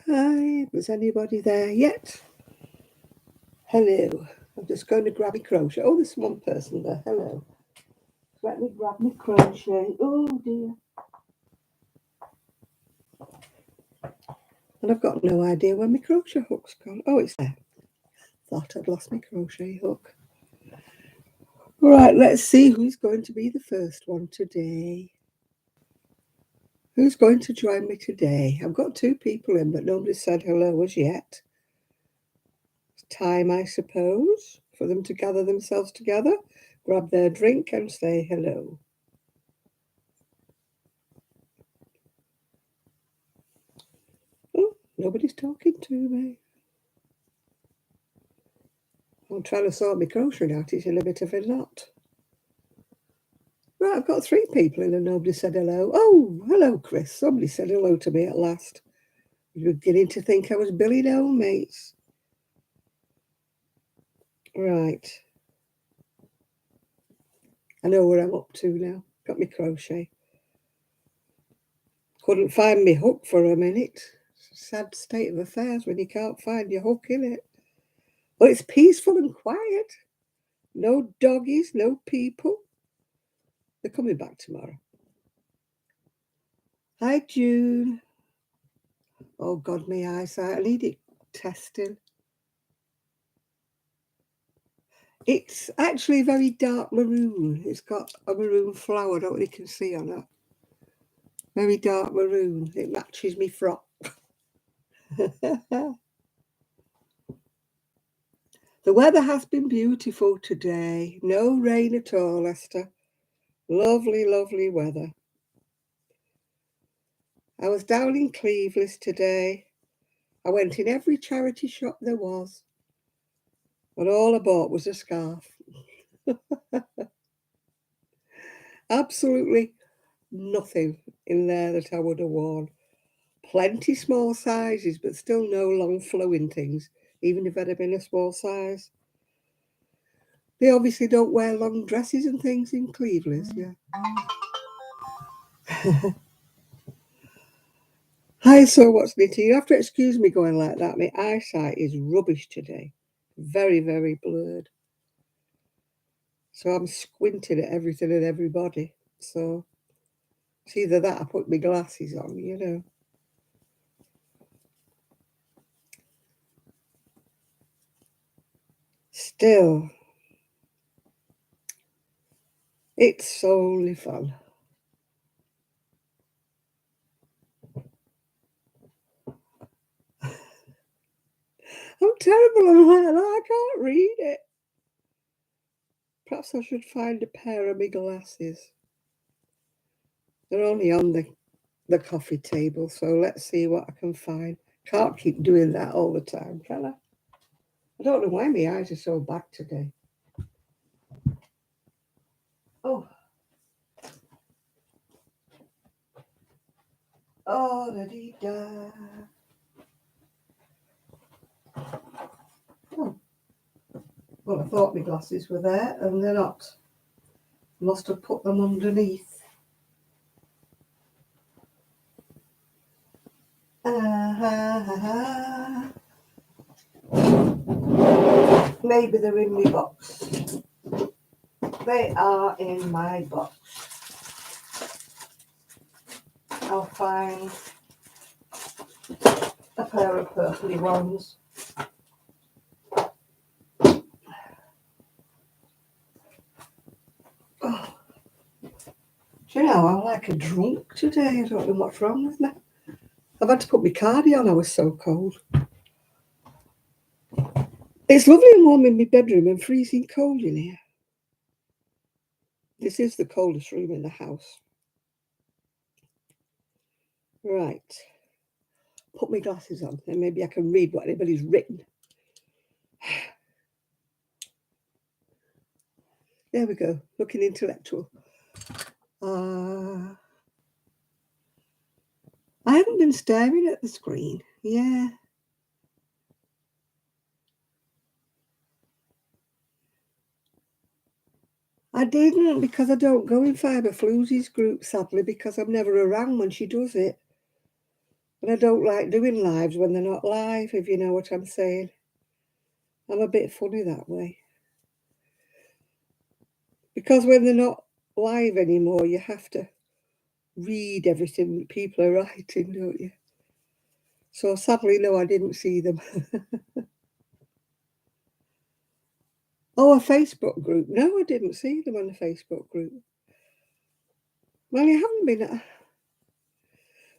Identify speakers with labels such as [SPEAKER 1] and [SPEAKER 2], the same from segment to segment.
[SPEAKER 1] Hi, was anybody there yet? Hello. I'm just going to grab my crochet. Oh, there's one person there. Hello. Let me grab my crochet. Oh dear. And I've got no idea where my crochet hook's gone. Oh, it's there. Thought I'd lost my crochet hook. Right, let's see who's going to be the first one today. Who's going to join me today? I've got 2 people in, but nobody said hello as yet. It's time, I suppose, for them to gather themselves together, grab their drink and say hello. Oh, nobody's talking to me. I'm trying to sort my crochet out. It's in a bit of a knot. Right, I've got 3 people in and nobody said hello. Oh, hello, Chris. Somebody said hello to me at last. You were beginning to think I was Billy No Mates. Right. I know where I'm up to now. Got my crochet. Couldn't find my hook for a minute. It's a sad state of affairs when you can't find your hook in it. But it's peaceful and quiet. No doggies, no people. They're coming back tomorrow. Hi, June. Oh, God, my eyesight. I need it testing. It's actually very dark maroon. It's got a maroon flower. I don't know if you can see on that. Very dark maroon. It matches me frock. The weather has been beautiful today. No rain at all, Esther. Lovely, lovely weather. I was down in Cleveland today. I went in every charity shop there was. But all I bought was a scarf. Absolutely nothing in there that I would have worn. Plenty small sizes, but still no long flowing things, even if it had been a small size. They obviously don't wear long dresses and things in Cleveland, yeah. Hi, so what's knitting? You have to excuse me going like that. My eyesight is rubbish today. Very, very blurred. So I'm squinting at everything and everybody. So it's either that or put my glasses on, you know. Still, it's only fun. I'm terrible on that. I can't read it. Perhaps I should find a pair of my glasses. They're only on the coffee table, so let's see what I can find. Can't keep doing that all the time, can I? I don't know why my eyes are so bad today. Oh. Oh, da dee da. Oh. Well, I thought my glasses were there, and they're not. Must have put them underneath. Maybe they're in my box. They are in my box. I'll find a pair of purpley ones. Oh. Do you know, I'm like a drunk today. I don't know what's wrong with me. I've had to put my cardi on. I was so cold. It's lovely and warm in my bedroom and freezing cold in here. This is the coldest room in the house. Right. Put my glasses on and maybe I can read what anybody's written. There we go. Looking intellectual. I haven't been staring at the screen. Yeah. I didn't because I don't go in Fibre Floozy's group, sadly, because I'm never around when she does it. And I don't like doing lives when they're not live, if you know what I'm saying. I'm a bit funny that way. Because when they're not live anymore, you have to read everything that people are writing, don't you? So sadly, no, I didn't see them. Oh, a Facebook group. No, I didn't see them on a Facebook group. Well, you haven't been.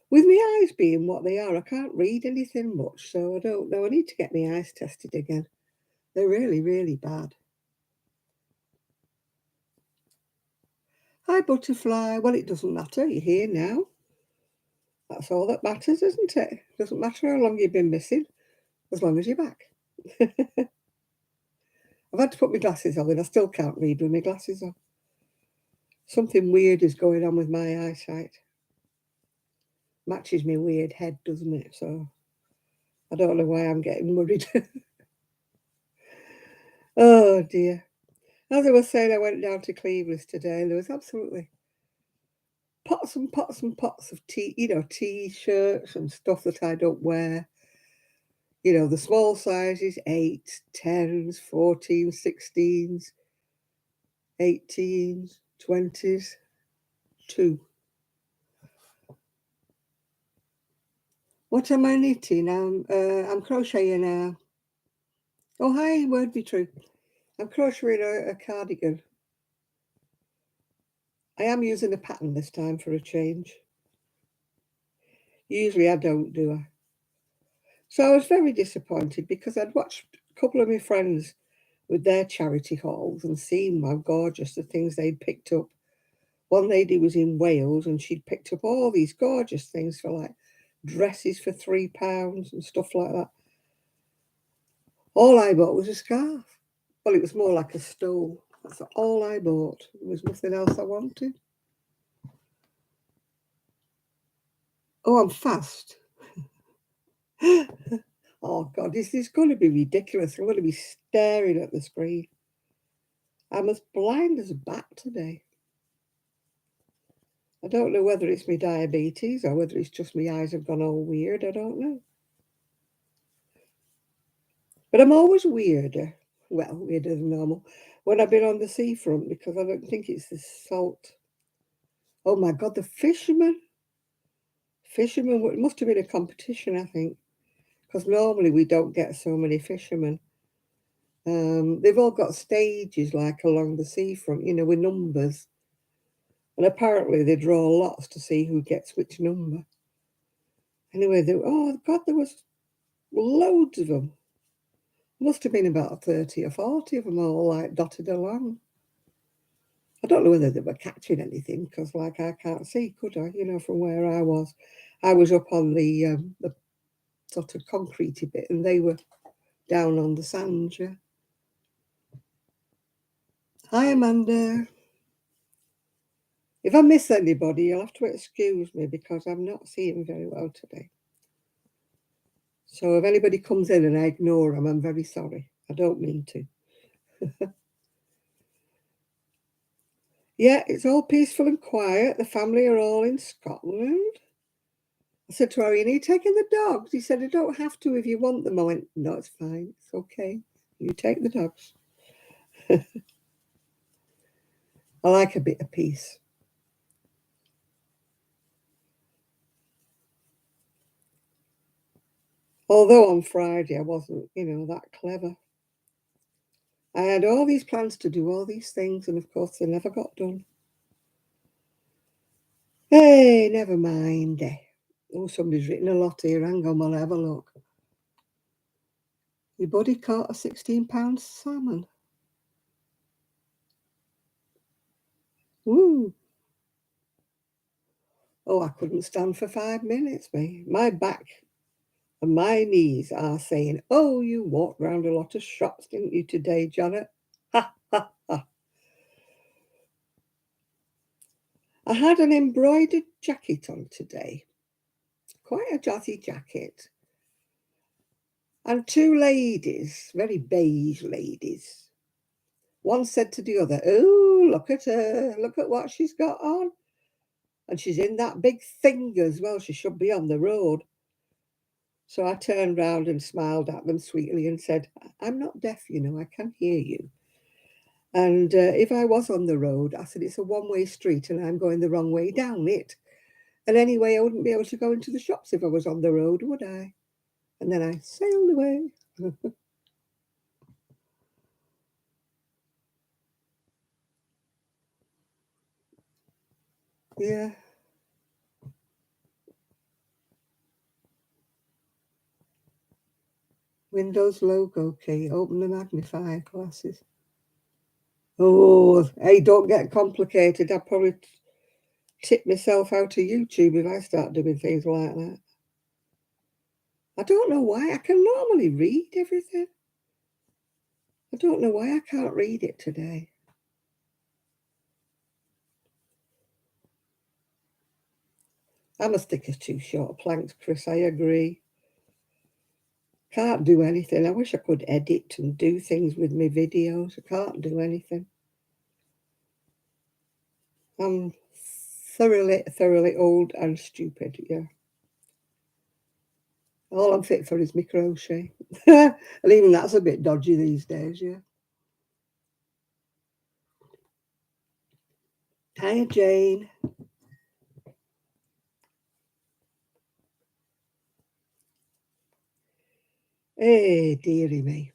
[SPEAKER 1] With my eyes being what they are, I can't read anything much, so I don't know. I need to get my eyes tested again. They're really, really bad. Hi, butterfly. Well, it doesn't matter. You're here now. That's all that matters, isn't it? Doesn't matter how long you've been missing, as long as you're back. I've had to put my glasses on and I still can't read with my glasses on. Something weird is going on with my eyesight. Matches my weird head, doesn't it? So I don't know why I'm getting worried. Oh dear. As I was saying, I went down to Cleveland's today and there was absolutely pots and pots and pots of t-shirts and stuff that I don't wear. You know, the small sizes, 8s, 10s, 14s, 16s, 18s, 20s, 2. What am I knitting? I'm crocheting a... Oh, hi, word be true. I'm crocheting a cardigan. I am using a pattern this time for a change. Usually I don't, do I? So I was very disappointed because I'd watched a couple of my friends with their charity hauls and seen how gorgeous the things they'd picked up. One lady was in Wales and she'd picked up all these gorgeous things for like dresses for £3 and stuff like that. All I bought was a scarf. Well, it was more like a stole. That's all I bought. There was nothing else I wanted. Oh, I'm fast. Oh, God, this is going to be ridiculous. I'm going to be staring at the screen. I'm as blind as a bat today. I don't know whether it's my diabetes or whether it's just my eyes have gone all weird. I don't know. But I'm always weirder. Well, weirder than normal when I've been on the seafront because I don't think it's the salt. Oh, my God, the fishermen. Fishermen, it must have been a competition, I think, because normally we don't get so many fishermen. They've all got stages like along the seafront, with numbers. And apparently they draw lots to see who gets which number. Anyway, oh God, there was loads of them. Must have been about 30 or 40 of them all like dotted along. I don't know whether they were catching anything because like I can't see, could I? From where I was. I was up on the sort of concretey bit and they were down on the sand, yeah. Hi, Amanda. If I miss anybody, you'll have to excuse me because I'm not seeing very well today. So if anybody comes in and I ignore them, I'm very sorry. I don't mean to. Yeah, it's all peaceful and quiet. The family are all in Scotland. I said to Harry, are you taking the dogs? He said, I don't have to if you want them. I went, no, it's fine. It's okay. You take the dogs. I like a bit of peace. Although on Friday I wasn't, that clever. I had all these plans to do all these things, and of course they never got done. Hey, never mind. Oh, somebody's written a lot here. Hang on, we'll have a look. Your buddy caught a £16 salmon. Woo. Oh, I couldn't stand for 5 minutes, me. My back and my knees are saying, oh, you walked round a lot of shops, didn't you, today, Janet? Ha, ha, ha. I had an embroidered jacket on today. Quite a jazzy jacket. And 2 ladies, very beige ladies. One said to the other, oh, look at her. Look at what she's got on. And she's in that big thing as well. She should be on the road. So I turned round and smiled at them sweetly and said, I'm not deaf, you know, I can hear you. And if I was on the road, I said, it's a one-way street and I'm going the wrong way down it. And anyway, I wouldn't be able to go into the shops if I was on the road, would I? And then I sailed away. Yeah. Windows logo key. Open the magnifier glasses. Oh, hey, don't get complicated. I'll probably tip myself out of YouTube if I start doing things like that. I don't know why. I can normally read everything. I don't know why I can't read it today. I'm a stick of too short planks, Chris. I agree. Can't do anything. I wish I could edit and do things with my videos. I can't do anything. I'm thoroughly old and stupid, yeah. All I'm fit for is my crochet. And even that's a bit dodgy these days, yeah. Hiya, Jane. Hey, dearie me.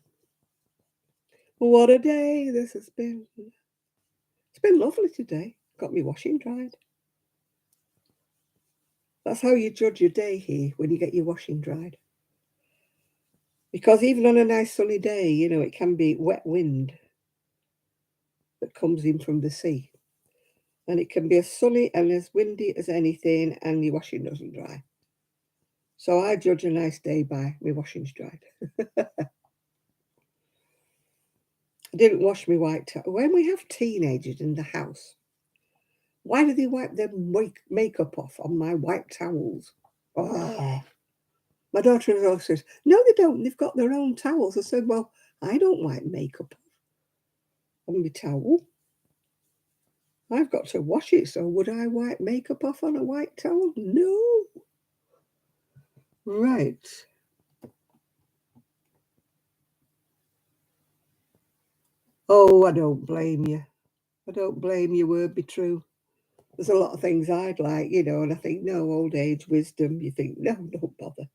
[SPEAKER 1] What a day this has been. It's been lovely today. Got me washing dried. That's how you judge your day here, when you get your washing dried. Because even on a nice sunny day, you know, it can be wet wind that comes in from the sea. And it can be as sunny and as windy as anything, and your washing doesn't dry. So I judge a nice day by my washing's dried. I didn't wash my white towel. When we have teenagers in the house, why do they wipe their makeup off on my white towels? Oh. My daughter-in-law says, no, they don't. They've got their own towels. I said, well, I don't wipe makeup on my towel. I've got to wash it, so would I wipe makeup off on a white towel? No. Right. Oh, I don't blame you. I don't blame you, word be true. There's a lot of things I'd like, you know, and I think, no, old age wisdom. You think, no, don't bother.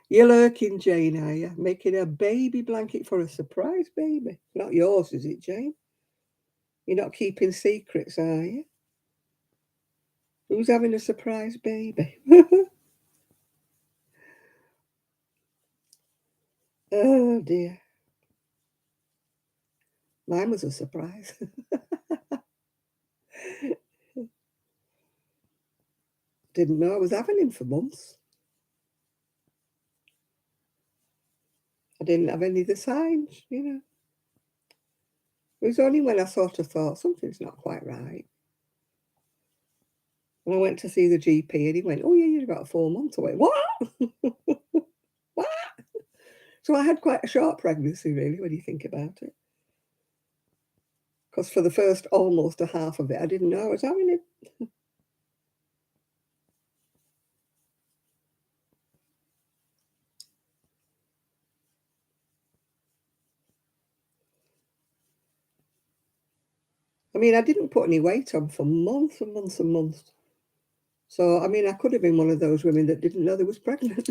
[SPEAKER 1] You're lurking, Jane, are you? Making a baby blanket for a surprise baby. Not yours, is it, Jane? You're not keeping secrets, are you? Who's having a surprise baby? Oh, dear. Mine was a surprise. Didn't know I was having him for months. I didn't have any of the signs, you know. It was only when I sort of thought something's not quite right. And I went to see the GP and he went, oh, yeah, you've got 4 months. I went, what? What? So I had quite a short pregnancy, really, when you think about it. Because for the first almost a half of it, I didn't know I was having it. I mean, I didn't put any weight on for months and months and months. So, I mean, I could have been one of those women that didn't know they was pregnant.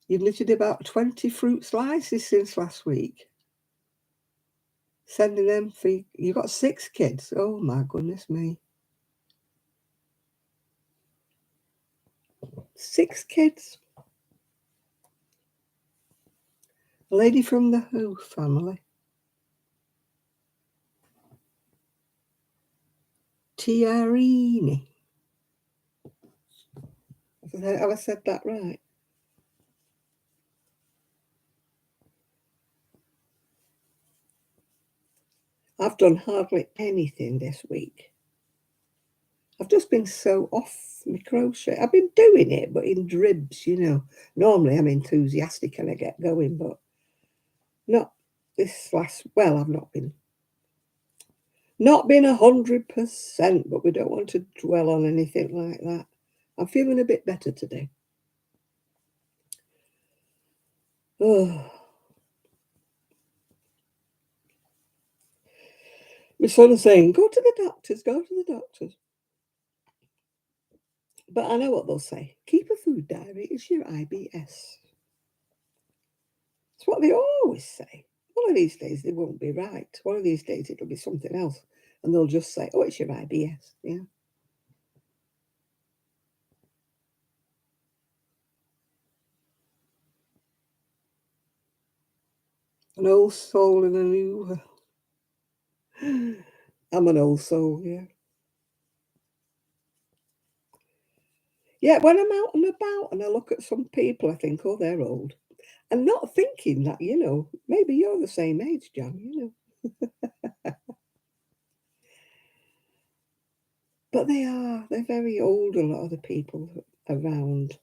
[SPEAKER 1] You've knitted about 20 fruit slices since last week. Sending them for, you got 6 kids. Oh, my goodness me. 6 kids. A lady from the Who family. Tiarini. Have I said that right? I've done hardly anything this week. I've just been so off my crochet. I've been doing it, but in dribs, you know. Normally I'm enthusiastic and I get going, but not this last, well, I've not been. Not been 100%, but we don't want to dwell on anything like that. I'm feeling a bit better today. Oh, my son's saying, go to the doctors, go to the doctors. But I know what they'll say. Keep a food diary, it's your IBS. It's what they always say. One of these days they won't be right. One of these days it'll be something else. And they'll just say, oh, it's your IBS. Yeah. An old soul in a new world. I'm an old soul, yeah. Yeah, when I'm out and about and I look at some people, I think, oh, they're old. And not thinking that, maybe you're the same age, John. But they're very old, a lot of the people around.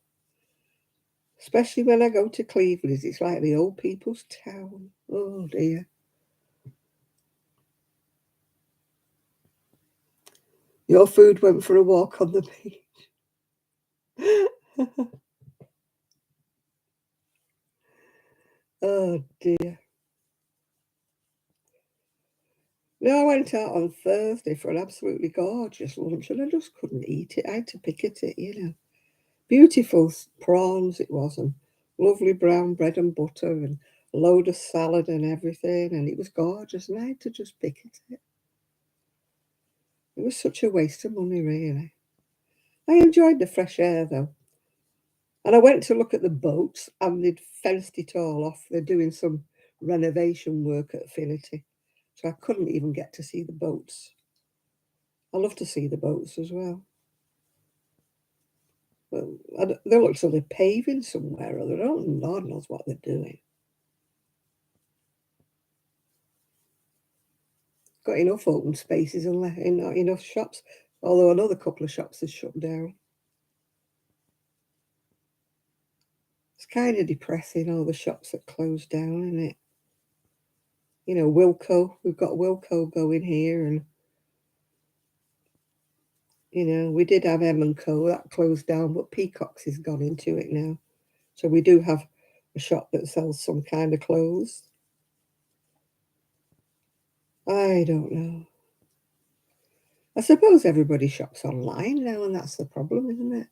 [SPEAKER 1] Especially when I go to Cleveland, it's like the old people's town. Oh, dear. Your food went for a walk on the beach. Oh, dear. No, I went out on Thursday for an absolutely gorgeous lunch, and I just couldn't eat it. I had to pick at it. Beautiful prawns it was, and lovely brown bread and butter, and a load of salad and everything, and it was gorgeous, and I had to just pick at it. It was such a waste of money, really. I enjoyed the fresh air, though. And I went to look at the boats, and they'd fenced it all off. They're doing some renovation work at Affinity, so I couldn't even get to see the boats. I love to see the boats as well. But they look so they're paving somewhere or other. Oh, Lord knows what they're doing. Got enough open spaces and not enough shops, although another couple of shops have shut down. It's kind of depressing, all the shops that closed down, isn't it? Wilko, we've got Wilko going here, and we did have M&Co, that closed down, but Peacocks has gone into it now. So we do have a shop that sells some kind of clothes. I don't know. I suppose everybody shops online now, and that's the problem, isn't it?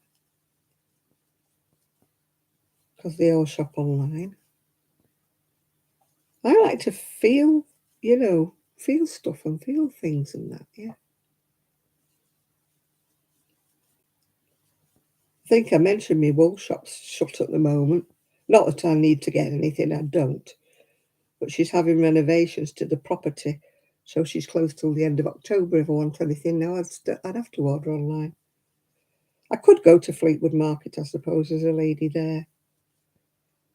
[SPEAKER 1] Because they all shop online. I like to feel stuff and feel things and that, yeah. I think I mentioned my wool shop's shut at the moment. Not that I need to get anything, I don't. But she's having renovations to the property, so she's closed till the end of October. If I want anything now, I'd have to order online. I could go to Fleetwood Market, I suppose, as a lady there.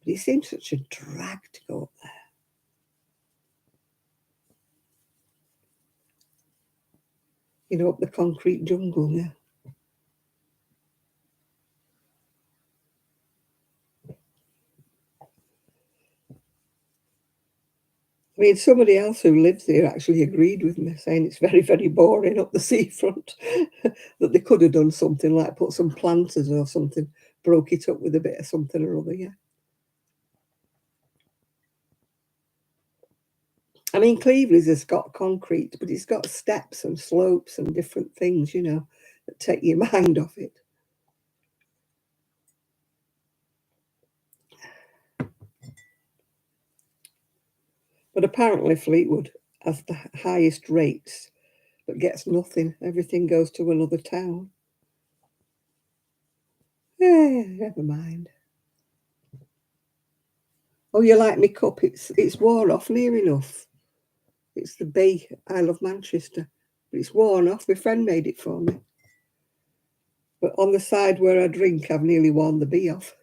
[SPEAKER 1] But it seems such a drag to go up there. Up the concrete jungle, yeah. I mean, somebody else who lives there actually agreed with me, saying it's very, very boring up the seafront, that they could have done something like put some planters or something, broke it up with a bit of something or other, yeah. I mean, Cleveland's has got concrete, but it's got steps and slopes and different things, that take your mind off it. But apparently Fleetwood has the highest rates, but gets nothing. Everything goes to another town. Never mind. Oh, you like me cup? It's worn off near enough. It's the Bay, Isle of Manchester. But it's worn off. My friend made it for me. But on the side where I drink, I've nearly worn the B off.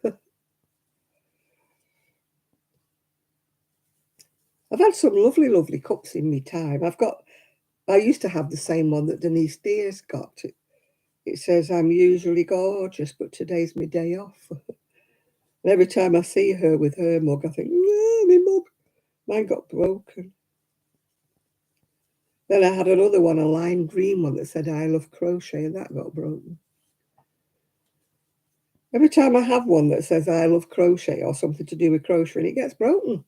[SPEAKER 1] I've had some lovely, lovely cups in my time. I used to have the same one that Denise Deer's got. It says, I'm usually gorgeous, but today's my day off. And every time I see her with her mug, I think, my mug, mine got broken. Then I had another one, a lime green one that said I love crochet, and that got broken. Every time I have one that says I love crochet or something to do with crochet, it gets broken.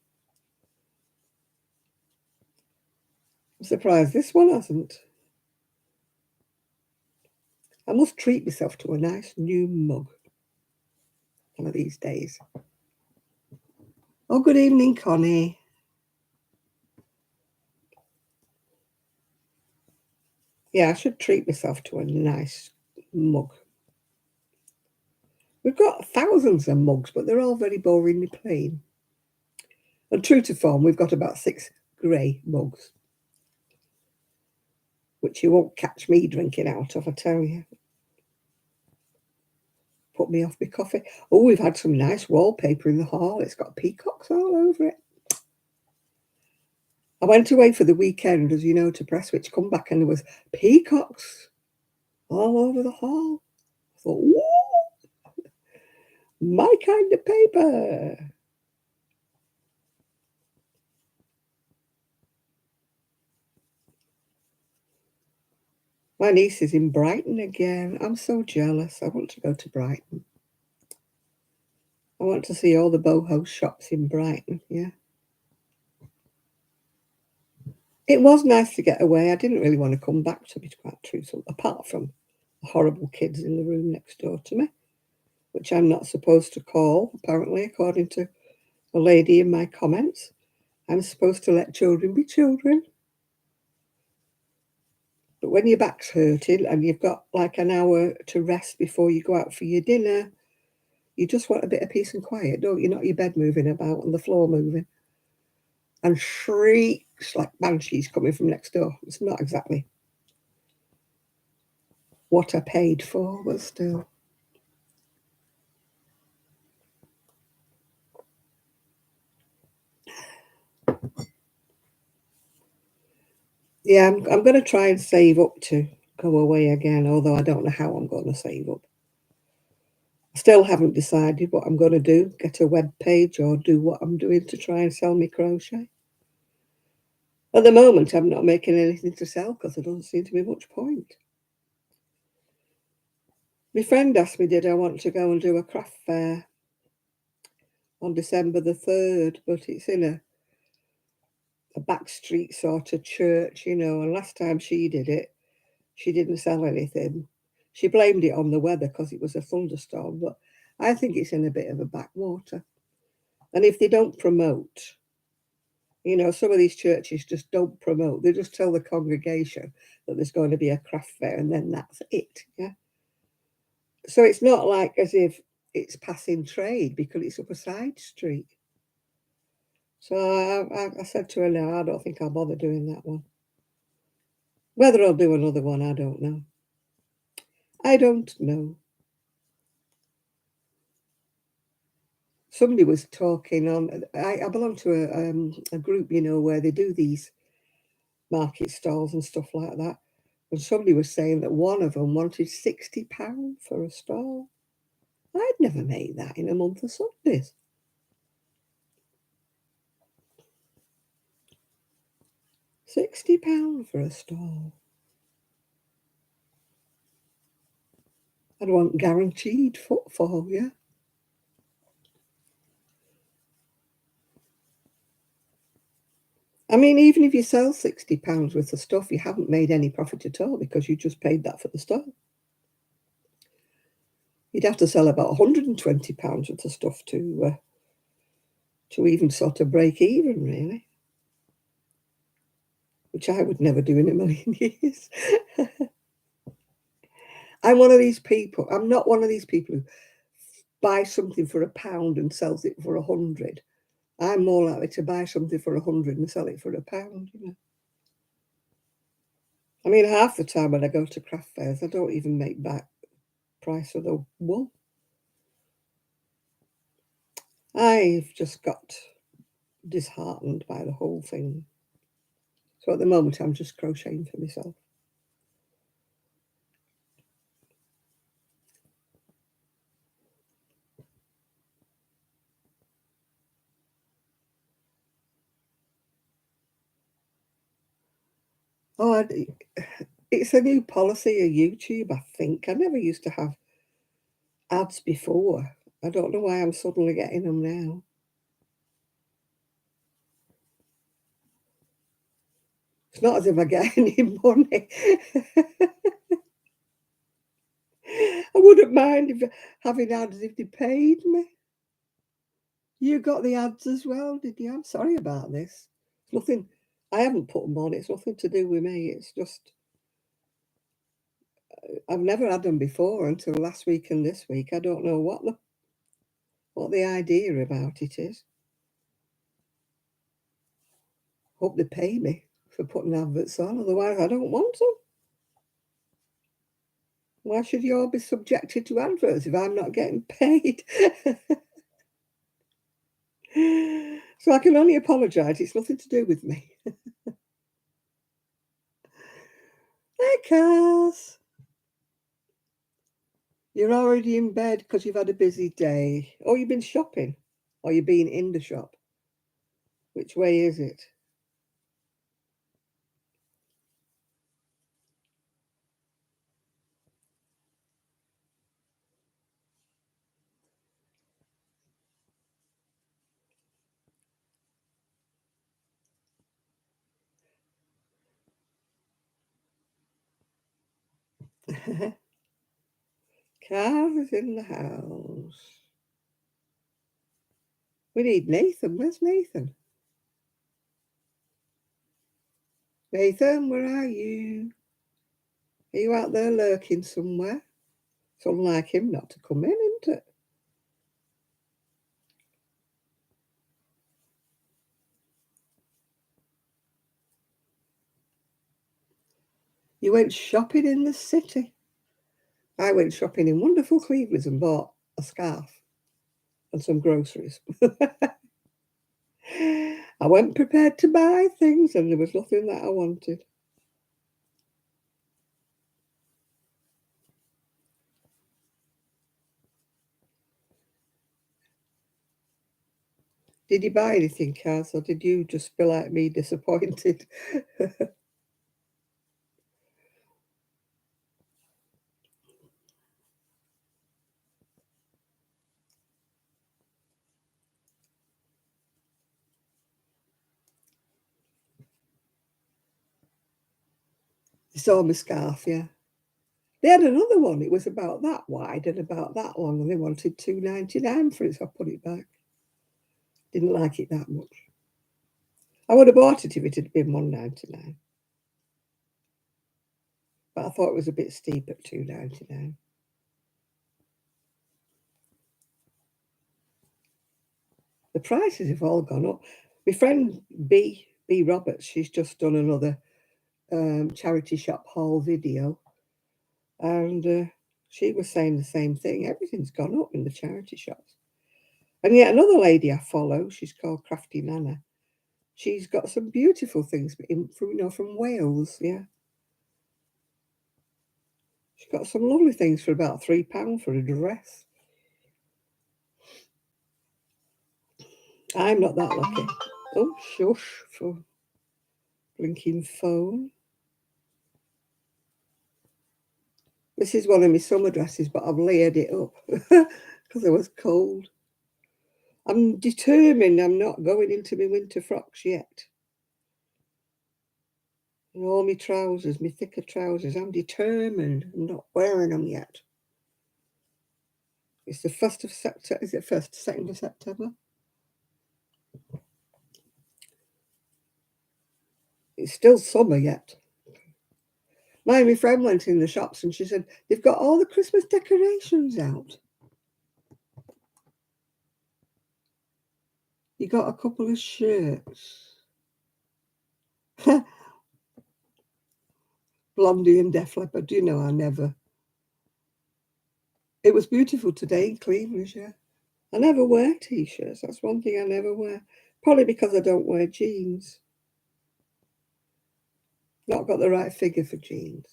[SPEAKER 1] I'm surprised this one hasn't. I must treat myself to a nice new mug one of these days. Oh, good evening, Connie. Yeah, I should treat myself to a nice mug. We've got thousands of mugs, but they're all very boringly plain. And true to form, we've got about 6 grey mugs, which you won't catch me drinking out of, I tell you. Put me off my coffee. Oh, we've had some nice wallpaper in the hall. It's got peacocks all over it. I went away for the weekend, as you know, to Prestwich, come back and there was peacocks all over the hall. I thought, whoa, my kind of paper. My niece is in Brighton again. I'm so jealous. I want to go to Brighton. I want to see all the boho shops in Brighton, yeah. It was nice to get away. I didn't really want to come back, to be quite truthful, apart from the horrible kids in the room next door to me, which I'm not supposed to call, apparently, according to a lady in my comments. I'm supposed to let children be children. But when your back's hurting and you've got like an hour to rest before you go out for your dinner, you just want a bit of peace and quiet, don't you? Not your bed moving about and the floor moving. And shrieks like banshees coming from next door. It's not exactly what I paid for, but still. Yeah, I'm going to try and save up to go away again, although I don't know how I'm going to save up. I still haven't decided what I'm going to do, get a web page or do what I'm doing to try and sell me crochet. At the moment, I'm not making anything to sell because there doesn't seem to be much point. My friend asked me, did I want to go and do a craft fair on December the 3rd, but it's in a back street sort of church, you know, and last time she did it, she didn't sell anything. She blamed it on the weather because it was a thunderstorm, but I think it's in a bit of a backwater. And if they don't promote, you know, some of these churches just don't promote. They just tell the congregation that there's going to be a craft fair and then that's it, yeah? So it's not like as if it's passing trade because it's up a side street. So I said to her, no, I don't think I'll bother doing that one. Whether I'll do another one, I don't know. I don't know. Somebody was talking on. I belong to a group, you know, where they do these market stalls and stuff like that. And somebody was saying that one of them wanted £60 for a stall. I'd never make that in a month of Sundays. £60 for a stall. I'd want guaranteed footfall, yeah. I mean, even if you sell £60 worth of stuff, you haven't made any profit at all because you just paid that for the stall. You'd have to sell about £120 worth of stuff to even sort of break even, really, which I would never do in a million years. I'm one of these people. I'm not one of these people who buys something for £1 and sells it for 100. I'm more likely to buy something for 100 and sell it for £1, you know. I mean, half the time when I go to craft fairs, I don't even make back price of the wool. I've just got disheartened by the whole thing. So at the moment, I'm just crocheting for myself. Oh, it's a new policy of YouTube, I think. I never used to have ads before. I don't know why I'm suddenly getting them now. It's not as if I get any money. I wouldn't mind if having ads if they paid me. You got the ads as well, did you? I'm sorry about this. It's nothing. I haven't put them on. It's nothing to do with me. It's just I've never had them before until last week and this week. I don't know what the idea about it is. Hope they pay me for putting adverts on. Otherwise, I don't want them. Why should you all be subjected to adverts if I'm not getting paid? So I can only apologise. It's nothing to do with me. Hey, Cass. You're already in bed because you've had a busy day. Oh, you've been shopping? Or you've been in the shop? Which way is it? Cass is in the house. We need Nathan. Where's Nathan? Nathan, where are you? Are you out there lurking somewhere? It's unlike him not to come in, isn't it? You went shopping in the city. I went shopping in wonderful Cleveland and bought a scarf and some groceries. I went prepared to buy things and there was nothing that I wanted. Did you buy anything, Kaz, or did you just feel like me disappointed? You saw my scarf, yeah. They had another one. It was about that wide and about that long, and they wanted $2.99 for it, so I put it back. Didn't like it that much. I would have bought it if it had been $1.99, but I thought it was a bit steep at $2.99. The prices have all gone up. My friend B Roberts, she's just done another charity shop haul video, and she was saying the same thing. Everything's gone up in the charity shops. And yet another lady I follow, she's called Crafty Nana. She's got some beautiful things from Wales. Yeah, she's got some lovely things for about £3 for a dress. I'm not that lucky. Oh, shush for blinking phone. This is one of my summer dresses, but I've layered it up because it was cold. I'm determined I'm not going into my winter frocks yet. And all my trousers, my thicker trousers, I'm determined. I'm not wearing them yet. It's the 1st of September. Is it 1st, 2nd of September? It's still summer yet. My friend went in the shops and she said, they've got all the Christmas decorations out. You got a couple of shirts. Blondie and Def Leppard, you know I never. It was beautiful today in Cleveland, yeah. I never wear T-shirts. That's one thing I never wear. Probably because I don't wear jeans. Not got the right figure for jeans.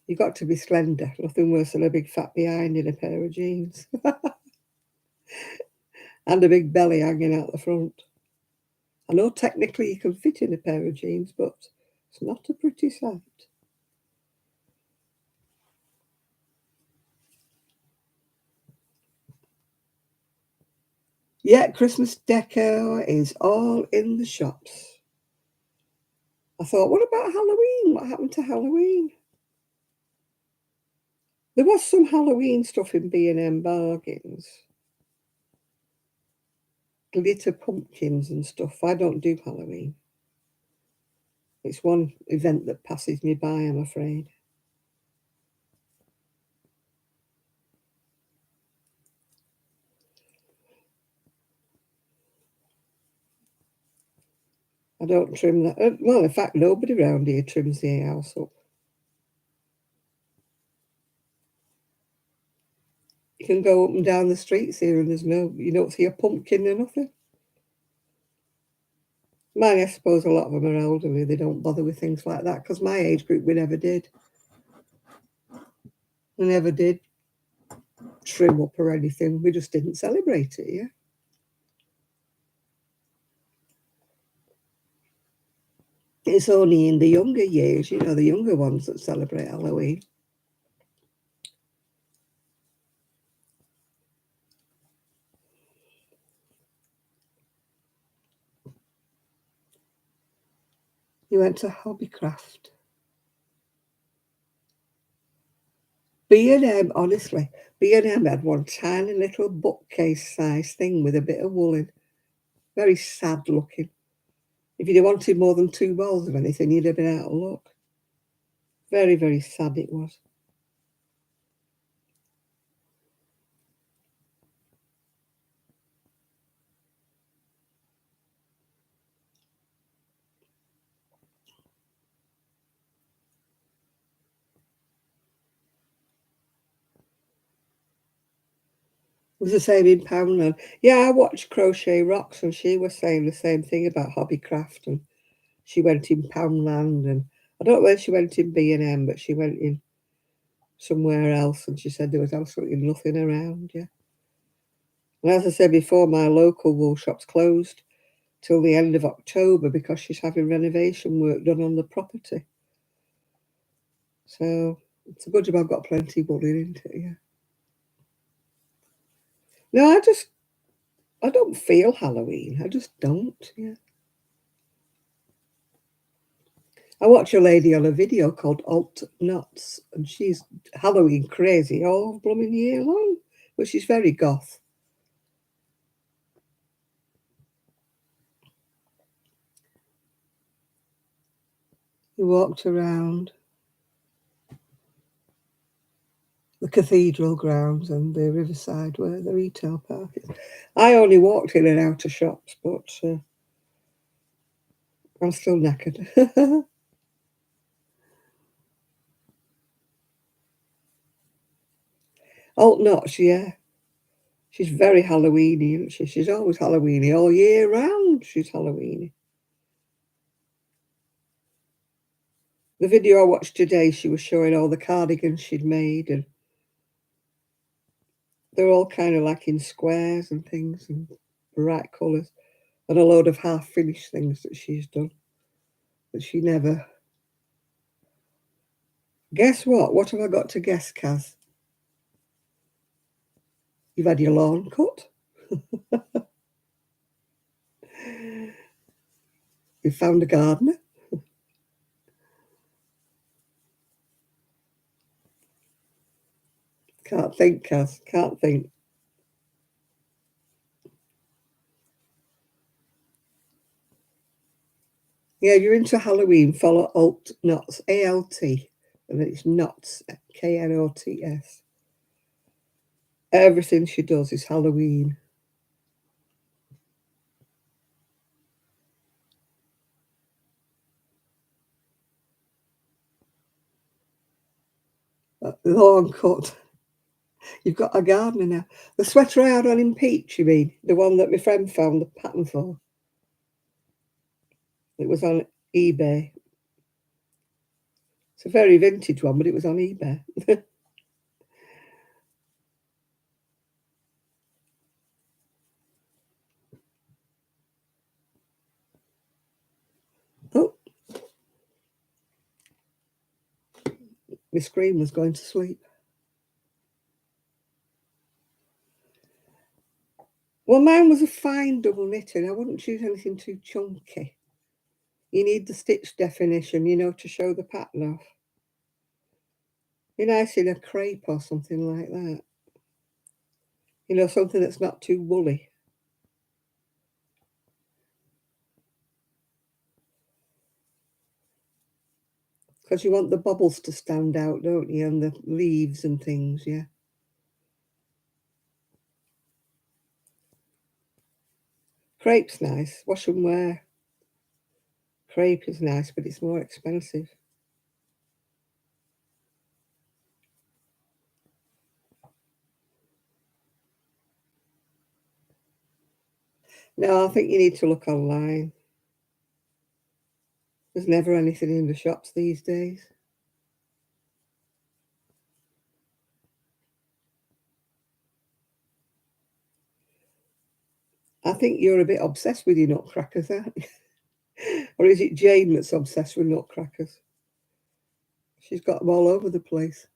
[SPEAKER 1] You got to be slender. Nothing worse than a big fat behind in a pair of jeans. and a big belly hanging out the front. I know technically you can fit in a pair of jeans, but it's not a pretty sight. Yeah, Christmas decor is all in the shops. I thought, what about Halloween? What happened to Halloween? There was some Halloween stuff in B&M bargains. Glitter pumpkins and stuff. I don't do Halloween. It's one event that passes me by, I'm afraid. I don't trim that. Well, in fact, nobody around here trims the house up. You can go up and down the streets here and you don't see a pumpkin or nothing. Mine, I suppose a lot of them are elderly. They don't bother with things like that because my age group, we never did. We never did trim up or anything. We just didn't celebrate it, yeah. It's only in the younger years, the younger ones that celebrate Halloween. You went to Hobbycraft. B&M, honestly, B&M had one tiny little bookcase size thing with a bit of wool in. Very sad looking. If you'd wanted more than 2 balls of anything, you'd have been out of luck. Very, very sad it was. It was the same in Poundland. Yeah, I watched Crochet Rocks and she was saying the same thing about Hobbycraft, and she went in Poundland, and I don't know where she went in B&M, but she went in somewhere else and she said there was absolutely nothing around, yeah. And as I said before, my local wool shop's closed till the end of October because she's having renovation work done on the property. So it's a good job I've got plenty of wool in it, yeah. No, I don't feel Halloween. I just don't, yeah. I watch a lady on a video called Alt Nuts, and she's Halloween crazy all blooming year long, but she's very goth. We walked around the cathedral grounds and the riverside where the retail park is. I only walked in and out of shops, but I'm still knackered. Alt Nuts, yeah. She's very Halloweeny, isn't she? She's always Halloweeny all year round. She's Halloweeny. The video I watched today, she was showing all the cardigans she'd made, and they're all kind of like in squares and things and bright colours, and a load of half-finished things that she's done that she never... Guess what? What have I got to guess, Kaz? You've had your lawn cut. You've found a gardener. Can't think, Kaz. Can't think. Yeah, you're into Halloween. Follow Alt Knots, A-L-T, and then it's Knots, K-N-O-T-S. Everything she does is Halloween. Lawn cut. You've got a gardener now. The sweater I had on in peach, you mean? The one that my friend found the pattern for? It was on eBay. It's a very vintage one, but it was on eBay. my screen was going to sleep. Well, mine was a fine double knitting. I wouldn't choose anything too chunky. You need the stitch definition, you know, to show the pattern off. Be nice in a crepe or something like that. You know, something that's not too woolly. Because you want the bubbles to stand out, don't you? And the leaves and things, yeah. Crepe's nice. Wash and wear. Crepe is nice, but it's more expensive. No, I think you need to look online. There's never anything in the shops these days. I think you're a bit obsessed with your nutcrackers, aren't you? Or is it Jane that's obsessed with nutcrackers? She's got them all over the place.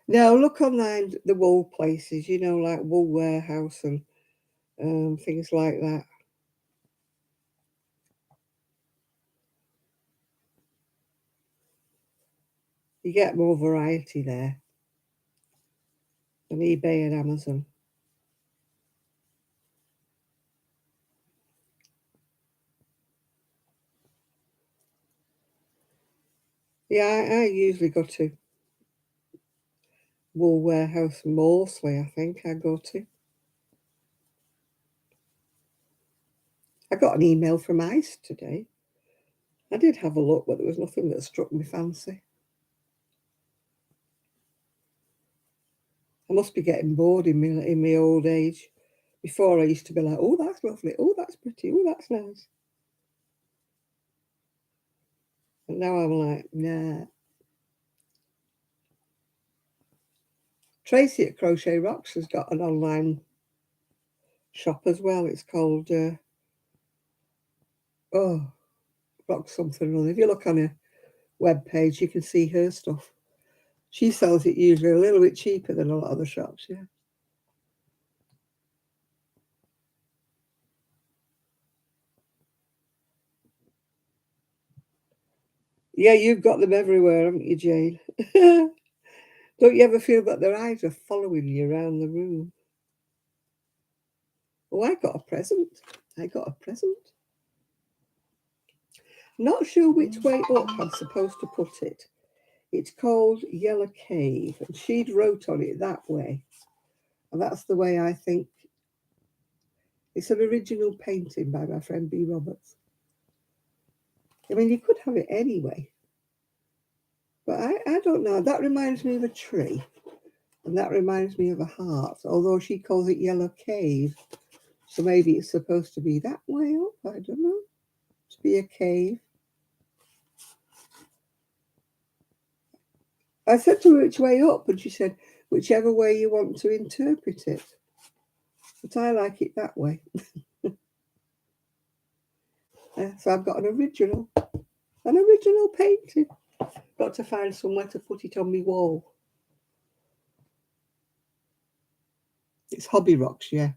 [SPEAKER 1] No, look online, the wool places, you know, like Wool Warehouse and things like that. You get more variety there than eBay and Amazon. Yeah, I usually go to Wool Warehouse mostly, I think I go to. I got an email from ICE today. I did have a look, but there was nothing that struck me fancy. I must be getting bored in my old age. Before I used to be like, oh, that's lovely. Oh, that's pretty. Oh, that's nice. And now I'm like, nah. Tracy at Crochet Rocks has got an online shop as well. It's called, Rock something or other. If you look on her web page, you can see her stuff. She sells it usually a little bit cheaper than a lot of the shops, yeah. Yeah, you've got them everywhere, haven't you, Jane? Don't you ever feel that their eyes are following you around the room? Oh, I got a present. I got a present. Not sure which way up I'm supposed to put it. It's called Yellow Cave, and she'd wrote on it that way. And that's the way I think. It's an original painting by my friend B. Roberts. I mean, you could have it anyway. But I don't know. That reminds me of a tree. And that reminds me of a heart, although she calls it Yellow Cave. So maybe it's supposed to be that way up. I don't know. To be a cave. I said to her which way up, and she said, whichever way you want to interpret it. But I like it that way. So I've got an original painting. Got to find somewhere to put it on my wall. It's Hobby Rocks, yeah.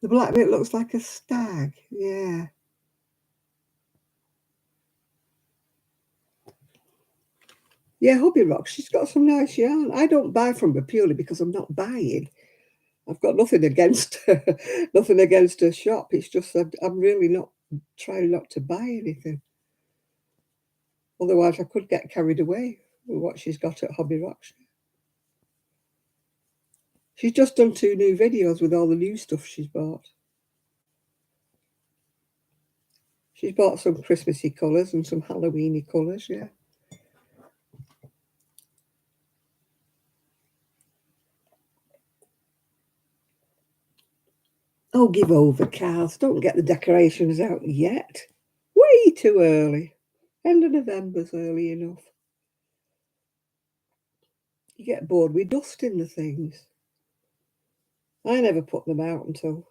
[SPEAKER 1] The black bit looks like a stag, yeah. Yeah, Hobby Rocks. She's got some nice yarn. I don't buy from her purely because I'm not buying. I've got nothing against her, nothing against her shop. It's just that I'm really not trying not to buy anything. Otherwise, I could get carried away with what she's got at Hobby Rocks. She's just done 2 new videos with all the new stuff she's bought. She's bought some Christmassy colours and some Halloweeny colours, yeah. Oh, give over, Carls. Don't get the decorations out yet. Way too early. End of November's early enough. You get bored with dusting the things. I never put them out until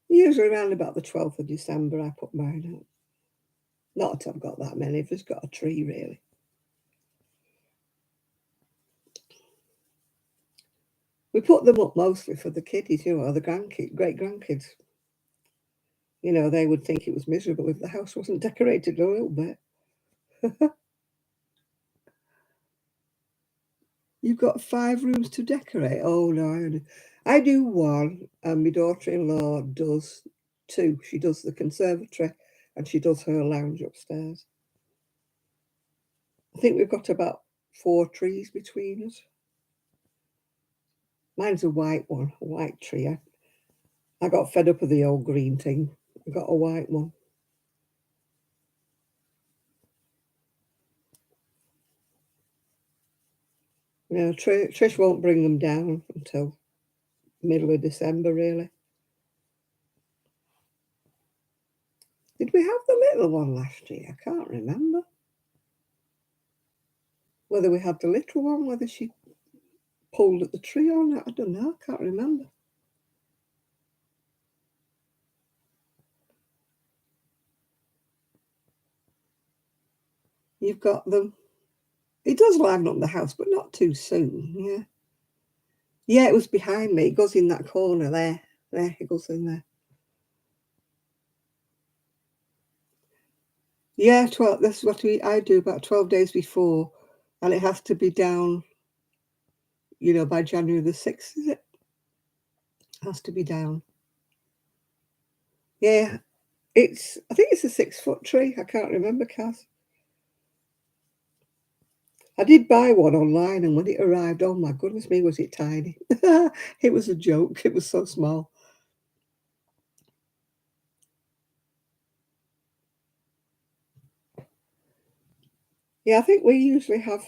[SPEAKER 1] Usually around about the 12th of December I put mine up. Not that I've got that many, I've just got a tree really. We put them up mostly for the kiddies, you know, or the great-grandkids. You know, they would think it was miserable if the house wasn't decorated a little bit. You've got 5 rooms to decorate? Oh, no, I do one, and my daughter-in-law does 2. She does the conservatory, and she does her lounge upstairs. I think we've got about 4 trees between us. Mine's a white one, a white tree. I got fed up with the old green thing. I got a white one. You know, Trish won't bring them down until middle of December, really. Did we have the little one last year? I can't remember. Whether we had the little one, whether she pulled at the tree or not, I don't know. I can't remember. You've got them. It does liven up the house, but not too soon, yeah. Yeah, it was behind me. It goes in that corner there. There, it goes in there. Yeah, 12. That's what I do about 12 days before, and it has to be down, you know, by January the 6th, is it? It has to be down. Yeah, I think it's a 6-foot tree. I can't remember, Cass. I did buy one online, and when it arrived, oh my goodness me, was it tiny. It was a joke. It was so small. Yeah, I think we usually have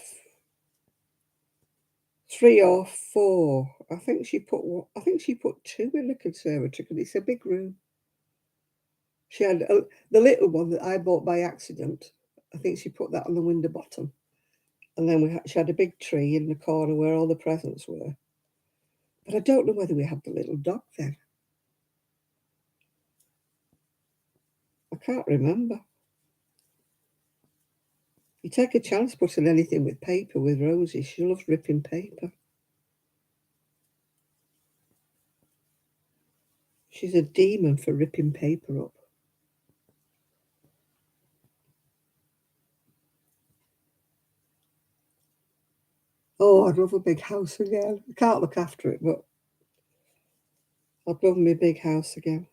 [SPEAKER 1] 3 or 4. I think she put 2 in the conservatory because it's a big room. She had the little one that I bought by accident. I think she put that on the window bottom. And then she had a big tree in the corner where all the presents were. But I don't know whether we had the little dog then. I can't remember. You take a chance putting anything with paper with Rosie. She loves ripping paper. She's a demon for ripping paper up. Oh, I'd love a big house again. I can't look after it, but I'd love my big house again.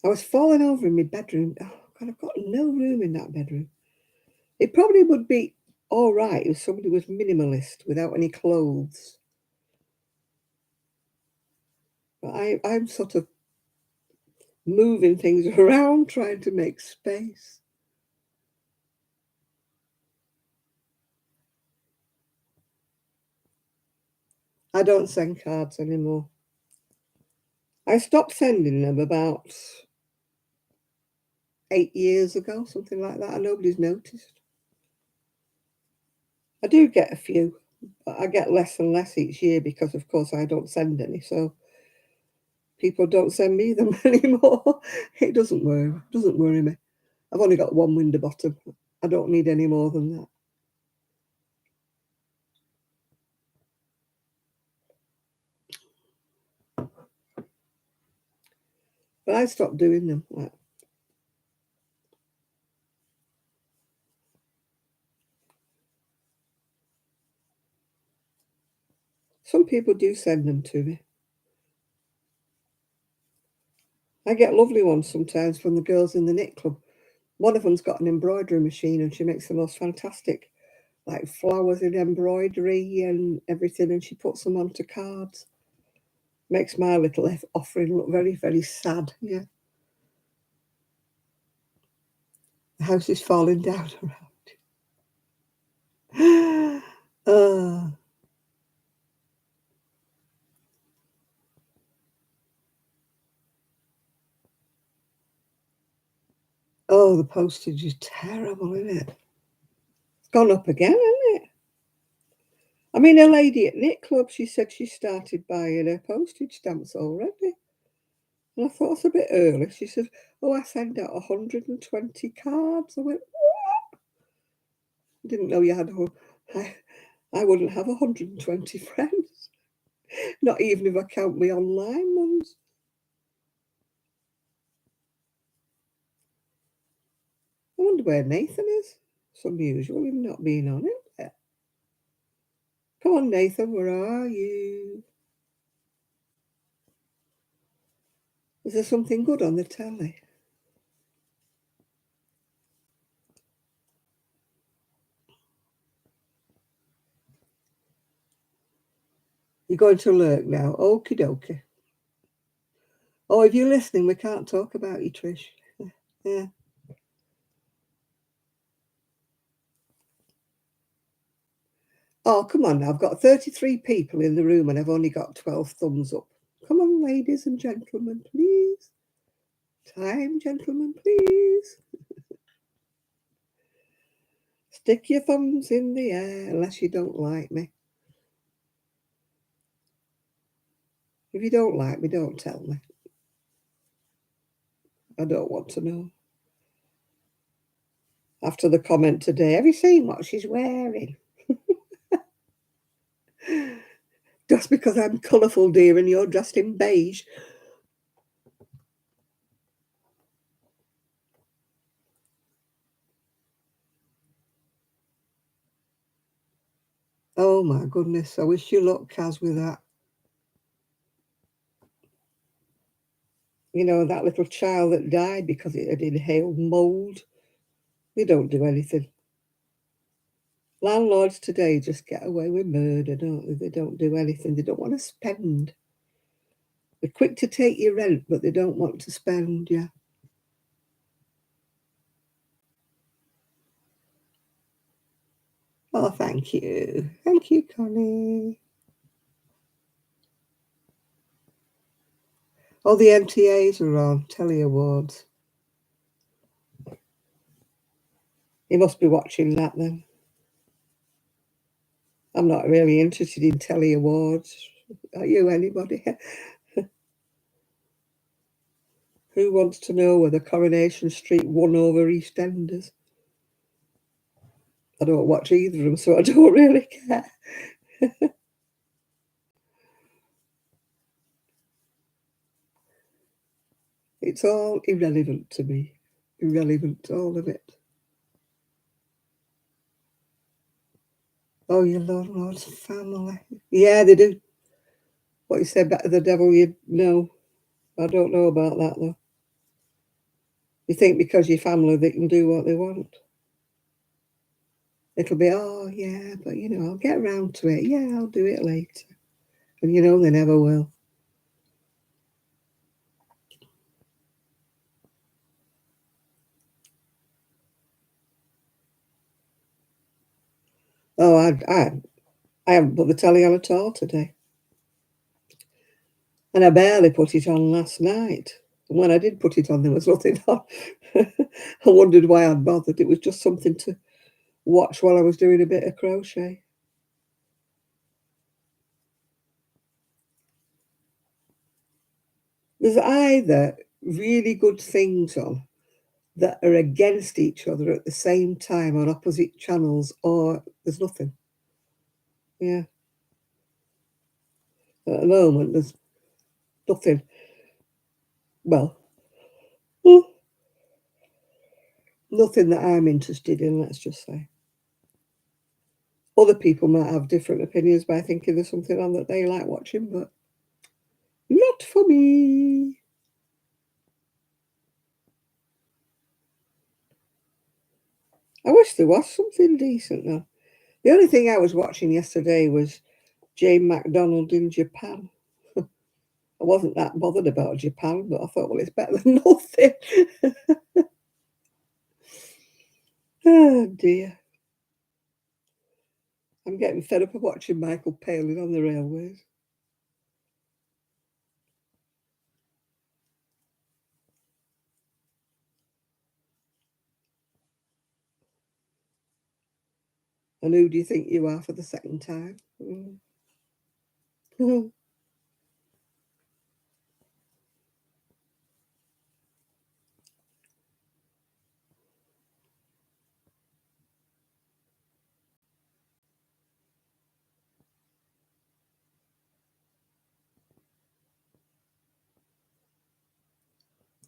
[SPEAKER 1] I was falling over in my bedroom. Oh, God, I've got no room in that bedroom. It probably would be all right if somebody was minimalist without any clothes. But I'm sort of moving things around, trying to make space. I don't send cards anymore. I stopped sending them about 8 years ago, something like that, and nobody's noticed. I do get a few, but I get less and less each year because, of course, I don't send any, so people don't send me them anymore. It doesn't worry me. I've only got 1 window bottom. I don't need any more than that. But I stopped doing them. Some people do send them to me. I get lovely ones sometimes from the girls in the knit club. One of them's got an embroidery machine and she makes the most fantastic, like flowers in embroidery and everything, and she puts them onto cards. Makes my little offering look very, very sad. Yeah. The house is falling down around. uh, oh, the postage is terrible, isn't it? It's gone up again, hasn't it? I mean, a lady at Knit Club, she said she started buying her postage stamps already. And I thought it's a bit early. She said, "Oh, I send out 120 cards." I went, "Didn't know you had I wouldn't have 120 friends, not even if I count my online ones." I wonder where Nathan is. It's unusual him not being on it. Come on, Nathan, where are you? Is there something good on the telly? You're going to lurk now. Okie dokie. Oh, if you're listening, we can't talk about you, Trish. Yeah. Oh, come on now. I've got 33 people in the room and I've only got 12 thumbs up. Come on, ladies and gentlemen, please. Time, gentlemen, please. Stick your thumbs in the air unless you don't like me. If you don't like me, don't tell me. I don't want to know. After the comment today, have you seen what she's wearing? Just because I'm colourful, dear, and you're dressed in beige. Oh my goodness, I wish you luck, Kaz, with that. You know, that little child that died because it had inhaled mould. They don't do anything. Landlords today just get away with murder, don't they? They don't do anything. They don't want to spend. They're quick to take your rent, but they don't want to spend, yeah. Oh, thank you. Thank you, Connie. Oh, the MTAs are on. Telly Awards. You must be watching that then. I'm not really interested in telly awards. Are you, anybody? Who wants to know whether Coronation Street won over EastEnders? I don't watch either of them, so I don't really care. It's all irrelevant to me. Irrelevant, all of it. Oh, you love Lord's family. Yeah, they do. What you said about the devil, you know. I don't know about that, though. You think because you're family, they can do what they want. It'll be, oh, yeah, but, you know, I'll get around to it. Yeah, I'll do it later. And, you know, they never will. Oh, I haven't put the telly on at all today. And I barely put it on last night. And when I did put it on, there was nothing on. I wondered why I'd bothered. It was just something to watch while I was doing a bit of crochet. There's either really good things on that are against each other at the same time on opposite channels, or there's nothing. Yeah. At the moment, there's nothing. Well, nothing that I'm interested in, let's just say. Other people might have different opinions by thinking there's something on that they like watching, but not for me. I wish there was something decent though. The only thing I was watching yesterday was Jane McDonald in Japan. I wasn't that bothered about Japan, but I thought, well, it's better than nothing. Oh dear. I'm getting fed up of watching Michael Palin on the railways. And who do you think you are for the second time?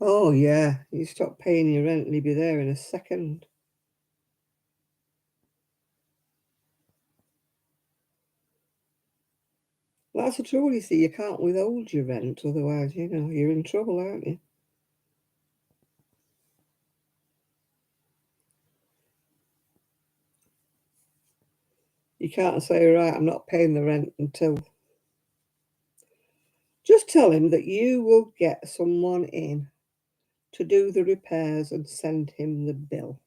[SPEAKER 1] Oh, yeah. You stop paying your rent and you'll be there in a second. That's the trouble, you see. You can't withhold your rent, otherwise, you're in trouble, aren't you? You can't say, right, I'm not paying the rent until... Just tell him that you will get someone in to do the repairs and send him the bill.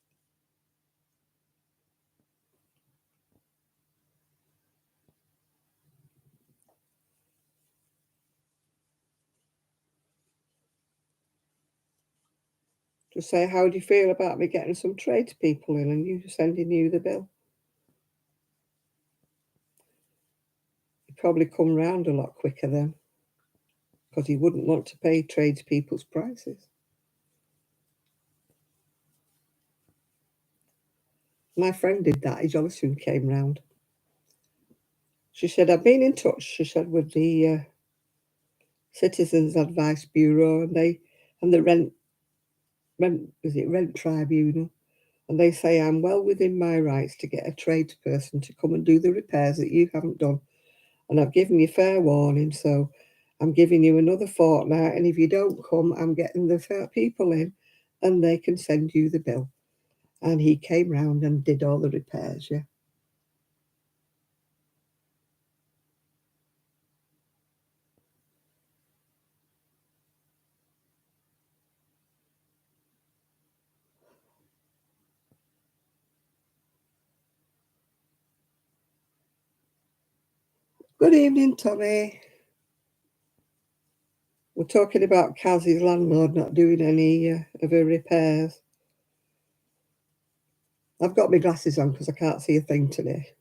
[SPEAKER 1] Just say, how do you feel about me getting some tradespeople in and you sending you the bill? He'd probably come round a lot quicker then, because he wouldn't want to pay tradespeople's prices. My friend did that. He jolly soon came round. She said, I've been in touch, she said, with the Citizens Advice Bureau and the rent tribunal, and they say I'm well within my rights to get a tradesperson to come and do the repairs that you haven't done. And I've given you fair warning, so I'm giving you another fortnight, and if you don't come, I'm getting the fair people in and they can send you the bill. And he came round and did all the repairs, yeah. Good evening, Tommy. We're talking about Kaz's landlord not doing any of her repairs. I've got my glasses on because I can't see a thing today.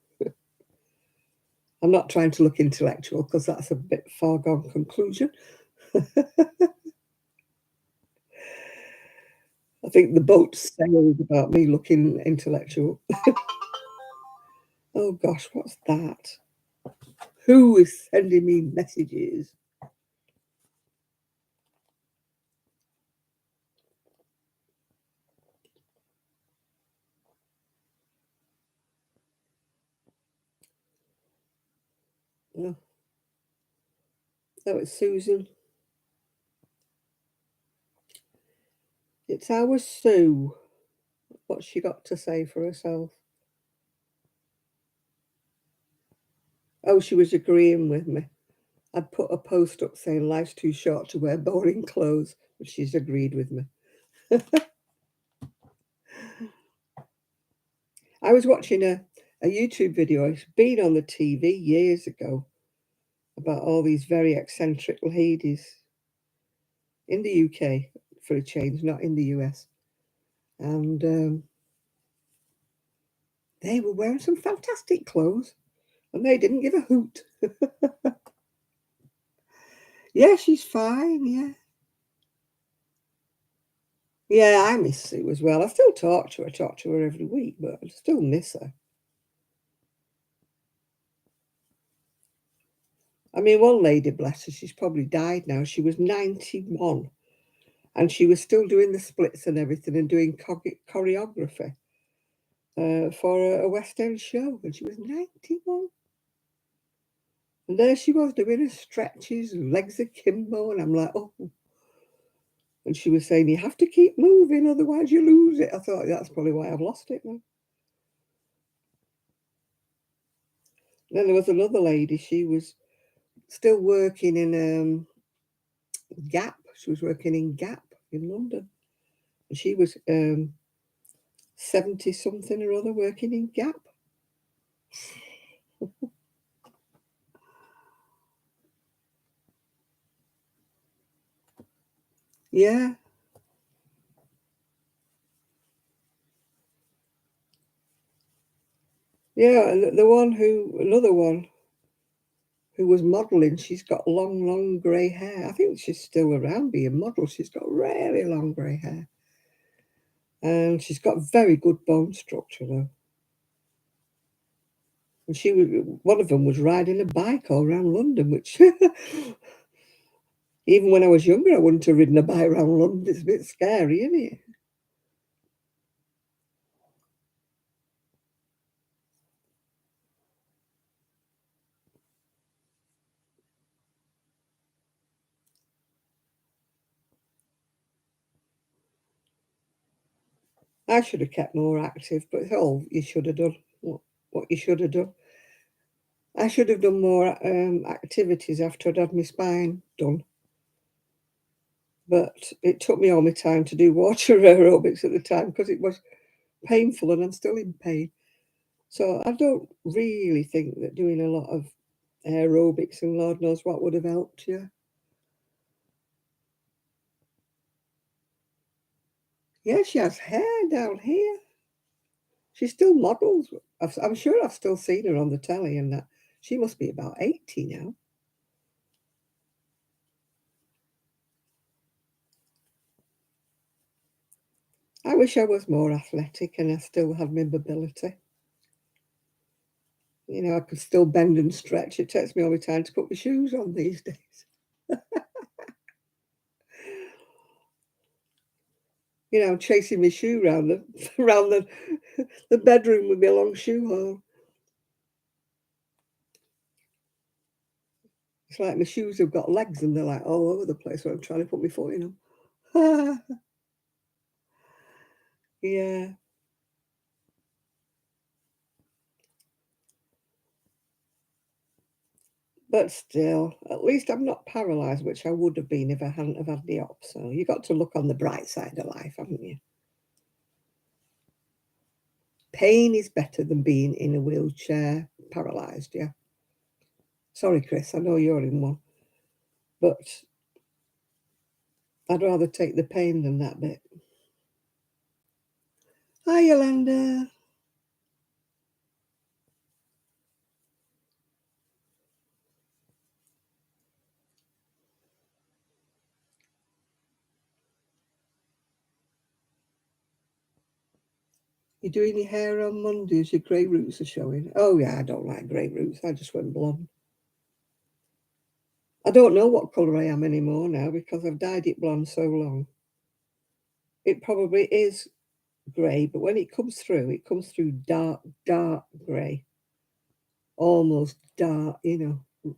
[SPEAKER 1] I'm not trying to look intellectual because that's a bit foregone conclusion. I think the boat sailed about me looking intellectual. Oh gosh, what's that? Who is sending me messages? Oh, it's Susan. It's our Sue. What's she got to say for herself? Oh, she was agreeing with me. I'd put a post up saying life's too short to wear boring clothes, but she's agreed with me. I was watching a YouTube video. It's been on the TV years ago about all these very eccentric ladies in the UK, for a change, not in the US. And they were wearing some fantastic clothes and they didn't give a hoot. Yeah, she's fine, yeah. Yeah, I miss Sue as well. I still talk to her every week, but I still miss her. I mean, one lady, bless her, she's probably died now. She was 91 and she was still doing the splits and everything and doing choreography for a West End show. And she was 91. And there she was doing her stretches, legs akimbo. And I'm like, oh. And she was saying, you have to keep moving, otherwise you lose it. I thought, that's probably why I've lost it now. Then there was another lady, she was still working in Gap. She was working in Gap in London. And she was 70 something or other working in Gap. Yeah. Yeah, and another one who was modelling, she's got long, long grey hair. I think she's still around being model. She's got really long grey hair. And she's got very good bone structure, though. And one of them was riding a bike all around London, which even when I was younger, I wouldn't have ridden a bike around London. It's a bit scary, isn't it? I should have kept more active, but it's all you should have done. What you should have done. I should have done more activities after I'd had my spine done. But it took me all my time to do water aerobics at the time because it was painful and I'm still in pain. So I don't really think that doing a lot of aerobics and Lord knows what would have helped you. Yeah, she has hair down here. She still models. I'm sure I've still seen her on the telly and that. She must be about 80 now. I wish I was more athletic and I still had my mobility. You know, I could still bend and stretch. It takes me all my time to put my shoes on these days. You know, chasing my shoe around the around the bedroom with my long shoe hole. It's like my shoes have got legs and they're like all over the place when I'm trying to put my foot in them. Yeah, but still, at least I'm not paralysed, which I would have been if I hadn't have had the op. So you got to look on the bright side of life, haven't you? Pain is better than being in a wheelchair paralysed, yeah. Sorry, Chris, I know you're in one, but I'd rather take the pain than that bit. Hi, Yolanda. You're doing your hair on Mondays, your grey roots are showing. Oh, yeah, I don't like grey roots. I just went blonde. I don't know what colour I am anymore now because I've dyed it blonde so long. It probably is grey, but when it comes through dark, dark grey. Almost dark, you know.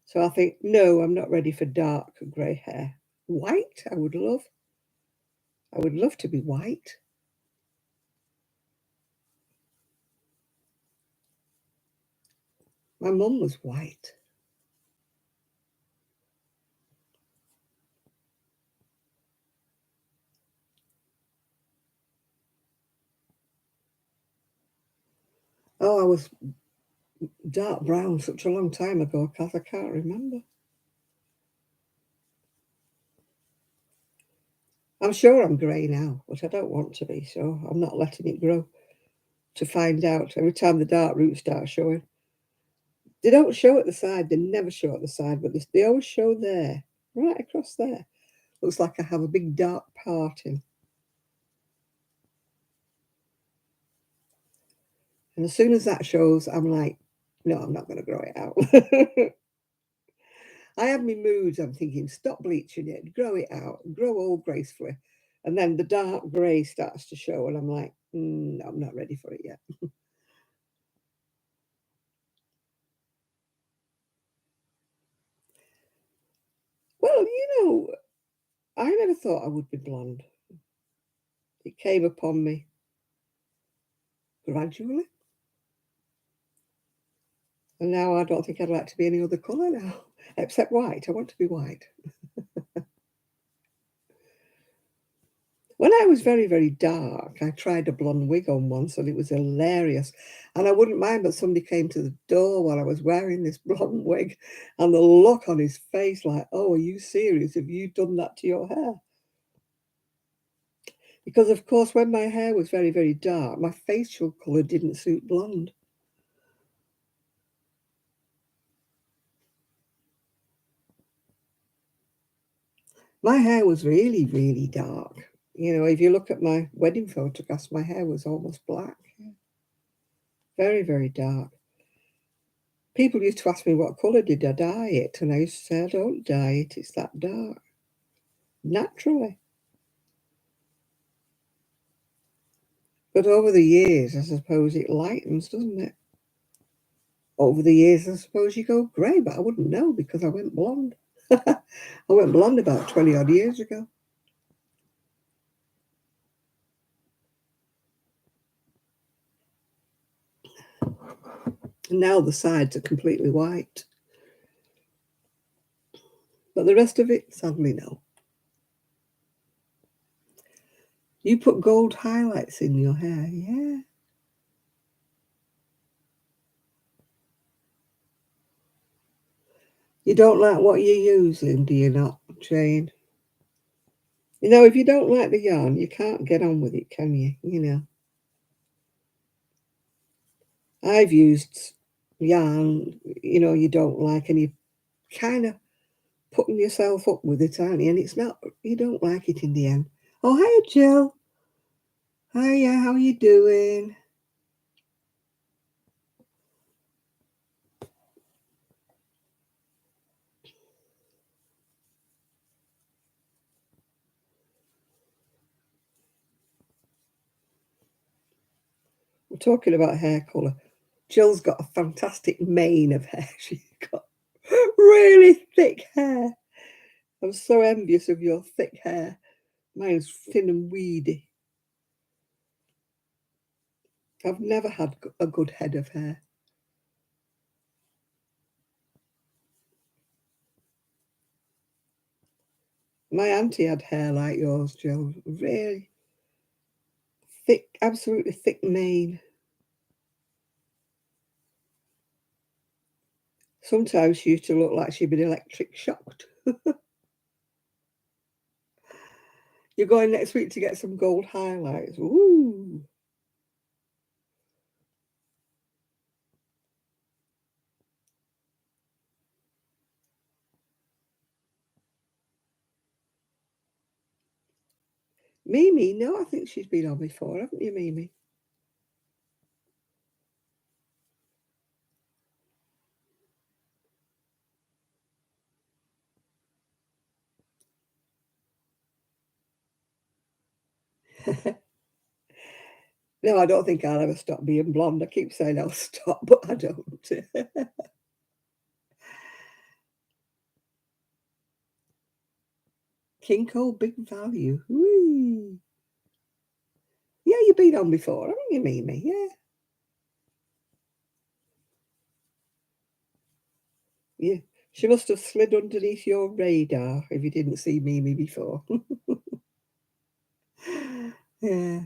[SPEAKER 1] So I think, no, I'm not ready for dark grey hair. White, I would love. I would love to be white. My mum was white. Oh, I was dark brown such a long time ago, Kath, I can't remember. I'm sure I'm grey now, but I don't want to be, so I'm not letting it grow to find out every time the dark roots start showing. They don't show at the side, they never show at the side, but they always show there, right across there. Looks like I have a big dark parting. And as soon as that shows, I'm like, no, I'm not going to grow it out. I have my moods. I'm thinking, stop bleaching it, grow it out, grow old gracefully. And then the dark grey starts to show, and I'm like, I'm not ready for it yet. Well, I never thought I would be blonde. It came upon me gradually. And now I don't think I'd like to be any other colour now, except white. I want to be white. When I was very, very dark, I tried a blonde wig on once and it was hilarious. And I wouldn't mind, but somebody came to the door while I was wearing this blonde wig and the look on his face like, oh, are you serious? Have you done that to your hair? Because, of course, when my hair was very, very dark, my facial colour didn't suit blonde. My hair was really, really dark. You know, if you look at my wedding photographs, my hair was almost black. Very, very dark. People used to ask me what colour did I dye it, and I used to say, I don't dye it, it's that dark. Naturally. But over the years, I suppose it lightens, doesn't it? Over the years, I suppose you go grey, but I wouldn't know because I went blonde. I went blonde about 20 odd years ago. And now the sides are completely white. But the rest of it, sadly, no. You put gold highlights in your hair, yeah. You don't like what you're using, do you not, Jane? You know, if you don't like the yarn, you can't get on with it, can you? You know. I've used yarn, you know, you don't like, and you kind of putting yourself up with it, aren't you? And it's not, you don't like it in the end. Oh, hiya, Jill. Hiya, how you doing? We're talking about hair colour. Jill's got a fantastic mane of hair. She's got really thick hair. I'm so envious of your thick hair. Mine's thin and weedy. I've never had a good head of hair. My auntie had hair like yours, Jill. Really thick, absolutely thick mane. Sometimes she used to look like she'd been electric shocked. You're going next week to get some gold highlights. Ooh. Mimi, no, I think she's been on before, haven't you, Mimi? No, I don't think I'll ever stop being blonde. I keep saying I'll stop, but I don't. Kinko Big Value. Whee. Yeah, you've been on before, haven't you, Mimi? Yeah. Yeah. She must have slid underneath your radar if you didn't see Mimi before. Yeah.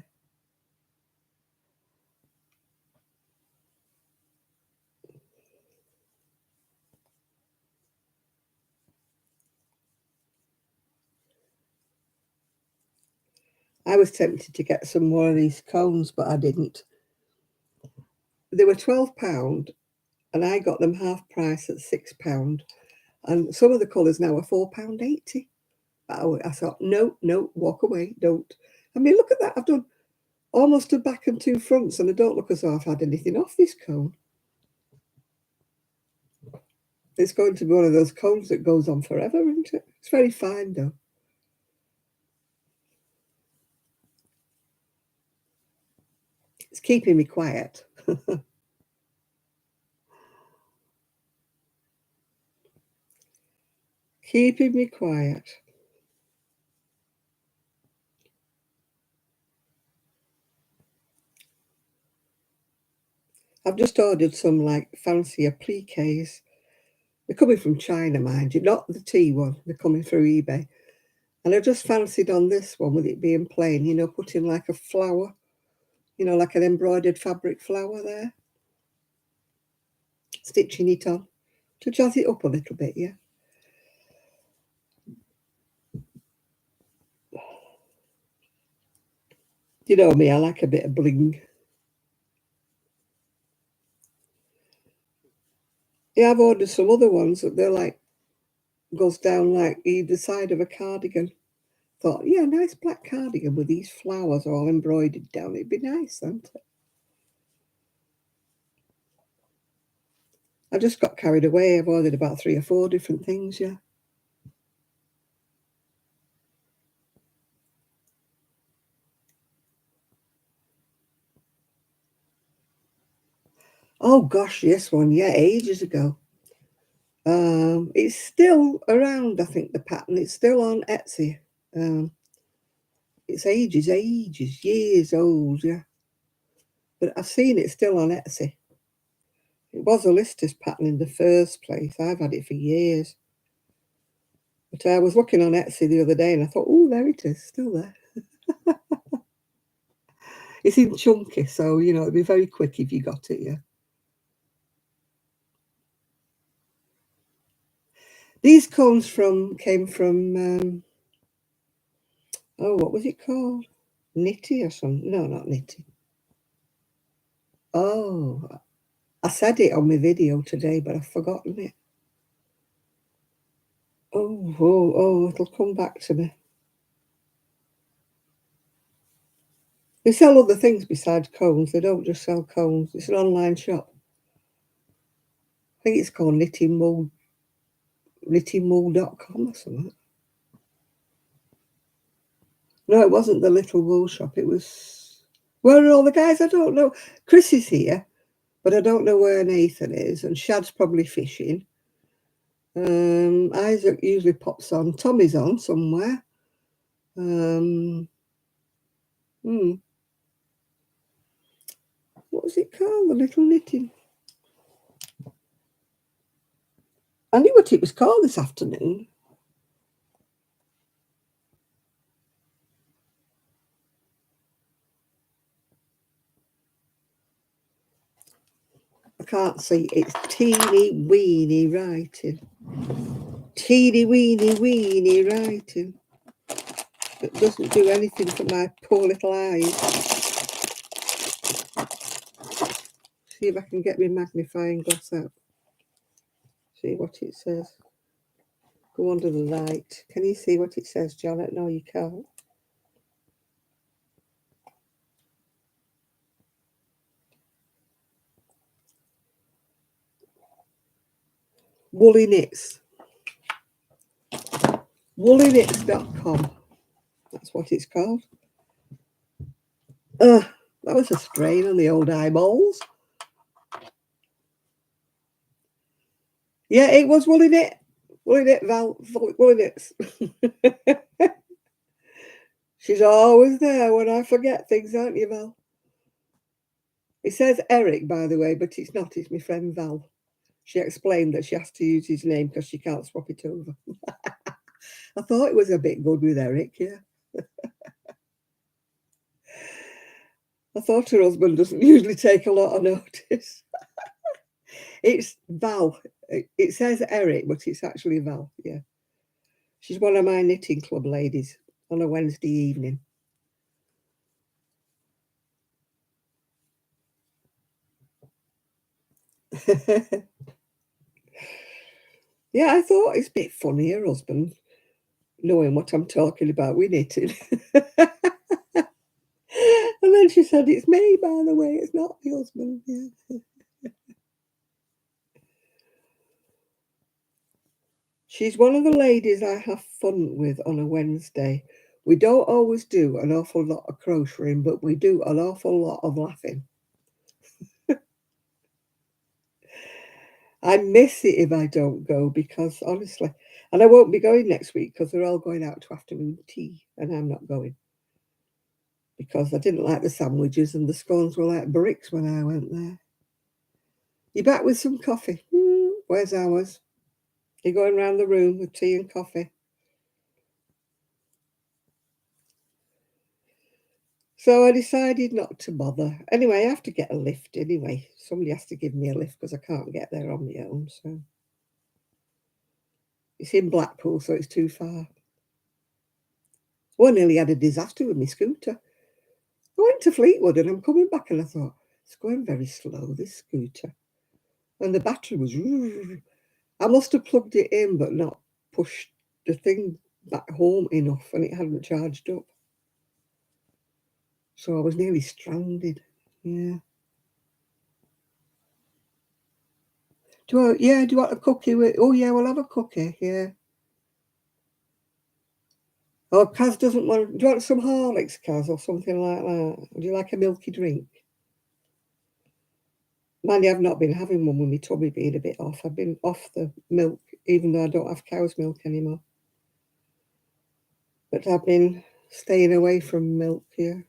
[SPEAKER 1] I was tempted to get some more of these cones, but I didn't. They were £12 and I got them half price at £6. And some of the colours now are £4.80. I thought, no, no, walk away, don't. I mean, look at that. I've done almost a back and two fronts, and I don't look as though I've had anything off this cone. It's going to be one of those cones that goes on forever, isn't it? It's very fine, though. It's keeping me quiet. Keeping me quiet. I've just ordered some, like, fancy appliques. They're coming from China, mind you, not the tea one. They're coming through eBay. And I just fancied on this one, with it being plain, you know, putting like a flower, you know, like an embroidered fabric flower there. Stitching it on to jazz it up a little bit, yeah. You know me, I like a bit of bling. Yeah, I've ordered some other ones that they're like, goes down like either side of a cardigan. Thought, yeah, nice black cardigan with these flowers all embroidered down. It'd be nice, wouldn't it? I just got carried away. I've ordered about 3 or 4 different things, yeah. Oh gosh, yes, one, yeah, ages ago. It's still around, I think, the pattern. It's still on Etsy. Um, it's ages, years old, yeah. But I've seen it still on Etsy. It was a Lister's pattern in the first place. I've had it for years. But I was looking on Etsy the other day and I thought, oh, there it is, still there. It's in chunky, so, you know, it'd be very quick if you got it, yeah. These cones came from, oh, what was it called? Nitty or something? No, not Nitty. Oh, I said it on my video today, but I've forgotten it. Oh, it'll come back to me. They sell other things besides cones. They don't just sell cones. It's an online shop. I think it's called knittingwool.com or something. No, it wasn't the little wool shop. It was... Where are all the guys? I don't know. Chris is here, but I don't know where Nathan is. And Shad's probably fishing. Isaac usually pops on. Tommy's on somewhere. Um, hmm, what was it called? The little knitting. I knew what it was called this afternoon. I can't see. It's teeny weeny writing. Teeny weeny writing. That doesn't do anything for my poor little eyes. See if I can get my magnifying glass out. See what it says. Go under the light. Can you see what it says, Janet? No, you can't. Woolly Knits. Woollyknits.com. That's what it's called. That was a strain on the old eyeballs. Yeah, it was Woolly Knit. Woolly Knit, Val. Woolly Knits. She's always there when I forget things, aren't you, Val? It says Eric, by the way, but it's not. It's my friend Val. She explained that she has to use his name because she can't swap it over. I thought it was a bit good with Eric, yeah. I thought her husband doesn't usually take a lot of notice. It's Val. It says Eric, but it's actually Val, yeah. She's one of my knitting club ladies on a Wednesday evening. Yeah, I thought it's a bit funny, her husband, knowing what I'm talking about with knitting. And then she said, it's me, by the way, it's not the husband. Yeah. She's one of the ladies I have fun with on a Wednesday. We don't always do an awful lot of crocheting, but we do an awful lot of laughing. I miss it if I don't go because honestly, and I won't be going next week because they're all going out to afternoon tea and I'm not going because I didn't like the sandwiches and the scones were like bricks when I went there. You back with some coffee? Where's ours? You're going round the room with tea and coffee. So I decided not to bother. Anyway, I have to get a lift anyway. Somebody has to give me a lift because I can't get there on my own. So it's in Blackpool, so it's too far. Oh, I nearly had a disaster with my scooter. went to Fleetwood and I'm coming back and I thought, it's going very slow, this scooter. And the battery was... I must have plugged it in but not pushed the thing back home enough and it hadn't charged up. So I was nearly stranded. Yeah. Do you want a cookie with... Oh, yeah, we'll have a cookie, yeah. Oh, Kaz doesn't want... Do you want some Horlicks, Kaz, or something like that? Would you like a milky drink? Mind you, I've not been having one with my tummy being a bit off. I've been off the milk, even though I don't have cow's milk anymore. But I've been staying away from milk here.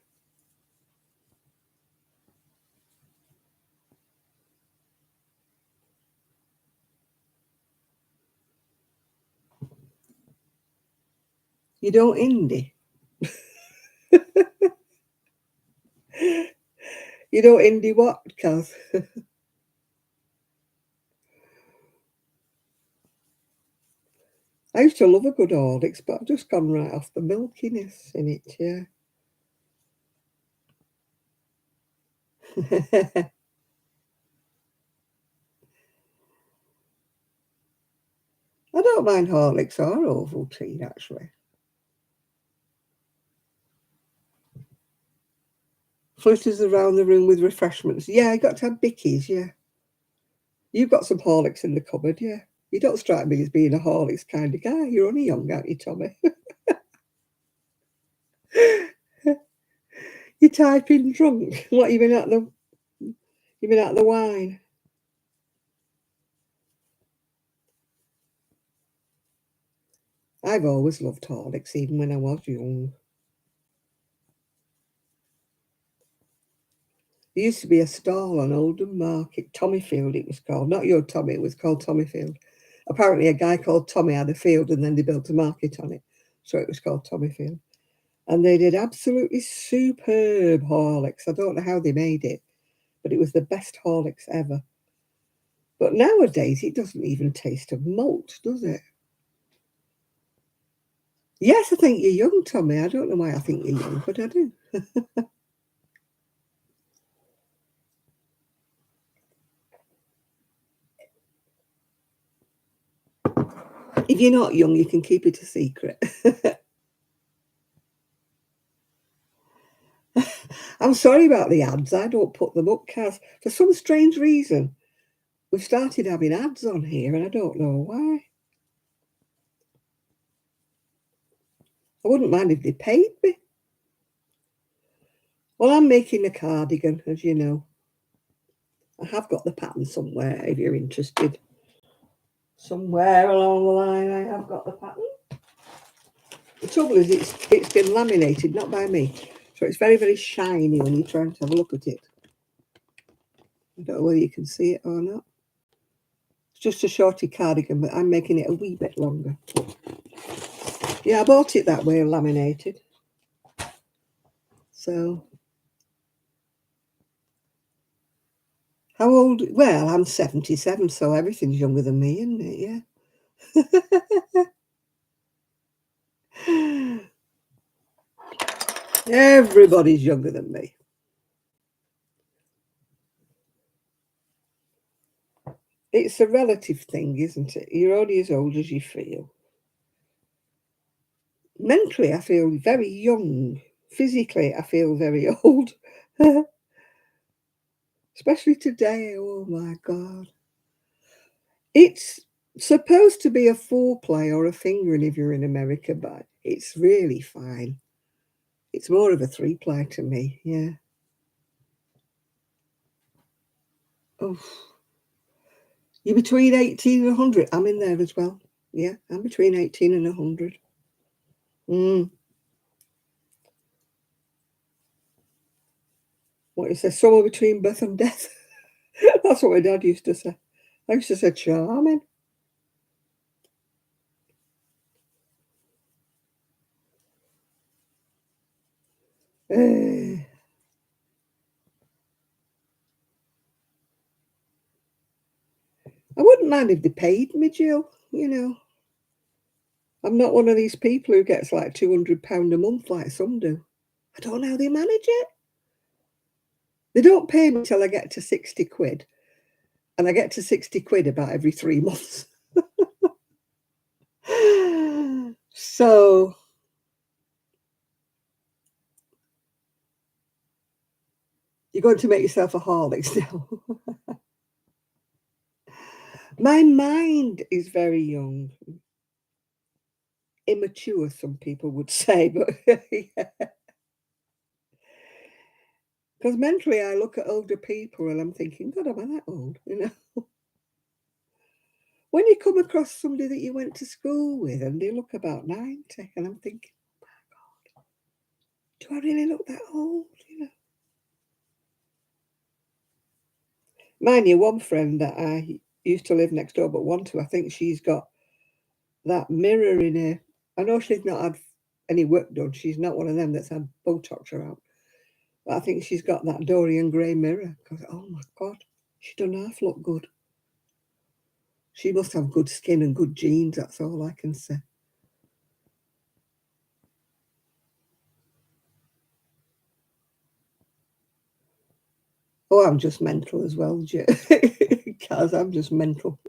[SPEAKER 1] You don't indie? You don't indie what, Kaz? I used to love a good Horlicks, but I've just gone right off the milkiness in it, yeah. I don't mind Horlicks or Ovaltine, actually. Flutters around the room with refreshments. Yeah, I got to have bickies, yeah. You've got some Horlicks in the cupboard, yeah. You don't strike me as being a Horlicks kind of guy. You're only young, aren't you, Tommy? You're typing drunk. What, you been at the wine? I've always loved Horlicks, even when I was young. There used to be a stall on Oldham Market, Tommyfield it was called. Not your Tommy, it was called Tommyfield. Apparently a guy called Tommy had a field and then they built a market on it. So it was called Tommyfield. And they did absolutely superb Horlicks. I don't know how they made it, but it was the best Horlicks ever. But nowadays it doesn't even taste of malt, does it? Yes, I think you're young, Tommy. I don't know why I think you're young, but I do. If you're not young, you can keep it a secret. I'm sorry about the ads. I don't put them up, Kaz. For some strange reason, we've started having ads on here, and I don't know why. I wouldn't mind if they paid me. Well, I'm making a cardigan, as you know. I have got the pattern somewhere, if you're interested. Somewhere along the line, I have got the pattern. The trouble is, it's been laminated, not by me. So it's very, very shiny when you're trying to have a look at it. I don't know whether you can see it or not. It's just a shorty cardigan, but I'm making it a wee bit longer. Yeah, I bought it that way, laminated. So, how old? Well, I'm 77, so everything's younger than me, isn't it? Yeah. Everybody's younger than me. It's a relative thing, isn't it? You're only as old as you feel. Mentally, I feel very young. Physically, I feel very old. Especially today. Oh, my God. It's supposed to be a foreplay or a fingering if you're in America, but it's really fine. It's more of a three-play to me, yeah. Oh, you're between 18 and 100. I'm in there as well. Yeah, I'm between 18 and 100. What is there? Somewhere between birth and death? That's what my dad used to say. I used to say charming. I wouldn't mind if they paid me, Jill. You know, I'm not one of these people who gets like £200 a month like some do. I don't know how they manage it. They don't pay me till I get to 60 quid, and I get to 60 quid about every 3 months. So you're going to make yourself a Horlicks now. My mind is very young. Immature, some people would say, but yeah. Because mentally I look at older people and I'm thinking, God, am I that old? You know? When you come across somebody that you went to school with and they look about 90, and I'm thinking, do I really look that old? You know? Mind you, one friend that I used to live next door but want to, I think she's got that mirror in her. I know she's not had any work done. She's not one of them that's had Botox around. But I think she's got that Dorian Gray mirror. Because, oh my God, she doesn't half look good. She must have good skin and good genes, that's all I can say. Oh, I'm just mental as well, Kaz, I'm just mental.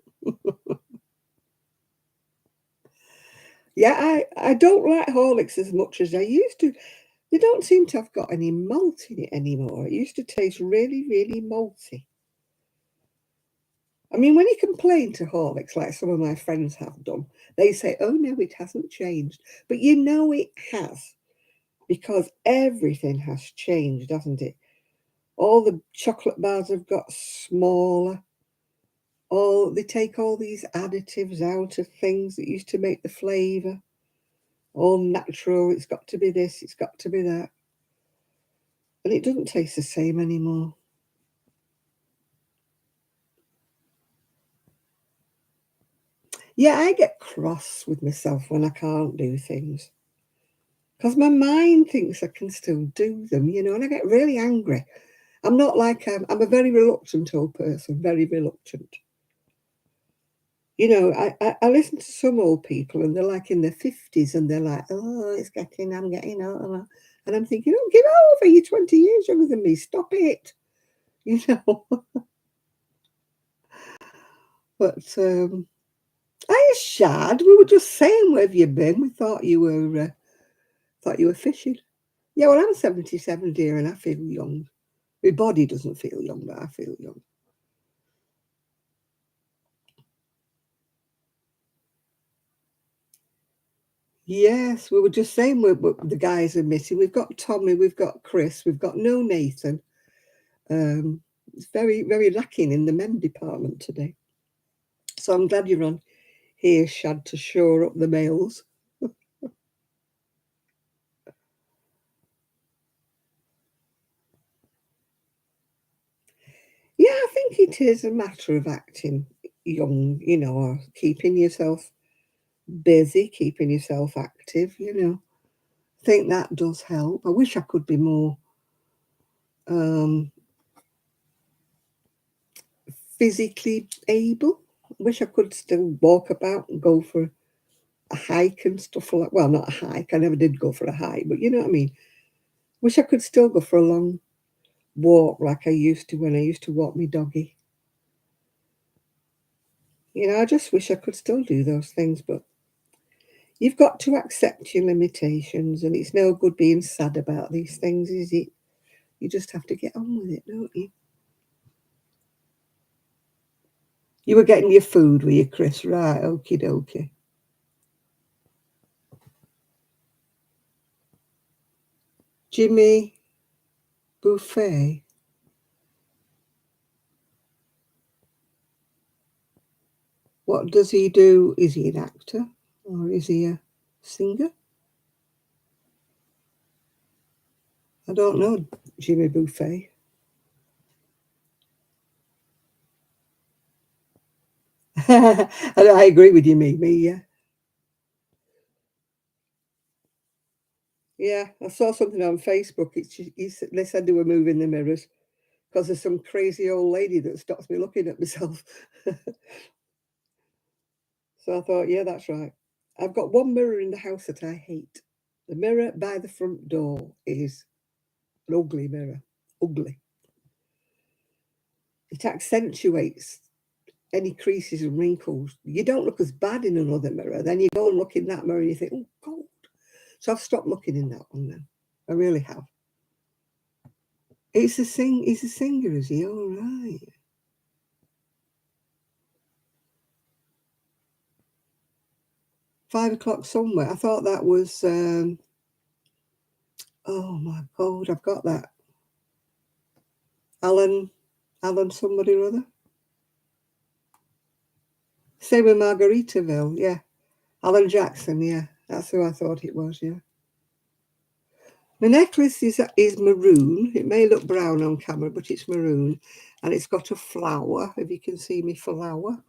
[SPEAKER 1] Yeah, I don't like Horlicks as much as I used to. They don't seem to have got any malt in it anymore. It used to taste really, really malty. I mean, when you complain to Horlicks, like some of my friends have done, they say, oh no, it hasn't changed. But you know it has, because everything has changed, hasn't it? All the chocolate bars have got smaller. They take all these additives out of things that used to make the flavour. All natural, it's got to be this, it's got to be that. And it doesn't taste the same anymore. Yeah, I get cross with myself when I can't do things. Because my mind thinks I can still do them, you know, and I get really angry. I'm not like, I'm a very reluctant old person, very reluctant. You know, I listen to some old people and they're like in their 50s and they're like, oh, I'm getting old. And I'm thinking, oh, get over, you're 20 years younger than me, stop it. You know, but I Shad, we were just saying, where have you been? We thought you were fishing. Yeah, well, I'm 77, dear, and I feel young. My body doesn't feel young, but I feel young. Yes, we were just saying the guys are missing. We've got Tommy, we've got Chris, we've got no Nathan. It's very, very lacking in the men department today. So I'm glad you're on here, Shad, to shore up the males. Yeah, I think it is a matter of acting young, you know, or keeping yourself busy, keeping yourself active, you know. I think that does help. I wish I could be more um, physically able. I wish I could still walk about and go for a hike and stuff like. Well, not a hike. I never did go for a hike, but you know what I mean. Wish I could still go for a long walk like I used to when I used to walk my doggy. You know, I just wish I could still do those things, but you've got to accept your limitations, and it's no good being sad about these things, is it? You just have to get on with it, don't you? You were getting your food, were you, Chris? Right, okie dokie. Jimmy Buffet. What does he do? Is he an actor or is he a singer? I don't know, Jimmy Buffet. I agree with you, Mimi. Yeah, yeah. I saw something on Facebook. They said they were moving the mirrors because there's some crazy old lady that stops me looking at myself. So I thought, yeah, that's right. I've got one mirror in the house that I hate. The mirror by the front door is an ugly mirror. Ugly. It accentuates any creases and wrinkles. You don't look as bad in another mirror. Then you go and look in that mirror and you think, oh, God. So I've stopped looking in that one now. I really have. He's a singer, is he? All right. "5 o'clock somewhere." I thought that was, oh my God, I've got that. Alan somebody or other. Same with Margaritaville, yeah. Alan Jackson, yeah. That's who I thought it was, yeah. The necklace is maroon. It may look brown on camera, but it's maroon. And it's got a flower, if you can see me flower.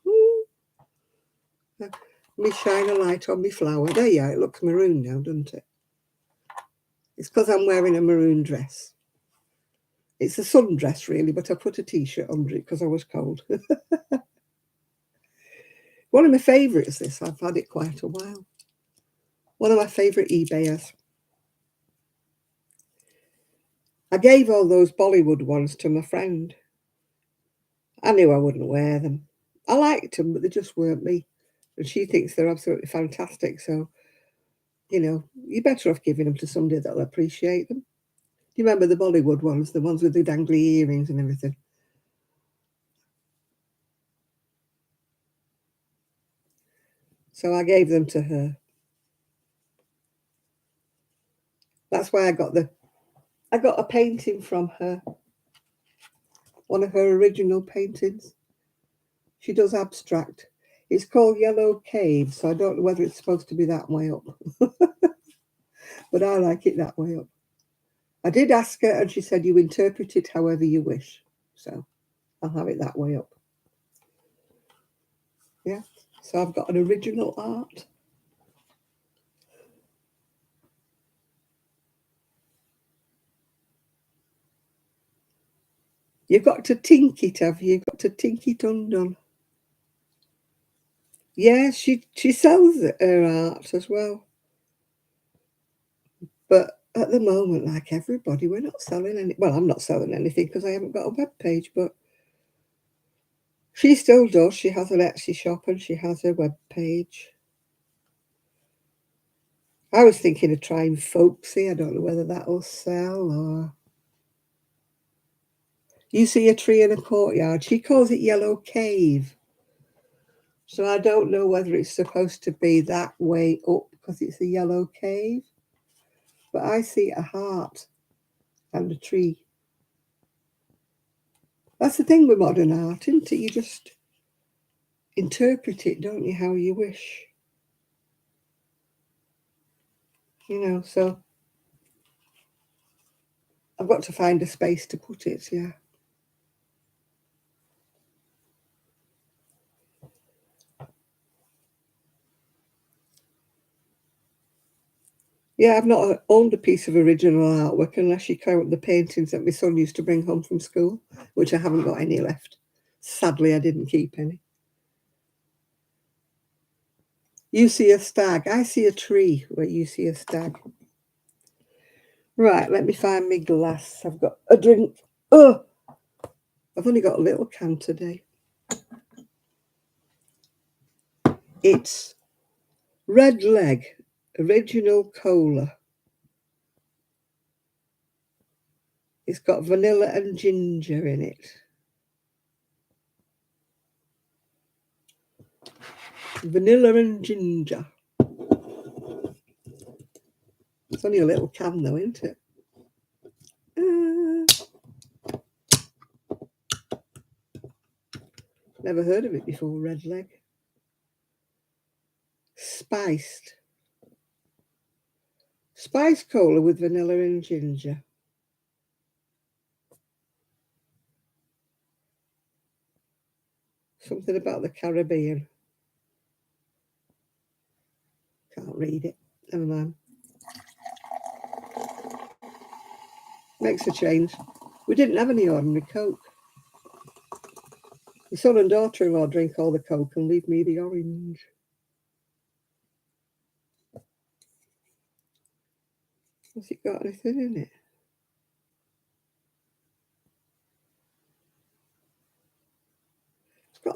[SPEAKER 1] Let me shine a light on me flower. There you are, it looks maroon now, doesn't it? It's because I'm wearing a maroon dress. It's a sundress, really, but I put a T-shirt under it because I was cold. One of my favourites, this. I've had it quite a while. One of my favourite eBayers. I gave all those Bollywood ones to my friend. I knew I wouldn't wear them. I liked them, but they just weren't me. And she thinks they're absolutely fantastic. So, you know, you're better off giving them to somebody that'll appreciate them. Do you remember the Bollywood ones, the ones with the dangly earrings and everything? So I gave them to her. That's why I got a painting from her. One of her original paintings. She does abstract. It's called Yellow Cave, so I don't know whether it's supposed to be that way up. But I like it that way up. I did ask her, and she said, you interpret it however you wish. So I'll have it that way up. Yeah. So I've got an original art. You've got to tink it, have you? You've got to tink it undone. Yeah, she sells her art as well. But at the moment, like everybody, we're not selling any. Well, I'm not selling anything because I haven't got a web page, but she still does. She has an Etsy shop and she has a web page. I was thinking of trying folksy. I don't know whether that'll sell or... You see a tree in a courtyard. She calls it Yellow Cave. So I don't know whether it's supposed to be that way up because it's a yellow cave. But I see a heart and a tree. That's the thing with modern art, isn't it? You just interpret it, don't you, how you wish. You know, so I've got to find a space to put it, yeah. Yeah, I've not owned a piece of original artwork unless you count the paintings that my son used to bring home from school, which I haven't got any left. Sadly, I didn't keep any. You see a stag. I see a tree where you see a stag. Right, let me find my glass. I've got a drink. Oh, I've only got a little can today. It's Red Leg Original Cola. It's got vanilla and ginger in it. Vanilla and ginger. It's only a little can though, isn't it? Never heard of it before, Red Leg. Spiced. Spiced cola with vanilla and ginger. Something about the Caribbean. Can't read it. Never mind. Makes a change. We didn't have any ordinary Coke. My son and daughter-in-law drink all the Coke and leave me the orange. Has it got anything in it?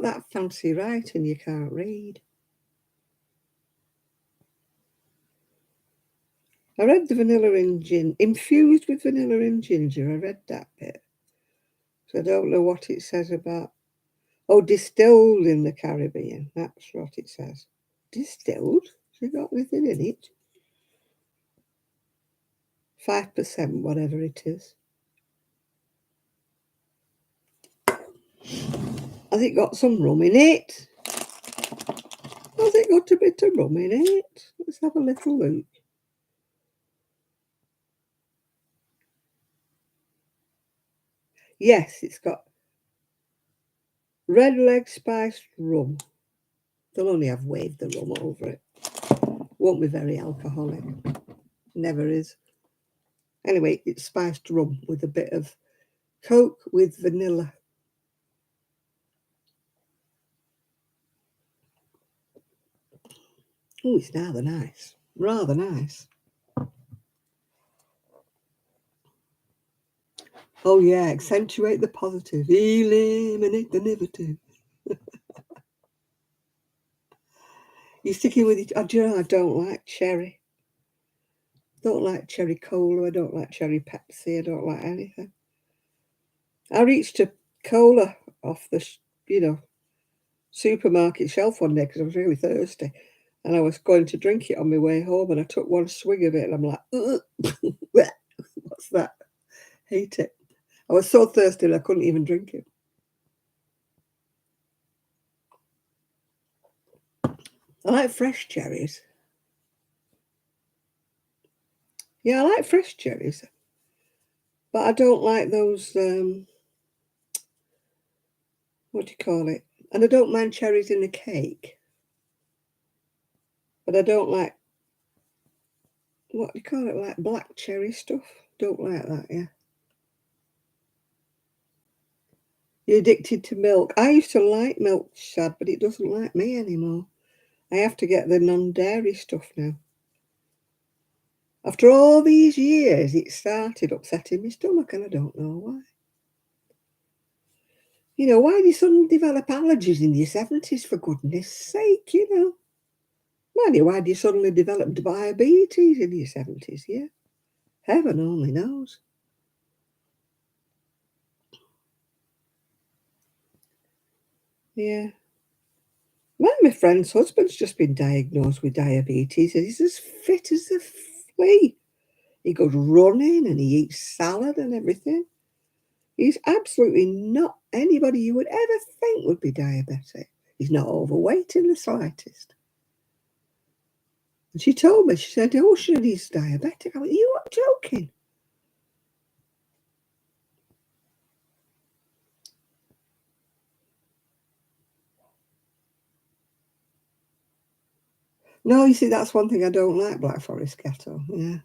[SPEAKER 1] got that fancy writing you can't read. I read the vanilla and gin, infused with vanilla and ginger. I read that bit. So I don't know what it says about. Oh, distilled in the Caribbean. That's what it says. Distilled? Has it got anything in it? 5%, whatever it is. Has it got some rum in it? Has it got a bit of rum in it? Let's have a little look. Yes, it's got red leg spiced rum. They'll only have waved the rum over it. Won't be very alcoholic. Never is. Anyway, it's spiced rum with a bit of Coke with vanilla. Oh, it's rather nice. Rather nice. Oh, yeah, accentuate the positive, eliminate the negative. You're sticking with it. Oh, do you know, I don't like cherry. Don't like cherry cola. I don't like cherry Pepsi. I don't like anything. I reached a cola off the, supermarket shelf one day because I was really thirsty. And I was going to drink it on my way home, and I took one swig of it, and I'm like, what's that? Hate it. I was so thirsty that I couldn't even drink it. I like fresh cherries. Yeah, I like fresh cherries. But I don't like those, what do you call it? And I don't mind cherries in a cake. But I don't like, what do you call it, like black cherry stuff? Don't like that, yeah. You're addicted to milk. I used to like milk, Shad, but it doesn't like me anymore. I have to get the non-dairy stuff now. After all these years, it started upsetting my stomach, and I don't know why. Why do you suddenly develop allergies in your 70s, for goodness sake, Why do you suddenly develop diabetes in your 70s, yeah? Heaven only knows. Yeah. My friend's husband's just been diagnosed with diabetes, and he's as fit as a flea. He goes running and he eats salad and everything. He's absolutely not anybody you would ever think would be diabetic. He's not overweight in the slightest. And she told me, she said, oh, sure, he's diabetic. I went, you are joking. No, you see, that's one thing I don't like, Black Forest Ghetto. Yeah.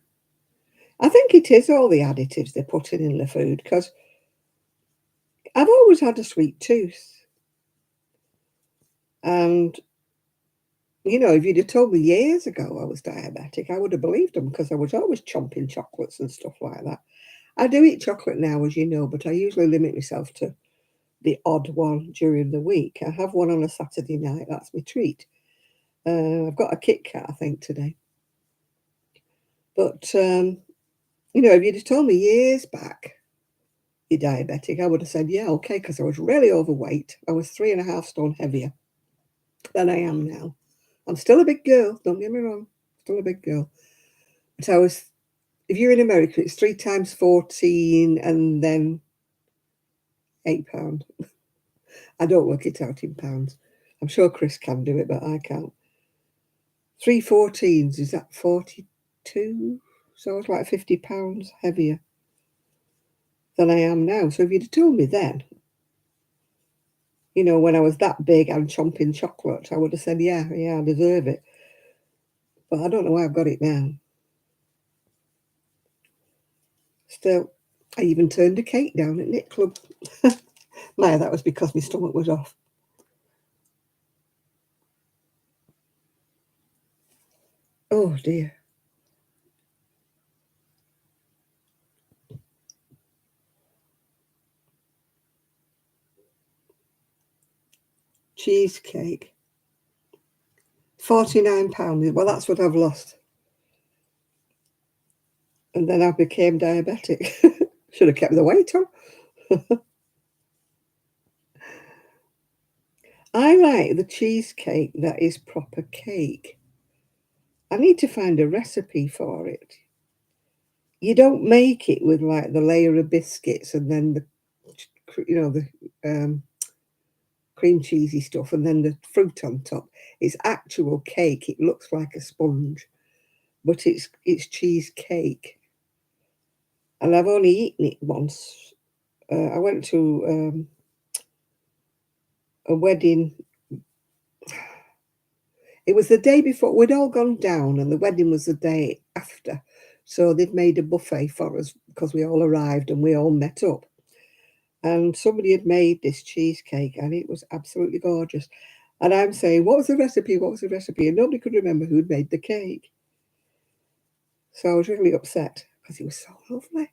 [SPEAKER 1] I think it is all the additives they're putting in the food, because I've always had a sweet tooth. And, if you'd have told me years ago I was diabetic, I would have believed them, because I was always chomping chocolates and stuff like that. I do eat chocolate now, as you know, but I usually limit myself to the odd one during the week. I have one on a Saturday night. That's my treat. I've got a Kit Kat, I think, today. But, if you'd have told me years back you're diabetic, I would have said, yeah, okay, because I was really overweight. I was 3.5 stone heavier than I am now. I'm still a big girl, don't get me wrong, still a big girl. But if you're in America, it's 3 times 14 and then £8. I don't work it out in pounds. I'm sure Chris can do it, but I can't. 3 14s, is that 42? So it's like £50 heavier than I am now. So if you'd have told me then, when I was that big and chomping chocolate, I would have said, yeah, I deserve it. But I don't know why I've got it now. Still, I even turned a cake down at Knit Club. Maya, that was because my stomach was off. Oh dear. cheesecake. £49. Well, that's what I've lost. And then I became diabetic. Should have kept the weight on. I like the cheesecake that is proper cake. I need to find a recipe for it. You don't make it with like the layer of biscuits and then the cream cheesy stuff and then the fruit on top. It's actual cake. It looks like a sponge, but it's cheesecake. And I've only eaten it once. I went to a wedding. It was the day before. We'd all gone down and the wedding was the day after. So they'd made a buffet for us because we all arrived and we all met up. And somebody had made this cheesecake and it was absolutely gorgeous. And I'm saying, what was the recipe? What was the recipe? And nobody could remember who'd made the cake. So I was really upset because it was so lovely.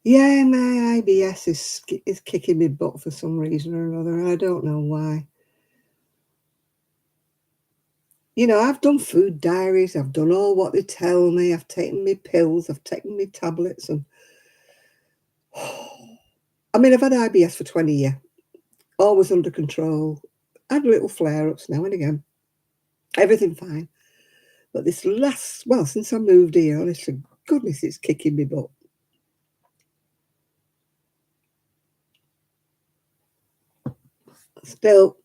[SPEAKER 1] Yeah, my IBS is kicking me butt for some reason or another, and I don't know why. You know, I've done food diaries, I've done all what they tell me, I've taken my pills, I've taken my tablets, and I mean, I've had IBS for 20 years, always under control. I had little flare-ups now and again, everything fine. But this since I moved here, honestly, goodness, it's kicking me butt. Still,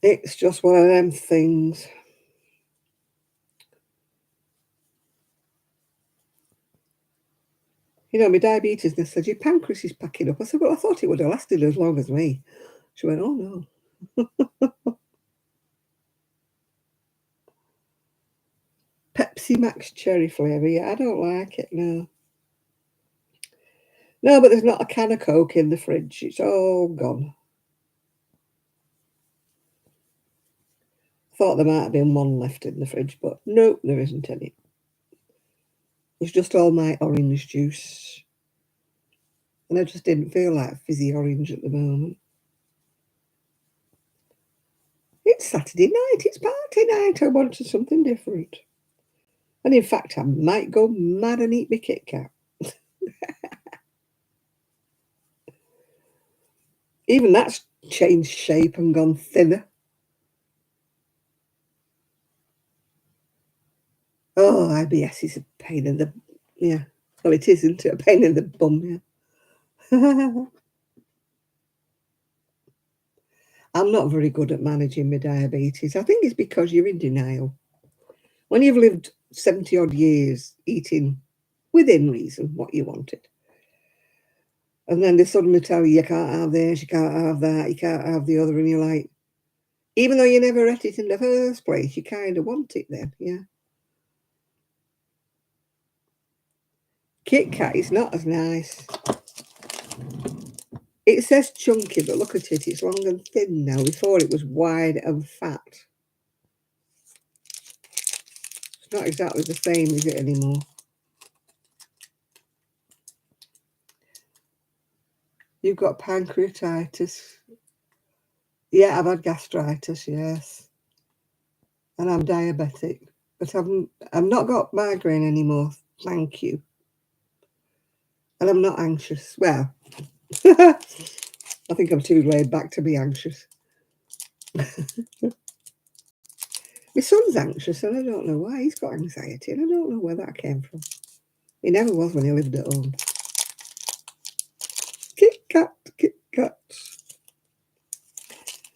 [SPEAKER 1] it's just one of them things. You know, my diabetes nurse said, your pancreas is packing up. I said, well, I thought it would have lasted as long as me. She went, oh, no. Pepsi Max cherry flavour. Yeah, I don't like it, no. No, but there's not a can of Coke in the fridge. It's all gone. I thought there might have been one left in the fridge, but no, there isn't any. It's just all my orange juice. And I just didn't feel like fizzy orange at the moment. It's Saturday night. It's party night. I wanted something different. And in fact, I might go mad and eat my Kit Kat. Even that's changed shape and gone thinner. Oh, IBS is a pain in the... Yeah. Well, it isn't a pain in the bum, yeah. I'm not very good at managing my diabetes. I think it's because you're in denial. When you've lived 70 odd years eating within reason what you wanted, and then they suddenly tell you can't have this, you can't have that, you can't have the other, and you're like, even though you never ate it in the first place, you kind of want it then, yeah. Kit Kat is not as nice. It says chunky, but look at it, it's long and thin now. Before it was wide and fat. It's not exactly the same, is it, anymore? You've got pancreatitis. Yeah, I've had gastritis, yes. And I'm diabetic. But I've not got migraine anymore, thank you. And I'm not anxious. Well, I think I'm too laid back to be anxious. My son's anxious and I don't know why. He's got anxiety and I don't know where that came from. He never was when he lived at home. Kit Kat, Kit Kat.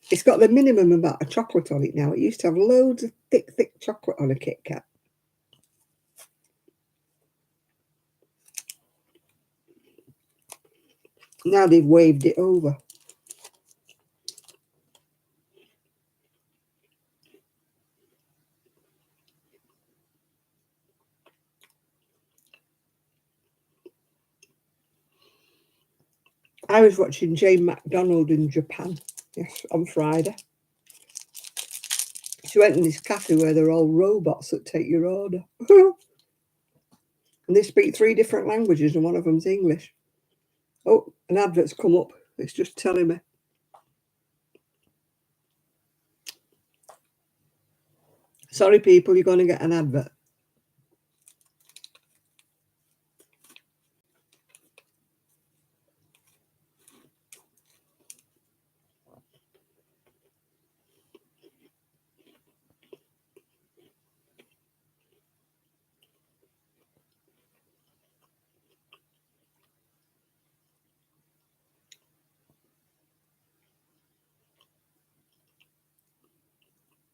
[SPEAKER 1] It's got the minimum amount of chocolate on it now. It used to have loads of thick chocolate on a Kit Kat. Now they've waved it over. I was watching Jane McDonald in Japan, yes, on Friday. She went in this cafe where they're all robots that take your order. And they speak 3 different languages and one of them's English. Oh, an advert's come up. It's just telling me. Sorry, people, you're going to get an advert.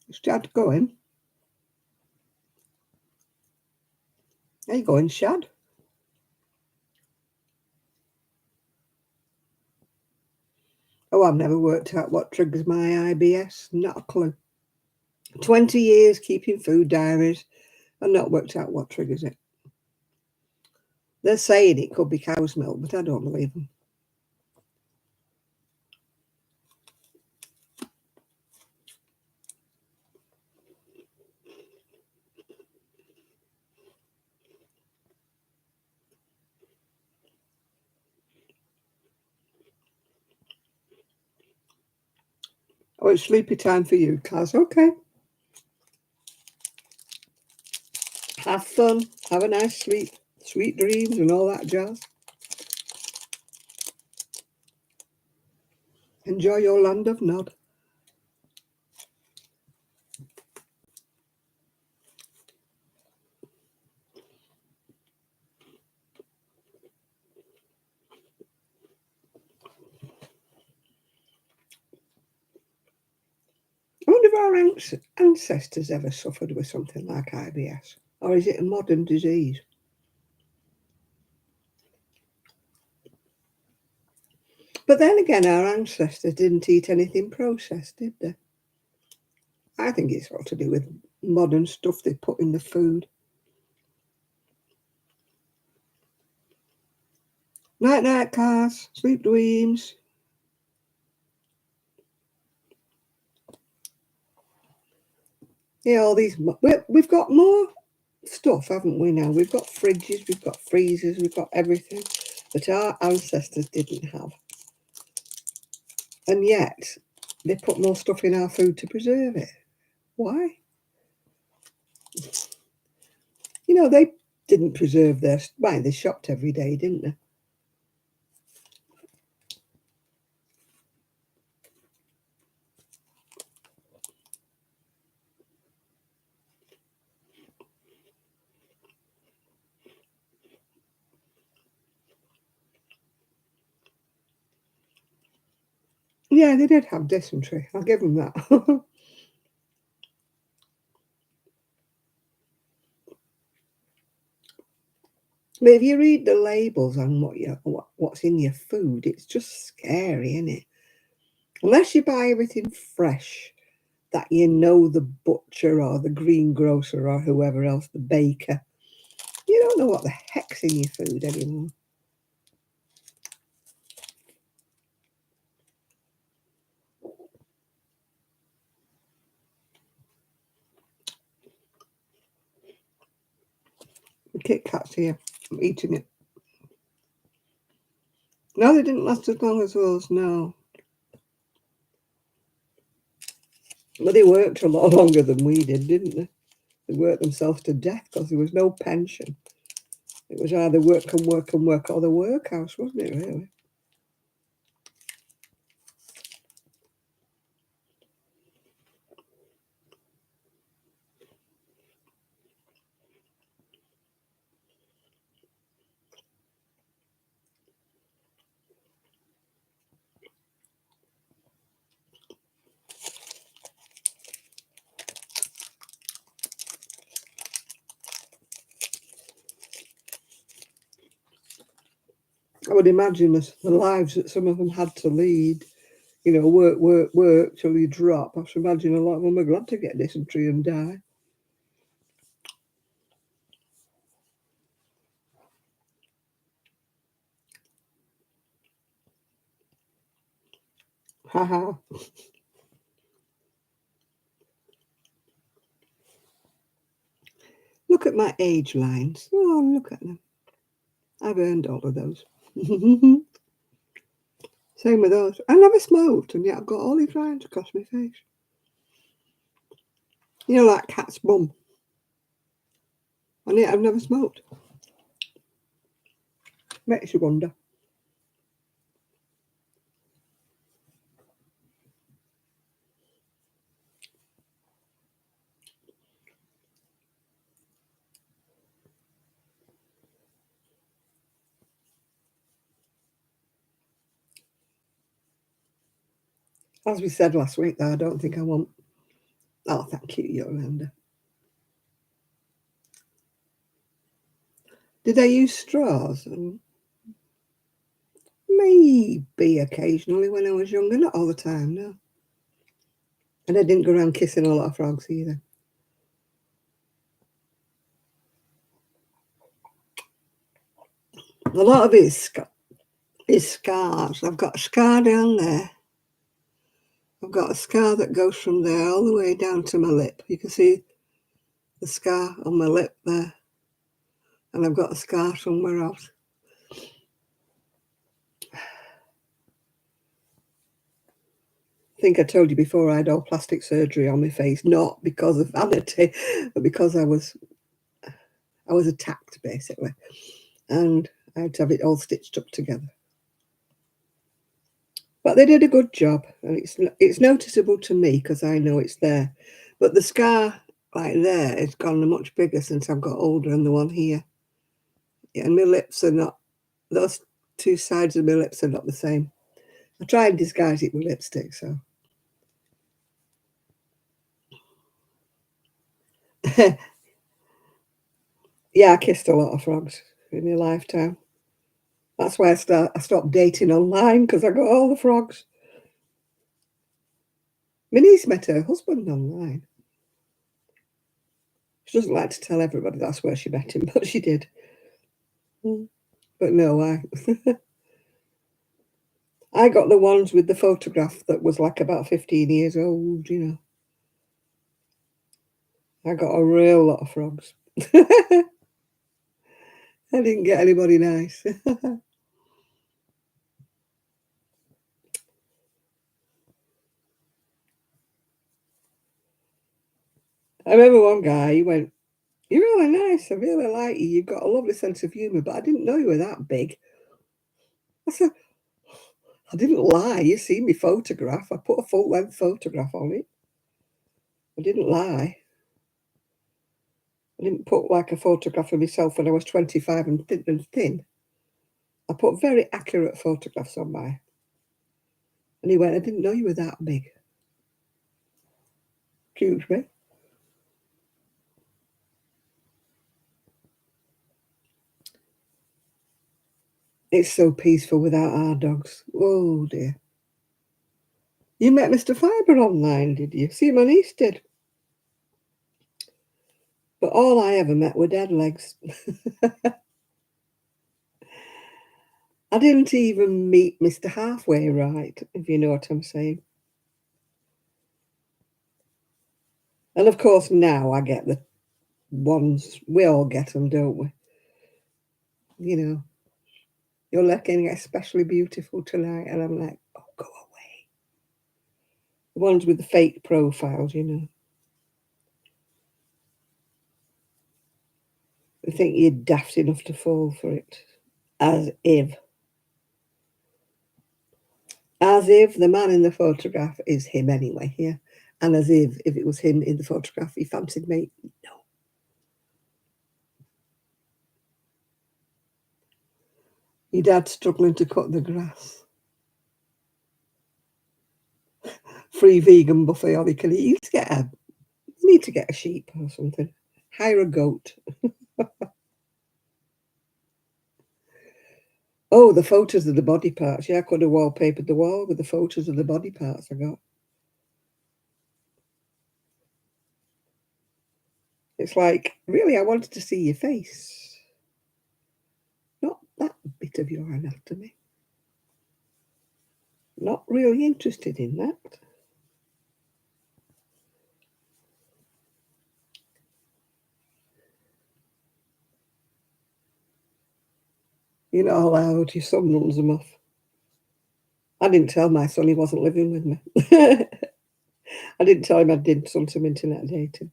[SPEAKER 1] Is Shad going? There you going, Shad? Oh, I've never worked out what triggers my IBS. Not a clue. 20 years keeping food diaries and not worked out what triggers it. They're saying it could be cow's milk, but I don't believe them. Oh, it's sleepy time for you, Kaz. Okay. Have fun. Have a nice sleep. Sweet dreams and all that jazz. Enjoy your land of Nod. I wonder if our ancestors ever suffered with something like IBS, or is it a modern disease? But then again, our ancestors didn't eat anything processed, did they? I think it's got to do with modern stuff they put in the food. Night, night, cars. Sleep dreams. Yeah, all these. We've got more stuff, haven't we? Now we've got fridges, we've got freezers, we've got everything that our ancestors didn't have, and yet they put more stuff in our food to preserve it. Why? You know, they didn't preserve their. Why, they shopped every day, didn't they? Yeah, they did have dysentery. I'll give them that. But if you read the labels on what's in your food, it's just scary, isn't it? Unless you buy everything fresh, that you know the butcher or the greengrocer or whoever else, the baker, you don't know what the heck's in your food anymore. The Kit Kat's here. I'm eating it. No, they didn't last as long as those, no. But they worked a lot longer than we did, didn't they? They worked themselves to death because there was no pension. It was either work and work and work or the workhouse, wasn't it, really? I would imagine the lives that some of them had to lead, you know, work, work, work till you drop. I should imagine a lot of them are glad to get dysentery and die. Haha. Look look at my age lines. Oh, look at them. I've earned all of those. Same with those. I never smoked, and yet I've got all these lines across my face. You know, like cat's bum. And yet I've never smoked. Makes you wonder. As we said last week, though, I don't think I want... Oh, thank you, Yolanda. Did I use straws? Maybe occasionally when I was younger, not all the time, no. And I didn't go around kissing a lot of frogs either. A lot of it is scars. I've got a scar down there. I've got a scar that goes from there all the way down to my lip. You can see the scar on my lip there. And I've got a scar somewhere else. I think I told you before I had all plastic surgery on my face, not because of vanity, but because I was attacked, basically. And I had to have it all stitched up together. But they did a good job, and it's noticeable to me because I know it's there. But the scar like there has gone much bigger since I've got older than the one here. Yeah, and my lips are not, those two sides of my lips are not the same. I try and disguise it with lipstick, so. Yeah, I kissed a lot of frogs in my lifetime. That's why I stopped dating online, because I got all the frogs. My niece met her husband online. She doesn't like to tell everybody that's where she met him, but she did. But no, I got the ones with the photograph that was like about 15 years old, you know. I got a real lot of frogs. I didn't get anybody nice. I remember one guy, he went, "You're really nice. I really like you. You've got a lovely sense of humour, but I didn't know you were that big." I said, "I didn't lie. You see me photograph. I put a full-length photograph on it. I didn't lie. I didn't put like a photograph of myself when I was 25 and thin. I put very accurate photographs on mine." And he went, "I didn't know you were that big." Excuse me. It's so peaceful without our dogs. Oh dear. You met Mr. Fiber online, did you? See, my niece did. But all I ever met were dead legs. I didn't even meet Mr. Halfway Right, if you know what I'm saying. And of course, now I get the ones, we all get them, don't we? You know, "You're looking especially beautiful tonight." And I'm like, oh, go away. The ones with the fake profiles, you know. They think you're daft enough to fall for it. As if. As if the man in the photograph is him anyway, yeah. And as if it was him in the photograph, he fancied me. No. Your dad's struggling to cut the grass. Free vegan buffet, all you can eat. You need to get a sheep or something. Hire a goat. Oh, the photos of the body parts. Yeah, I could have wallpapered the wall with the photos of the body parts I got. It's like, really, I wanted to see your face. Not that bit of your anatomy. Not really interested in that. You're not allowed. Your son runs them off. I didn't tell my son he wasn't living with me. I didn't tell him I did some internet dating.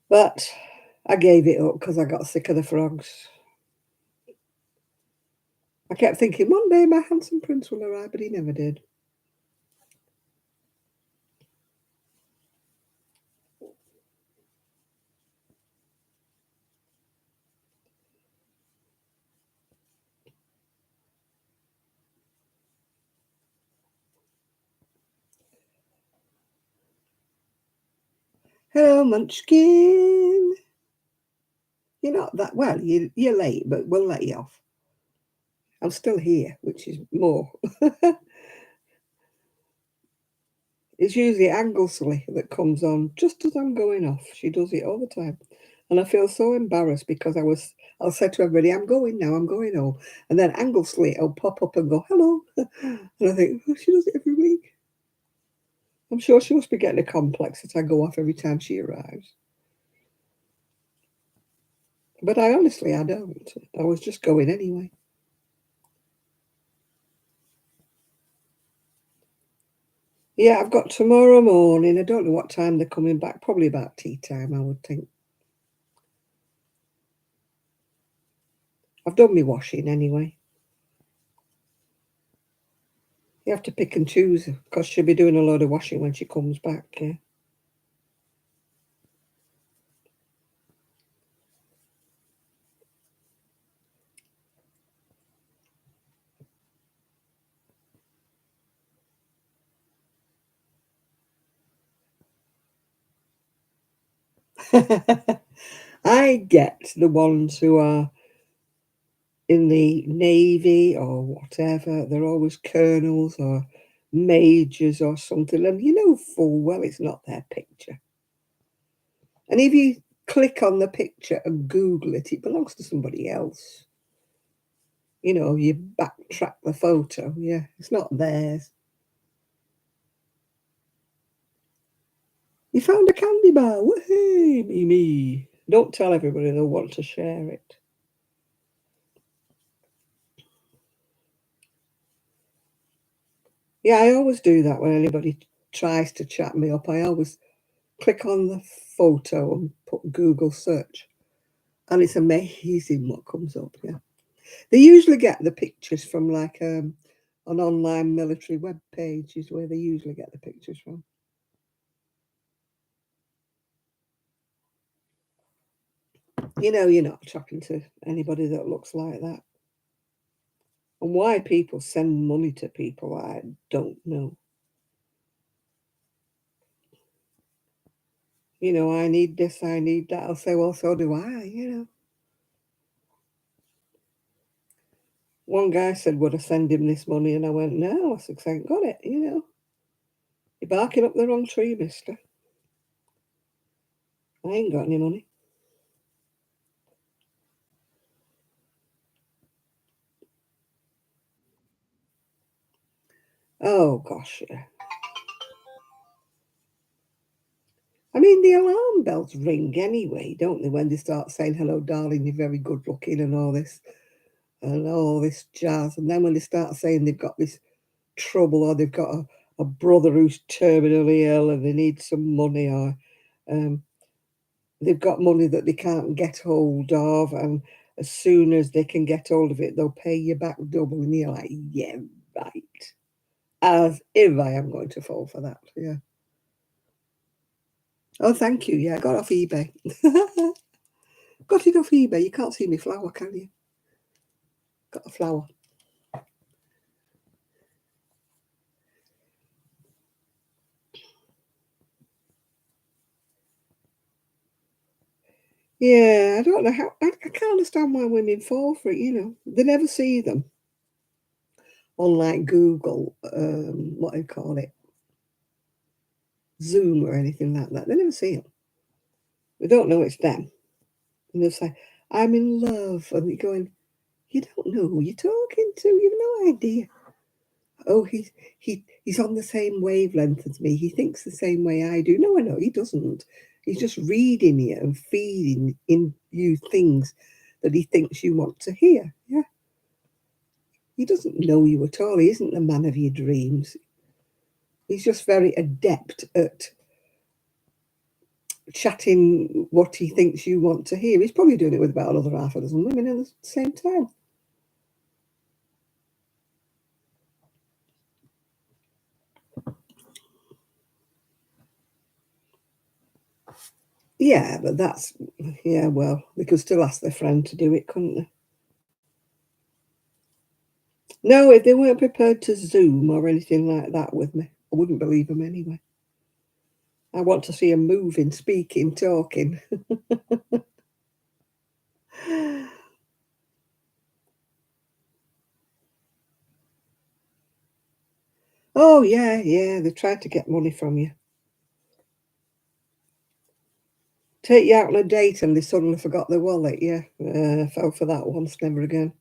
[SPEAKER 1] But I gave it up because I got sick of the frogs. I kept thinking one day my handsome prince will arrive, but he never did. Hello, Munchkin. You're not that well. You're late, but we'll let you off. I'm still here, which is more. It's usually Anglesey that comes on just as I'm going off. She does it all the time. And I feel so embarrassed because I'll say to everybody, I'm going now, I'm going home. And then Anglesey will pop up and go, hello. And I think, oh, she does it every week. I'm sure she must be getting a complex that I go off every time she arrives. But I don't. I was just going anyway. Yeah, I've got tomorrow morning. I don't know what time they're coming back. Probably about tea time, I would think. I've done my washing anyway. You have to pick and choose because she'll be doing a load of washing when she comes back. Yeah. I get the ones who are in the Navy or whatever. They're always colonels or majors or something. And you know full well it's not their picture. And if you click on the picture and Google it, it belongs to somebody else. You know, you backtrack the photo. Yeah, it's not theirs. You found a candy bar. Woohoo, me. Don't tell everybody, they'll want to share it. Yeah, I always do that when anybody tries to chat me up. I always click on the photo and put Google search. And it's amazing what comes up, yeah. They usually get the pictures from like an online military web page is where they usually get the pictures from. You know, you're not talking to anybody that looks like that. And why people send money to people, I don't know. You know, I need this, I need that. I'll say, well, so do I, you know. One guy said, would I send him this money? And I went, no. I said, 'cause I ain't got it, you know. You're barking up the wrong tree, mister. I ain't got any money. Oh, gosh, yeah. I mean, the alarm bells ring anyway, don't they, when they start saying, hello, darling, you're very good looking and all this jazz. And then when they start saying they've got this trouble or they've got a brother who's terminally ill and they need some money or um, they've got money that they can't get hold of, and as soon as they can get hold of it, they'll pay you back double. And you're like, yeah, right. As if I am going to fall for that. Yeah. Oh, thank you. Yeah, I got off eBay. Got it off eBay. You can't see me flower, can you? Got a flower. Yeah, I don't know how. I can't understand why women fall for it. You know, they never see them on like Google. What do you call it? Zoom or anything like that. They never see them. They don't know it's them. And they'll say, I'm in love. And you're going, you don't know who you're talking to. You've no idea. Oh, he's on the same wavelength as me. He thinks the same way I do. No, I know he doesn't. He's just reading you and feeding in you things that he thinks you want to hear. Yeah. He doesn't know you at all. He isn't the man of your dreams. He's just very adept at chatting what he thinks you want to hear. He's probably doing it with about another half a dozen women at the same time. Yeah, but that's, yeah, well, they could still ask their friend to do it, couldn't they? No, if they weren't prepared to Zoom or anything like that with me, I wouldn't believe them anyway. I want to see them moving, speaking, talking. Oh, yeah, yeah, they tried to get money from you. Take you out on a date and they suddenly forgot their wallet, yeah. Fell for that once, never again.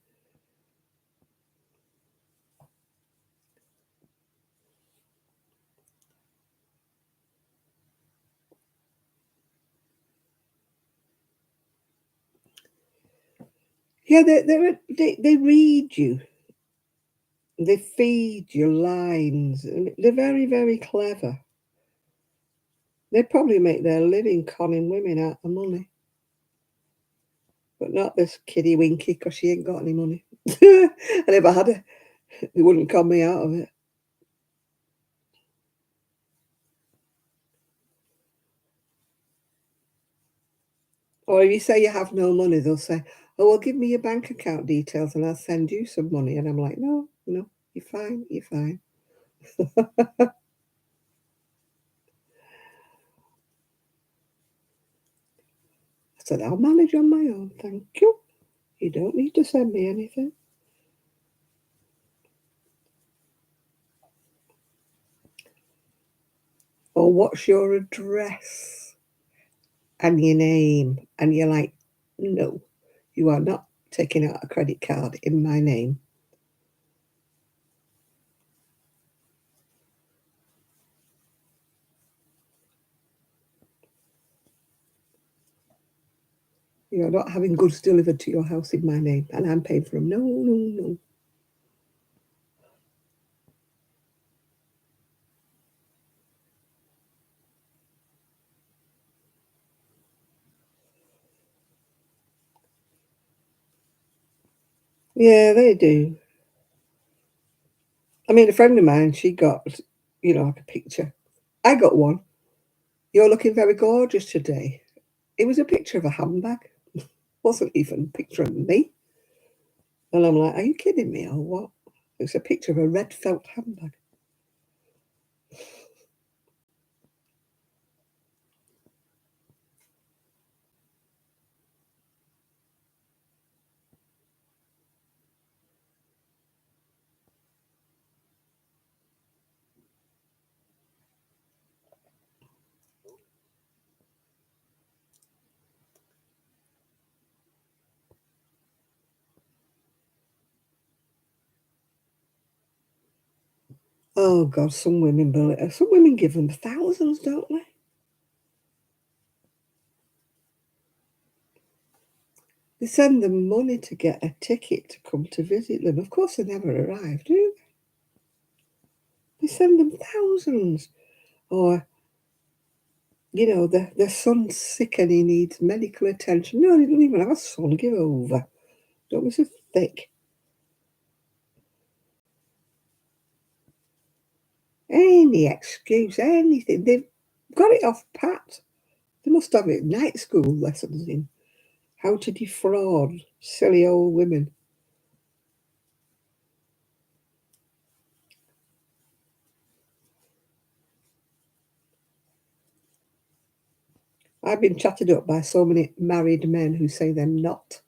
[SPEAKER 1] Yeah, they read you. They feed you lines. They're very, very clever. They probably make their living conning women out of money. But not this kiddie winky, because she ain't got any money. I never had her. They wouldn't con me out of it. Or if you say you have no money, they'll say, "Oh, well, give me your bank account details and I'll send you some money." And I'm like, "No, no, you're fine, you're fine." I said, "I'll manage on my own, thank you. You don't need to send me anything." Or what's your address and your name? And you're like, "No, you are not taking out a credit card in my name." You're not having goods delivered to your house in my name, and I'm paying for them. No, no, no. Yeah, they do. I mean, a friend of mine, she got, like a picture. I got one. "You're looking very gorgeous today." It was a picture of a handbag. Wasn't even a picture of me. And I'm like, "Are you kidding me or what?" It's a picture of a red felt handbag. Oh God, some women give them thousands, don't they? They send them money to get a ticket to come to visit them. Of course, they never arrive, do they? They send them thousands. Or, their son's sick and he needs medical attention. No, they don't even have a son. Give over. Don't be so thick. Any excuse, anything. They've got it off pat. They must have it night school lessons in how to defraud silly old women. I've been chatted up by so many married men who say they're not.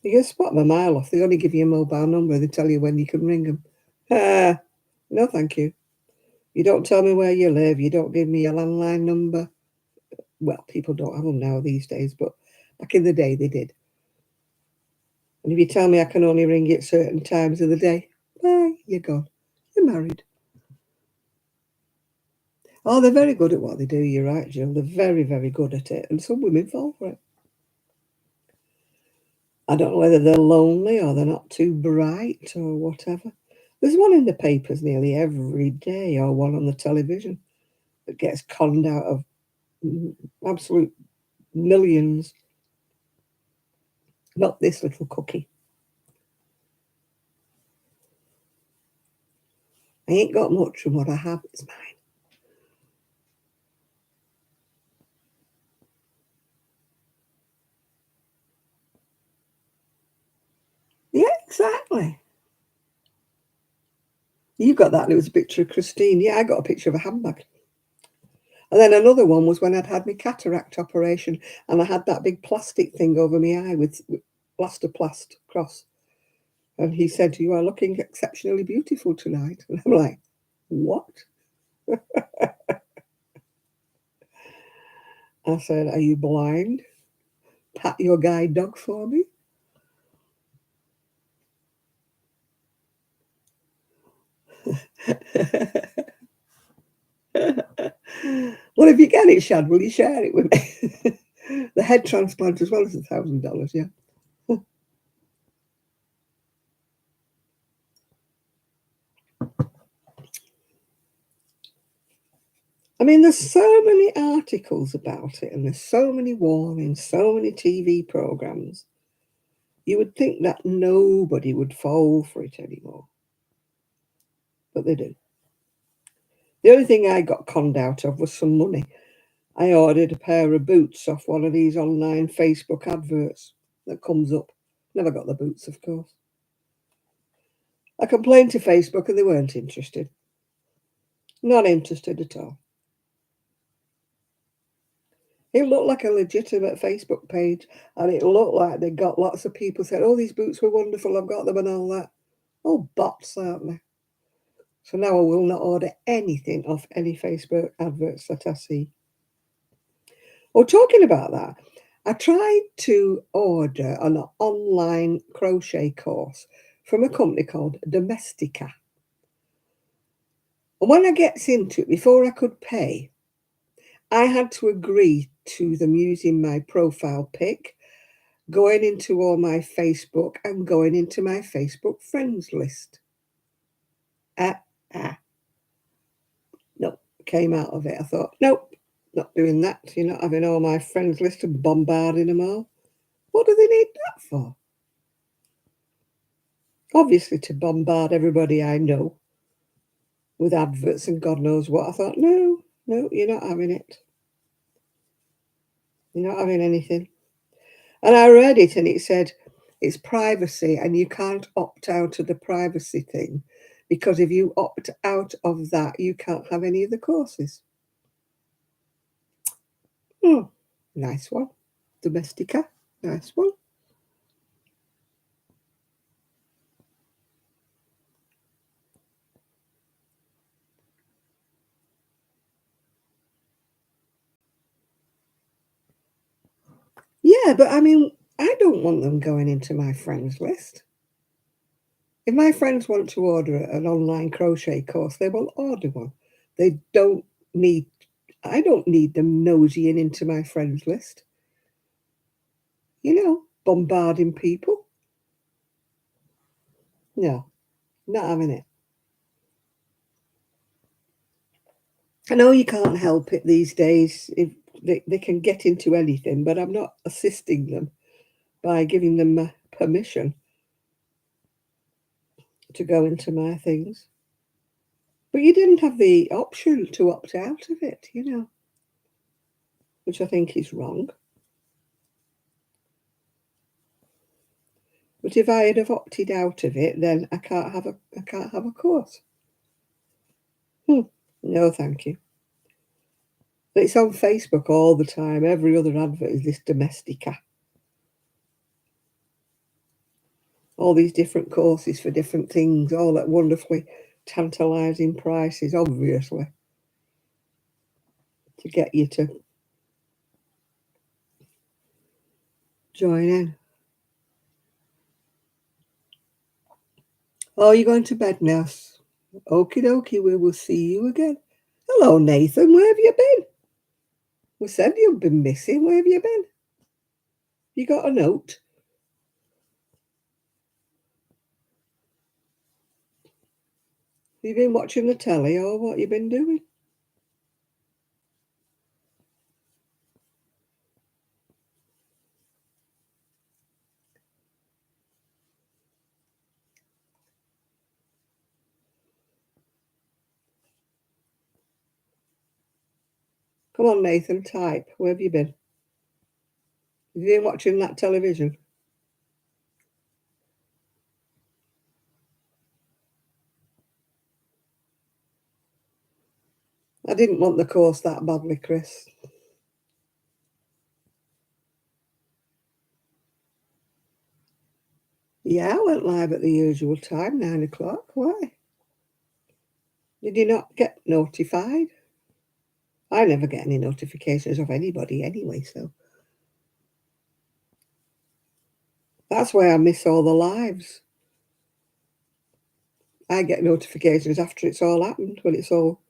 [SPEAKER 1] You can spot them a mile off. They only give you a mobile number. They tell you when you can ring them. No, thank you. You don't tell me where you live. You don't give me a landline number. Well, people don't have them now these days, but back in the day they did. And if you tell me I can only ring you at certain times of the day, bye, you're gone. You're married. Oh, they're very good at what they do. You're right, Jill. They're very, very good at it. And some women fall for it. I don't know whether they're lonely or they're not too bright or whatever. There's one in the papers nearly every day, or one on the television that gets conned out of absolute millions. Not this little cookie. I ain't got much, and what I have is mine. Yeah, exactly. You got that. It was a picture of Christine. Yeah, I got a picture of a handbag. And then another one was when I'd had my cataract operation and I had that big plastic thing over my eye with plastoplast cross. And he said, "You are looking exceptionally beautiful tonight." And I'm like, "What?" I said, "Are you blind? Pat your guide dog for me." Well, if you get it, Shad, will you share it with me? The head transplant as well as $1,000, yeah. I mean, there's so many articles about it, and there's so many warnings, so many TV programs. You would think that nobody would fall for it anymore, but they do. The only thing I got conned out of was some money. I ordered a pair of boots off one of these online Facebook adverts that comes up. Never got the boots, of course. I complained to Facebook and they weren't interested. Not interested at all. It looked like a legitimate Facebook page, and it looked like they got lots of people said, "Oh, these boots were wonderful, I've got them," and all that. Oh, bots, aren't they? So now I will not order anything off any Facebook adverts that I see. Well, talking about that, I tried to order an online crochet course from a company called Domestica. And when I gets into it, before I could pay, I had to agree to them using my profile pic, going into all my Facebook, and going into my Facebook friends list. Ah, ah, no, came out of it. I thought, nope, not doing that. You're not having all my friends list and bombarding them all. What do they need that for? Obviously, to bombard everybody I know with adverts and God knows what. I thought, no, no, you're not having it. You're not having anything. And I read it and it said it's privacy and you can't opt out of the privacy thing because if you opt out of that, you can't have any of the courses. Oh, nice one. Domestica, nice one. Yeah, but I mean, I don't want them going into my friends list. If my friends want to order an online crochet course, they will order one. They don't need, I don't need them nosying into my friends list, bombarding people. No, not having it. I know you can't help it these days if they can get into anything, but I'm not assisting them by giving them permission to go into my things. But you didn't have the option to opt out of it, which I think is wrong. But if I had have opted out of it, then I can't have a course. No, thank you. But it's on Facebook all the time. Every other advert is this Domestica. All these different courses for different things, all at wonderfully tantalising prices, obviously, to get you to join in. Oh, you're going to bed now? Okie dokie, we will see you again. Hello, Nathan, where have you been? We said you've been missing. Where have you been? You got a note? You been watching the telly or what you been doing? Come on, Nathan, type. Where have you been? Have you been watching that television? I didn't want the course that badly, Chris. Yeah, I went live at the usual time, 9 o'clock. Why? Did you not get notified? I never get any notifications of anybody anyway, so that's why I miss all the lives. I get notifications after it's all happened, when it's all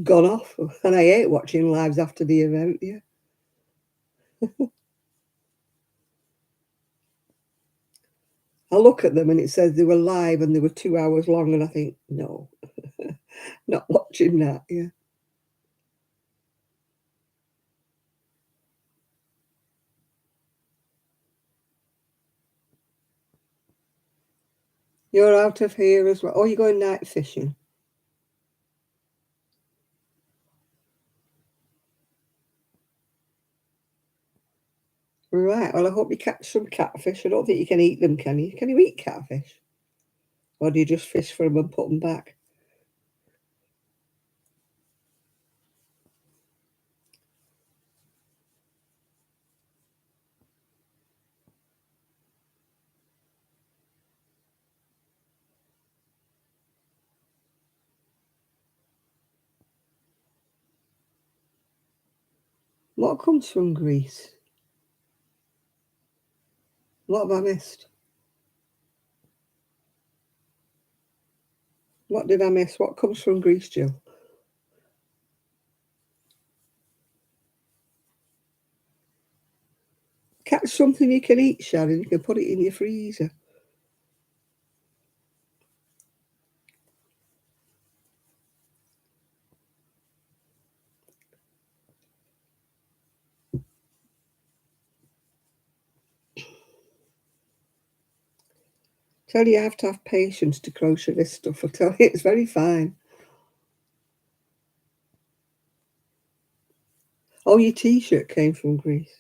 [SPEAKER 1] gone off. And I hate watching lives after the event, yeah. I look at them and it says they were live and they were 2 hours long, and I think, no, not watching that, yeah. You're out of here as well. Oh, you're going night fishing. Right, well, I hope you catch some catfish. I don't think you can eat them, can you? Can you eat catfish? Or do you just fish for them and put them back? What comes from Greece? What have I missed? What did I miss? What comes from Greece, Jill? Catch something you can eat, Sharon. You can put it in your freezer. Tell you have to have patience to crochet this stuff. I tell you, it's very fine. Oh, your T-shirt came from Greece.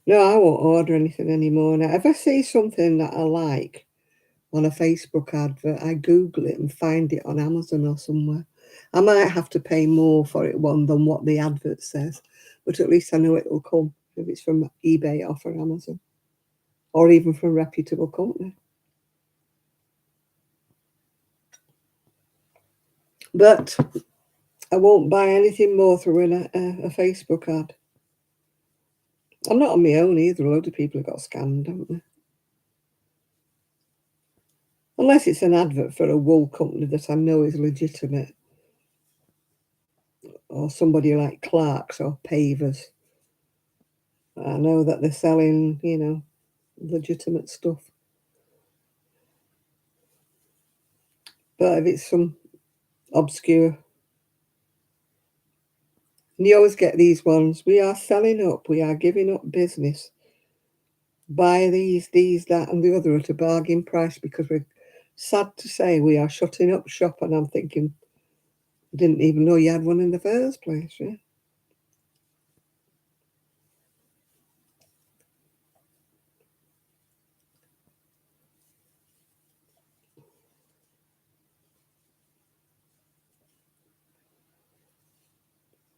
[SPEAKER 1] No, I won't order anything anymore now. If I see something that I like on a Facebook advert, I Google it and find it on Amazon or somewhere. I might have to pay more for it one than what the advert says, but at least I know it will come if it's from eBay or from Amazon, or even from a reputable company. But I won't buy anything more through a Facebook ad. I'm not on my own either. A load of people have got scammed, haven't they? Unless it's an advert for a wool company that I know is legitimate, or somebody like Clark's or Pavers. I know that they're selling, legitimate stuff. But if it's some obscure, and you always get these ones, we are selling up, we are giving up business. Buy these, that, and the other at a bargain price, because we're sad to say we are shutting up shop. And I'm thinking, didn't even know you had one in the first place, yeah.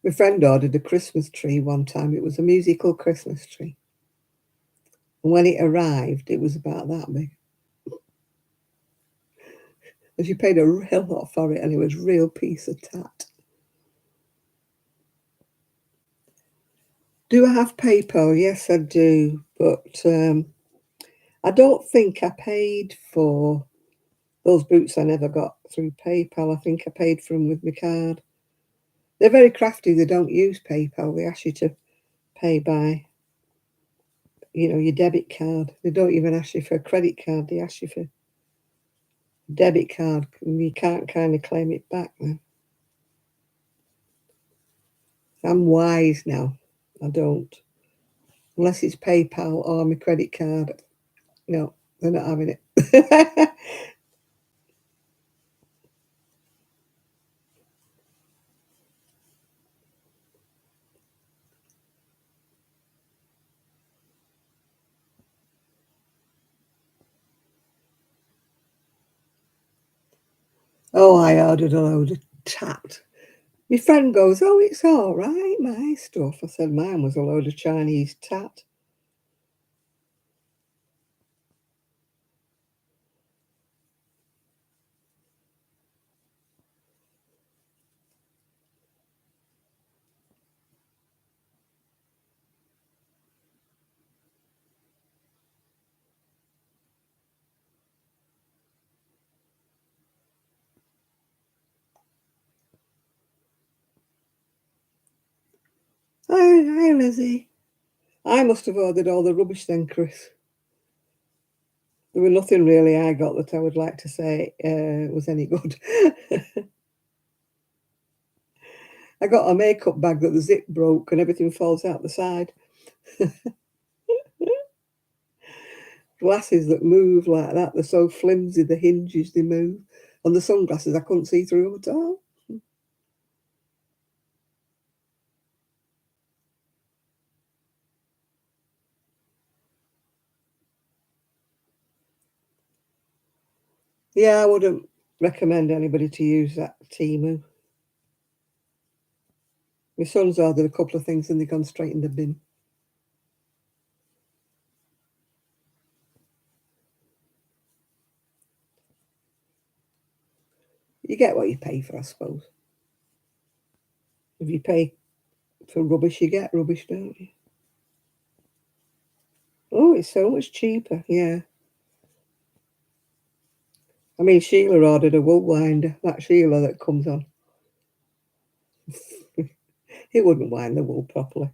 [SPEAKER 1] My friend ordered a Christmas tree one time. It was a musical Christmas tree. And when it arrived, it was about that big. And she paid a real lot for it, and it was a real piece of tat. Do I have PayPal? Yes, I do. But I don't think I paid for those boots. I never got through PayPal. I think I paid for them with my card. They're very crafty. They don't use PayPal. They ask you to pay by you know, your debit card. They don't even ask you for a credit card. They ask you for a debit card, and you can't kind of claim it back now. I'm wise now. I don't. Unless it's PayPal or my credit card. No, they're not having it. Oh, I ordered a load of tat. My friend goes, "Oh, it's all right, my stuff." I said, "Mine was a load of Chinese tat." Hi, Lizzie. I must have ordered all the rubbish then, Chris. There was nothing really I got that I would like to say was any good. I got a makeup bag that the zip broke and everything falls out the side. Glasses that move like that, they're so flimsy, the hinges, they move. And the sunglasses, I couldn't see through them at all. Yeah, I wouldn't recommend anybody to use that Temu. My son's ordered a couple of things and they've gone straight in the bin. You get what you pay for, I suppose. If you pay for rubbish, you get rubbish, don't you? Oh, it's so much cheaper, yeah. I mean, Sheila ordered a wool winder, that Sheila that comes on. It wouldn't wind the wool properly.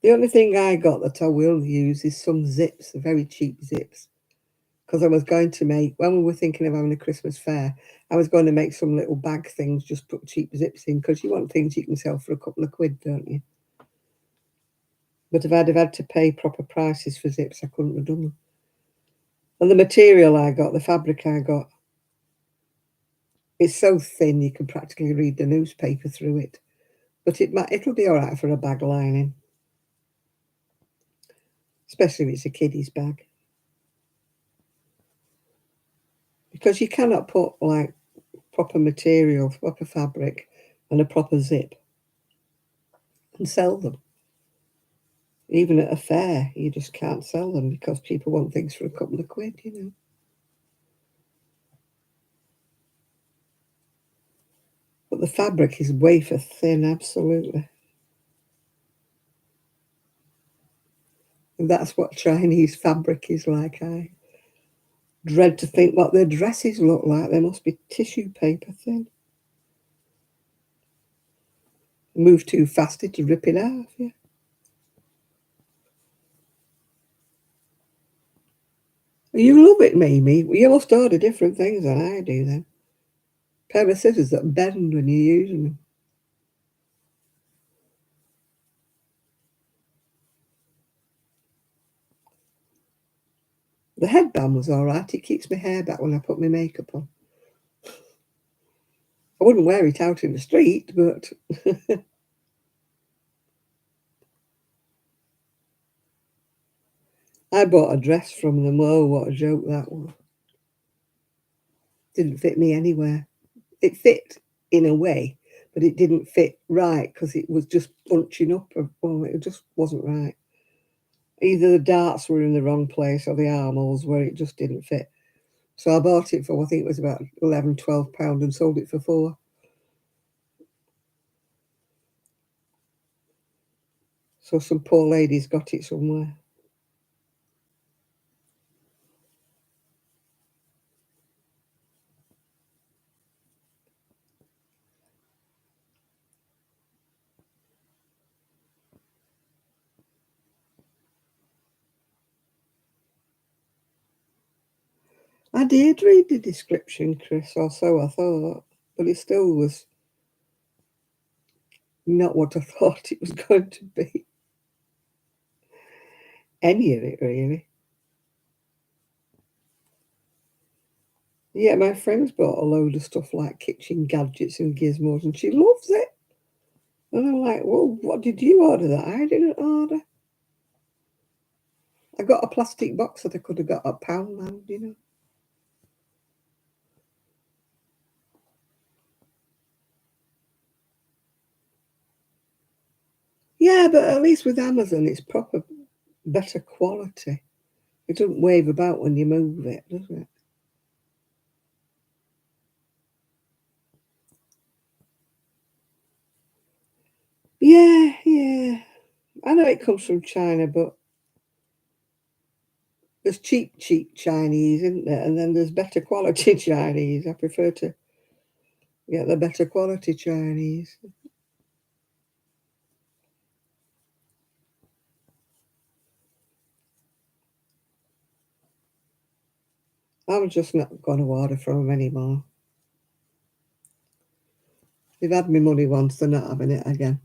[SPEAKER 1] The only thing I got that I will use is some zips, very cheap zips. Because I was going to make, when we were thinking of having a Christmas fair, I was going to make some little bag things, just put cheap zips in, because you want things you can sell for a couple of quid, don't you? But if I'd have had to pay proper prices for zips, I couldn't have done them. And the material I got, the fabric I got, it's so thin you can practically read the newspaper through it. But it'll be all right for a bag lining, especially if it's a kiddie's bag. Because you cannot put like proper material, proper fabric, and a proper zip and sell them. Even at a fair, you just can't sell them because people want things for a couple of quid, you know. But the fabric is wafer thin, absolutely. And that's what Chinese fabric is like. I dread to think what their dresses look like. They must be tissue paper thin. Move too fast to rip it off, yeah. You love it, Mimi. You must order different things than I do then. Pair of scissors that bend when you're using them. The headband was all right. It keeps my hair back when I put my makeup on. I wouldn't wear it out in the street, but I bought a dress from them. Oh, what a joke that was. Didn't fit me anywhere. It fit in a way, but it didn't fit right because it was just bunching up. Oh, it just wasn't right. Either the darts were in the wrong place or the armholes where it just didn't fit. So I bought it for, I think it was about 11, £12 and sold it for 4. So some poor lady's got it somewhere. I did read the description, Chris, or so I thought, but it still was not what I thought it was going to be. Any of it, really. Yeah, my friend's bought a load of stuff like kitchen gadgets and gizmos, and she loves it. And I'm like, well, what did you order that I didn't order? I got a plastic box that I could have got at Poundland, you know. Yeah, but at least with Amazon, it's proper, better quality. It doesn't wave about when you move it, does it? Yeah, yeah. I know it comes from China, but there's cheap Chinese, isn't there? And then there's better quality Chinese. I prefer to get the better quality Chinese. I'm just not going to order from them anymore. They've had me money once, they're not having it again.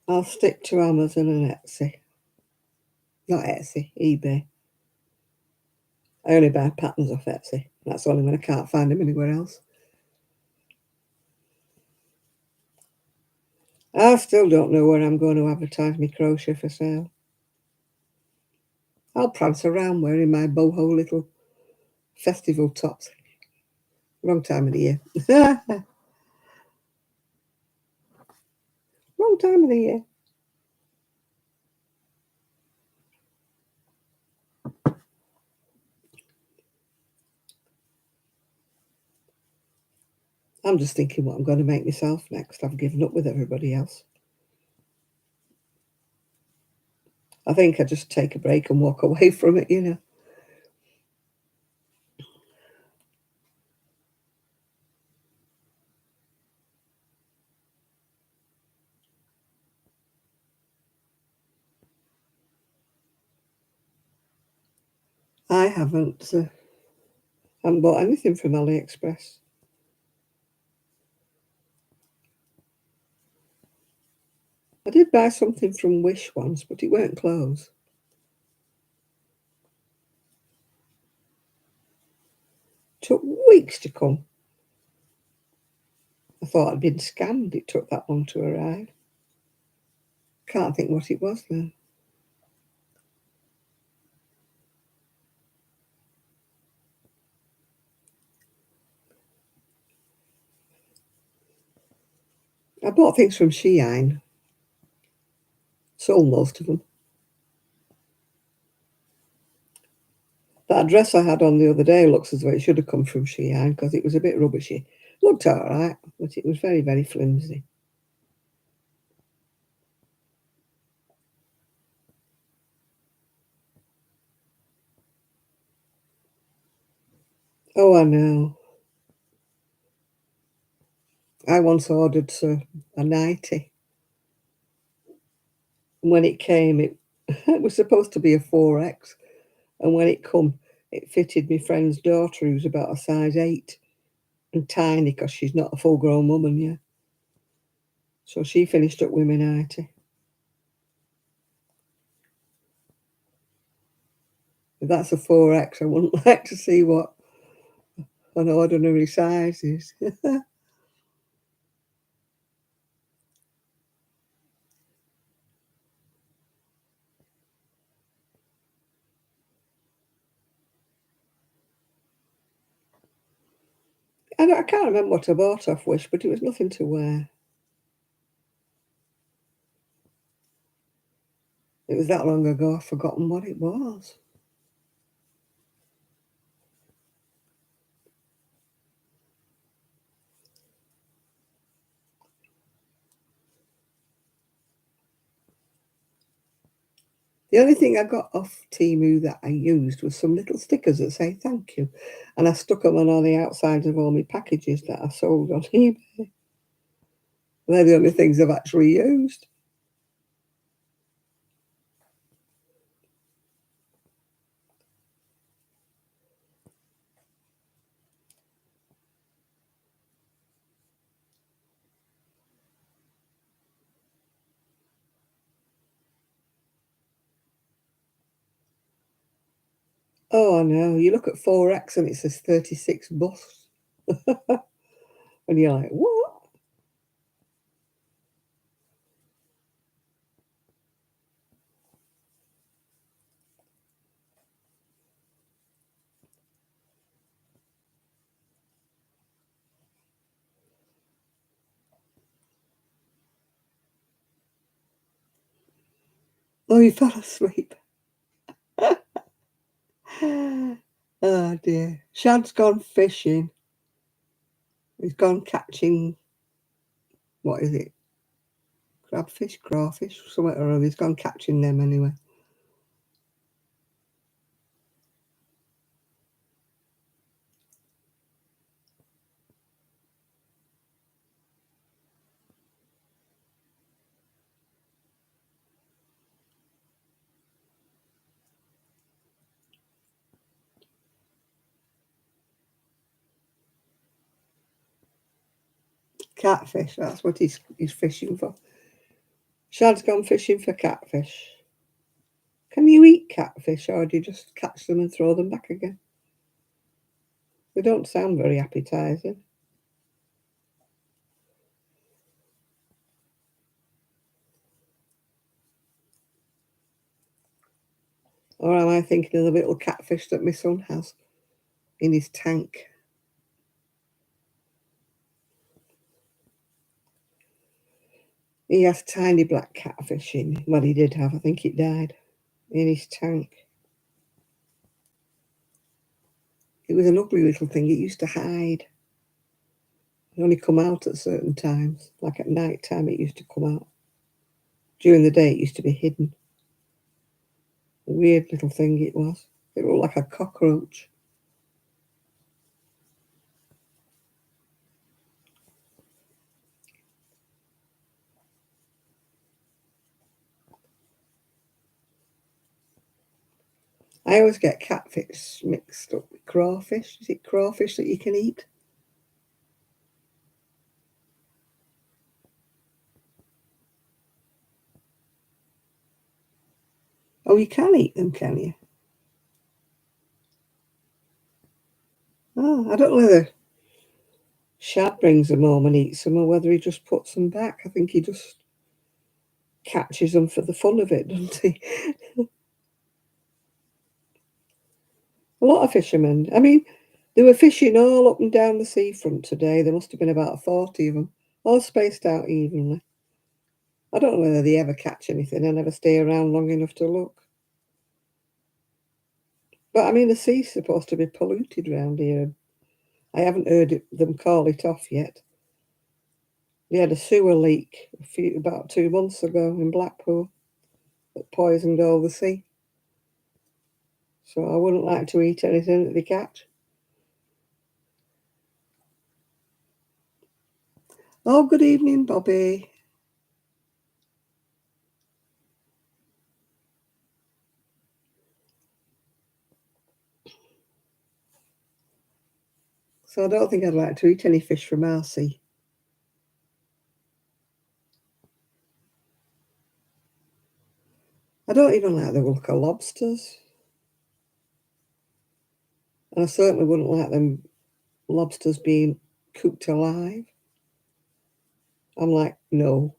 [SPEAKER 1] I'll stick to Amazon and Etsy. Not Etsy, eBay. I only buy patterns off Etsy. That's only when I can't find them anywhere else. I still don't know where I'm going to advertise my crochet for sale. I'll prance around wearing my boho little festival tops. Wrong time of the year. Wrong time of the year. I'm just thinking what I'm going to make myself next. I've given up with everybody else. I think I just take a break and walk away from it, you know. I haven't bought anything from AliExpress. I did buy something from Wish once, but it weren't clothes. Took weeks to come. I thought I'd been scammed. It took that long to arrive. Can't think what it was then. I bought things from Shein. Sold most of them. That dress I had on the other day looks as though it should have come from Shein because it was a bit rubbishy. Looked all right, but it was very, very flimsy. Oh, I know. I once ordered a nightie. And when it came, it was supposed to be a 4X. And when it come, it fitted my friend's daughter, who's about a size 8 and tiny because she's not a full-grown woman yet. So she finished up with my nightie. If that's a 4X, I wouldn't like to see what an ordinary size is. I can't remember what I bought off Wish, but it was nothing to wear. It was that long ago, I've forgotten what it was. The only thing I got off Temu that I used was some little stickers that say thank you. And I stuck them on all the outsides of all my packages that I sold on eBay. They're the only things I've actually used. Oh, I know. You look at 4X and it says 36 busts. And you're like, what? Oh, you fell asleep. Oh, dear. Shad's gone fishing. He's gone catching, what is it? Crabfish, crawfish, something or other. He's gone catching them anyway. Catfish, that's what he's fishing for. Shad's gone fishing for catfish. Can you eat catfish or do you just catch them and throw them back again? They don't sound very appetising. Or am I thinking of the little catfish that my son has in his tank? He has tiny black catfish in. Well, he did have. I think it died in his tank. It was an ugly little thing. It used to hide. It only come out at certain times. Like at night time, it used to come out. During the day, it used to be hidden. A weird little thing it was. It looked like a cockroach. I always get catfish mixed up with crawfish. Is it crawfish that you can eat? Oh, you can eat them, can you? Oh, I don't know whether Shad brings them home and eats them or whether he just puts them back. I think he just catches them for the fun of it, doesn't he? A lot of fishermen. I mean, they were fishing all up and down the seafront today. There must have been about 40 of them, all spaced out evenly. I don't know whether they ever catch anything. I never stay around long enough to look. But I mean, the sea's supposed to be polluted round here. I haven't heard them call it off yet. We had a sewer leak about 2 months ago in Blackpool that poisoned all the sea. So I wouldn't like to eat anything that they catch. Oh, good evening, Bobby. So I don't think I'd like to eat any fish from our sea. I don't even like the look of lobsters. And I certainly wouldn't like them lobsters being cooked alive. I'm like, no.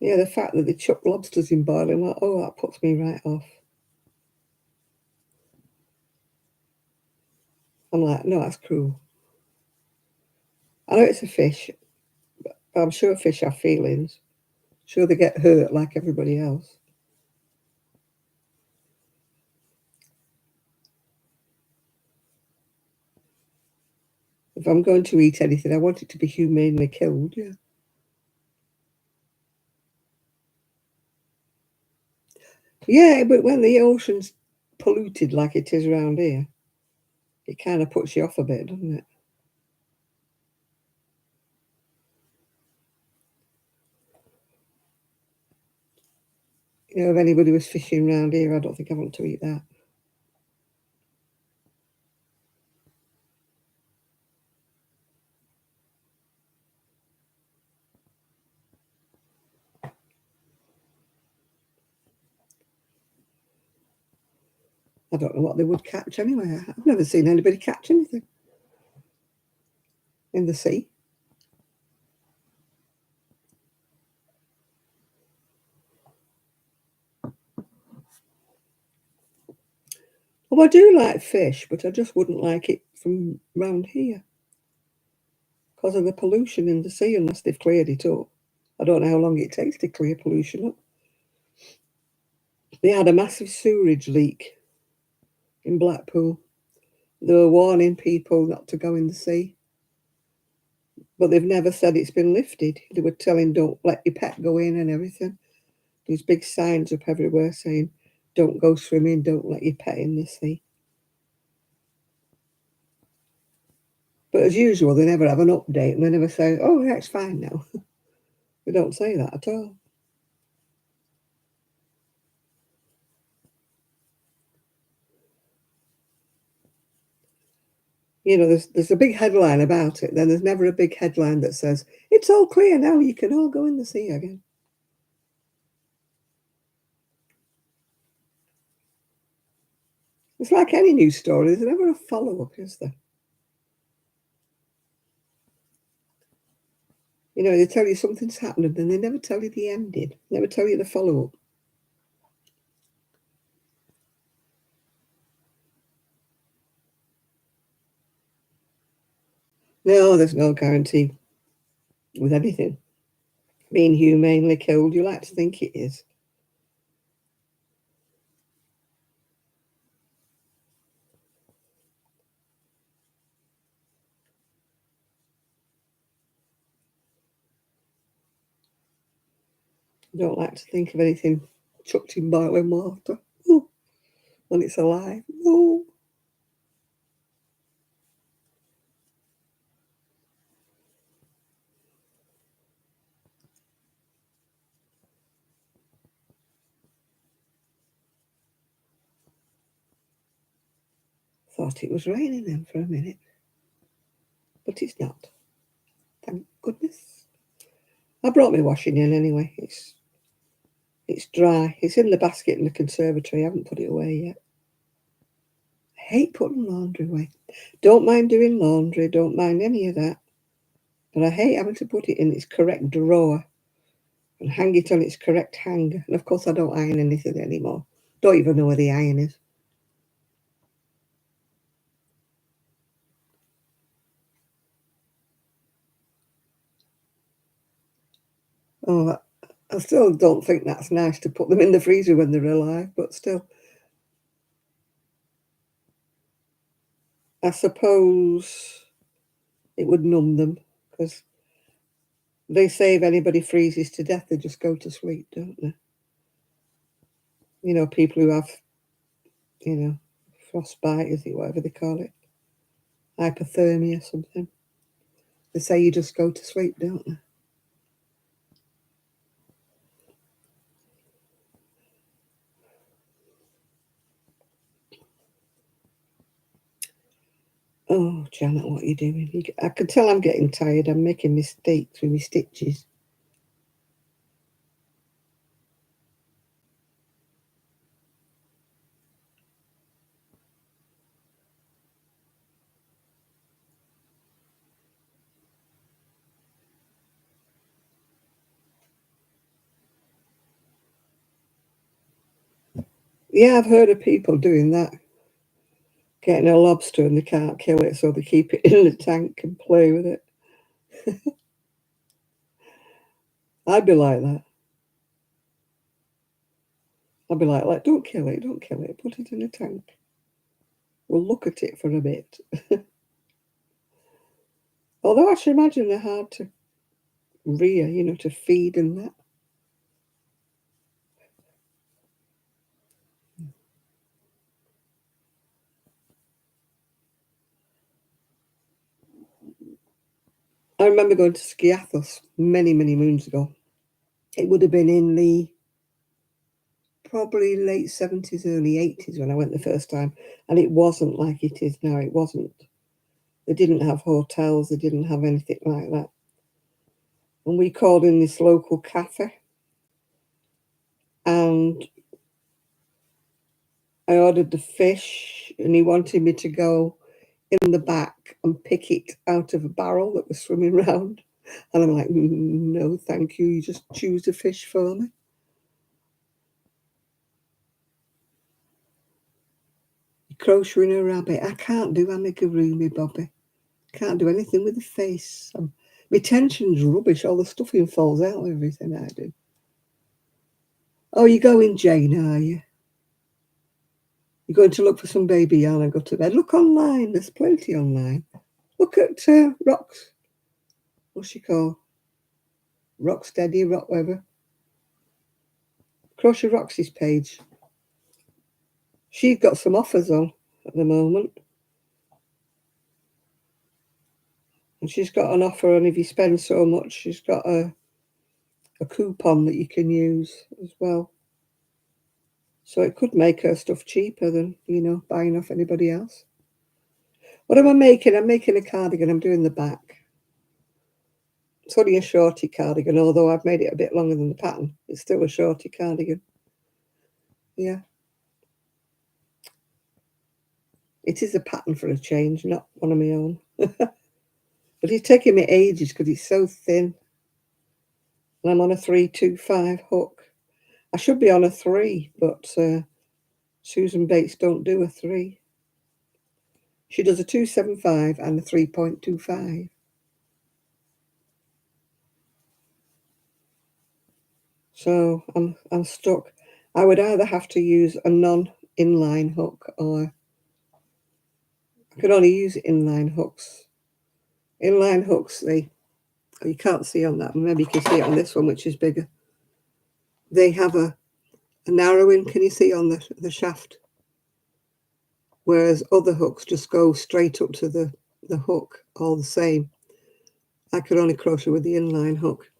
[SPEAKER 1] Yeah, the fact that they chuck lobsters in boiling water, oh, that puts me right off. I'm like, no, that's cruel. I know it's a fish, I'm sure fish have feelings. Sure they get hurt like everybody else. If I'm going to eat anything, I want it to be humanely killed, yeah. Yeah, but when the ocean's polluted like it is around here, it kind of puts you off a bit, doesn't it? You know, if anybody was fishing around here, I don't think I want to eat that. I don't know what they would catch anyway. I've never seen anybody catch anything in the sea. Well, I do like fish, but I just wouldn't like it from round here because of the pollution in the sea unless they've cleared it up. I don't know how long it takes to clear pollution up. They had a massive sewerage leak in Blackpool. They were warning people not to go in the sea, but they've never said it's been lifted. They were telling don't let your pet go in and everything. There's big signs up everywhere saying don't go swimming, don't let your pet in the sea. But as usual, they never have an update and they never say, oh, yeah, it's fine now. They don't say that at all. You know, there's a big headline about it, then there's never a big headline that says, it's all clear now, you can all go in the sea again. It's like any news story, there's never a follow-up, is there? You know, they tell you something's happened, and they never tell you the ending, never tell you the follow-up. No, there's no guarantee with anything. Being humanely killed, you like to think it is. I don't like to think of anything chucked in boiling water. Ooh, when it's alive. Ooh. Thought it was raining then for a minute, but it's not. Thank goodness. I brought my washing in anyway. It's dry. It's in the basket in the conservatory. I haven't put it away yet. I hate putting laundry away. Don't mind doing laundry. Don't mind any of that. But I hate having to put it in its correct drawer and hang it on its correct hanger. And of course, I don't iron anything anymore. Don't even know where the iron is. Oh, I still don't think that's nice to put them in the freezer when they're alive, but still. I suppose it would numb them because they say if anybody freezes to death, they just go to sleep, don't they? You know, people who have, you know, frostbite, is it, whatever they call it, hypothermia, something. They say you just go to sleep, don't they? Oh, Janet, what are you doing? I can tell I'm getting tired. I'm making mistakes with my stitches. Yeah, I've heard of people doing that. Getting a lobster and they can't kill it, so they keep it in the tank and play with it. I'd be like that. I'd be like, don't kill it, don't kill it. Put it in a tank. We'll look at it for a bit. Although I should imagine they're hard to rear, you know, to feed and that. I remember going to Skiathos many, many moons ago. It would have been in the probably late 70s, early 80s when I went the first time. And it wasn't like it is now. It wasn't. They didn't have hotels. They didn't have anything like that. And we called in this local cafe. And I ordered the fish. And he wanted me to go in the back and pick it out of a barrel that was swimming around. And I'm like, no, thank you. You just choose the fish for me. Crocheting a rabbit. I can't do amigurumi, Bobby. Can't do anything with the face. My tension's rubbish. All the stuffing falls out of everything I do. Oh, you're going, Jane, are you? You're going to look for some baby yarn and go to bed. Look online. There's plenty online. Look at Rox. What's she called? Rocksteady, whatever. Crochet Roxy's page. She's got some offers on at the moment. And she's got an offer, and if you spend so much, she's got a coupon that you can use as well. So it could make her stuff cheaper than, you know, buying off anybody else. What am I making? I'm making a cardigan. I'm doing the back. It's only a shorty cardigan, although I've made it a bit longer than the pattern. It's still a shorty cardigan. Yeah. It is a pattern for a change, not one of my own. But it's taking me ages because it's so thin. And I'm on a 325 hook. I should be on a 3, but Susan Bates don't do a 3. She does a 275 and a 3.25. So I'm stuck. I would either have to use a non-inline hook, or I could only use inline hooks. Inline hooks, you can't see on that. Maybe you can see it on this one, which is bigger. They have a narrowing, can you see, on the shaft? Whereas other hooks just go straight up to the hook, all the same. I could only crochet with the inline hook.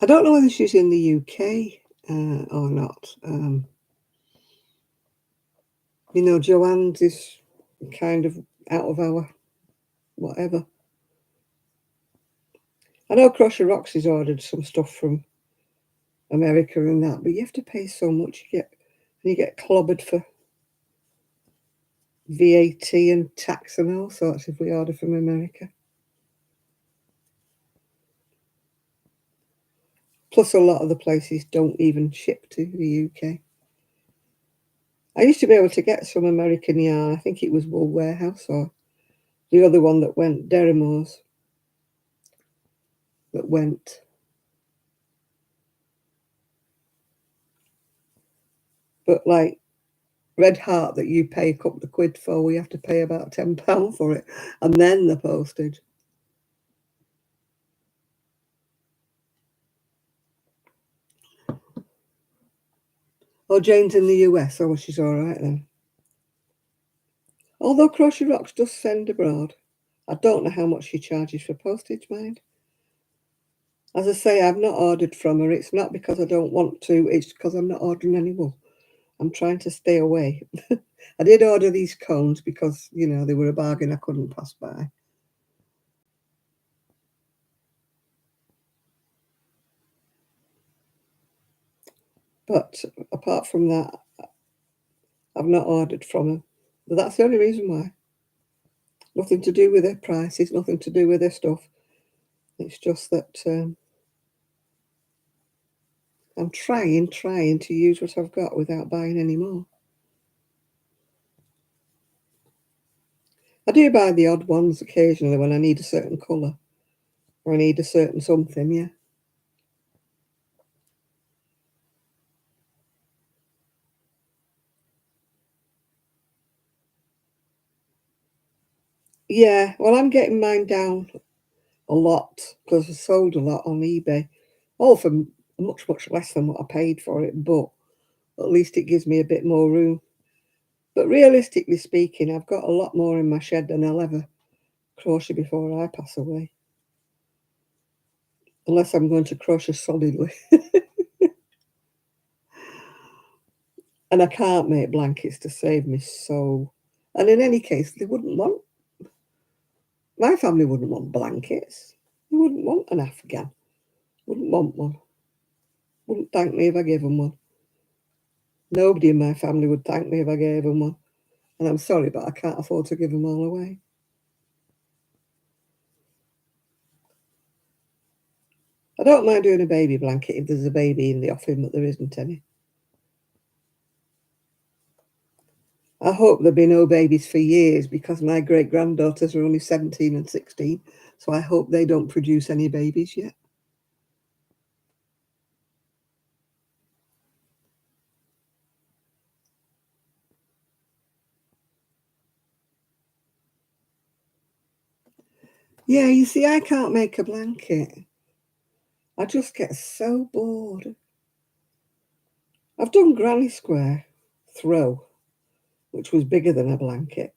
[SPEAKER 1] I don't know whether she's in the UK or not. You know, Joanne's is kind of out of our whatever. I know Crochet Roxy's ordered some stuff from America and that, but you have to pay so much. You get clobbered for VAT and tax and all sorts if we order from America. Plus, a lot of the places don't even ship to the UK. I used to be able to get some American yarn. I think it was Wool Warehouse or the other one that went, Derrimores, that went. But like Red Heart that you pay a couple of quid for, we have to pay about £10 for it, and then the postage. Oh, Jane's in the US. Oh, well, she's all right then. Although Crochet Rocks does send abroad. I don't know how much she charges for postage, mind. As I say, I've not ordered from her. It's not because I don't want to. It's because I'm not ordering any wool. I'm trying to stay away. I did order these cones because, you know, they were a bargain I couldn't pass by. But apart from that, I've not ordered from her. But that's the only reason why. Nothing to do with their prices, nothing to do with their stuff. It's just that I'm trying to use what I've got without buying any more. I do buy the odd ones occasionally when I need a certain colour or I need a certain something, yeah. Yeah, well, I'm getting mine down a lot because I sold a lot on eBay, all for much, much less than what I paid for it, but at least it gives me a bit more room. But realistically speaking, I've got a lot more in my shed than I'll ever crochet before I pass away, unless I'm going to crochet solidly. And I can't make blankets to save me so. And in any case, they wouldn't want, my family wouldn't want blankets. They wouldn't want an Afghan. Wouldn't want one. Wouldn't thank me if I gave them one. Nobody in my family would thank me if I gave them one. And I'm sorry, but I can't afford to give them all away. I don't mind doing a baby blanket if there's a baby in the offing, but there isn't any. I hope there'll be no babies for years because my great-granddaughters are only 17 and 16, so I hope they don't produce any babies yet. Yeah, you see, I can't make a blanket. I just get so bored. I've done granny square throw, which was bigger than a blanket,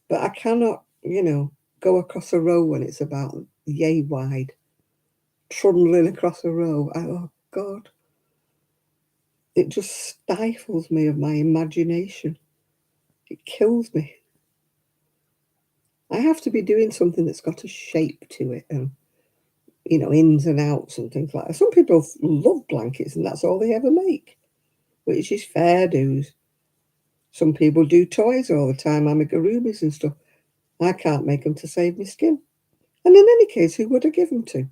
[SPEAKER 1] but I cannot, go across a row when it's about yay wide, trundling across a row. Oh, God. It just stifles me of my imagination. It kills me. I have to be doing something that's got a shape to it and, ins and outs and things like that. Some people love blankets and that's all they ever make, which is fair dues. Some people do toys all the time, amigurumis and stuff. I can't make them to save my skin. And in any case, who would I give them to?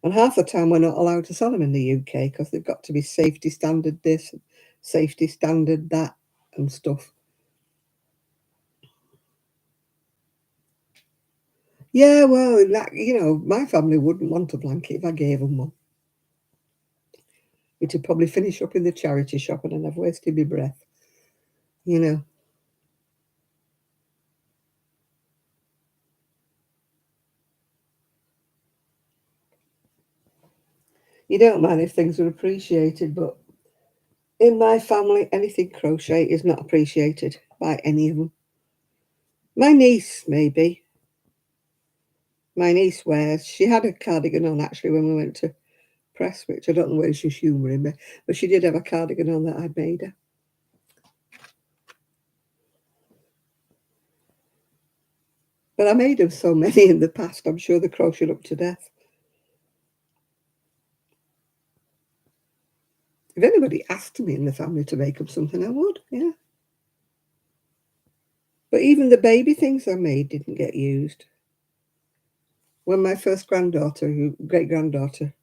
[SPEAKER 1] And half the time we're not allowed to sell them in the UK because they've got to be safety standard this, safety standard that and stuff. Yeah, well, my family wouldn't want a blanket if I gave them one. It'd probably finish up in the charity shop and I've wasted my breath, you know. You don't mind if things are appreciated, but in my family, anything crochet is not appreciated by any of them. My niece, maybe. My niece wears, she had a cardigan on actually when we went to press, which I don't know whether she's humouring me, but she did have a cardigan on that I'd made her. But I made them so many in the past, I'm sure they're crocheted up to death. If anybody asked me in the family to make them something, I would, yeah. But even the baby things I made didn't get used. When my first great-granddaughter,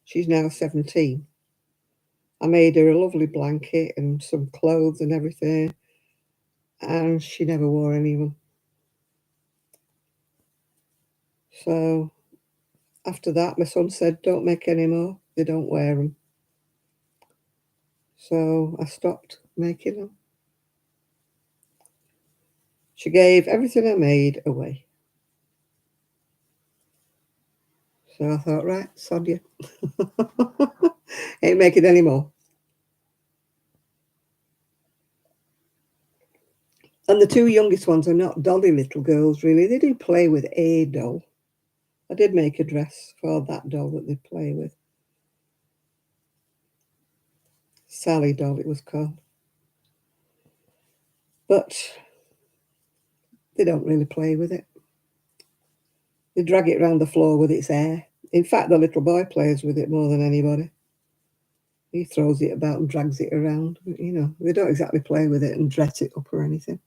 [SPEAKER 1] she's now 17, I made her a lovely blanket and some clothes and everything, and she never wore any of them. So after that, my son said, don't make any more. They don't wear them. So I stopped making them. She gave everything I made away. So I thought, right, sod you. Ain't making any more. And the two youngest ones are not dolly little girls, really. They do play with a doll. I did make a dress for that doll that they play with. Sally doll, it was called. But they don't really play with it. They drag it around the floor with its hair. In fact, the little boy plays with it more than anybody. He throws it about and drags it around. They don't exactly play with it and dress it up or anything.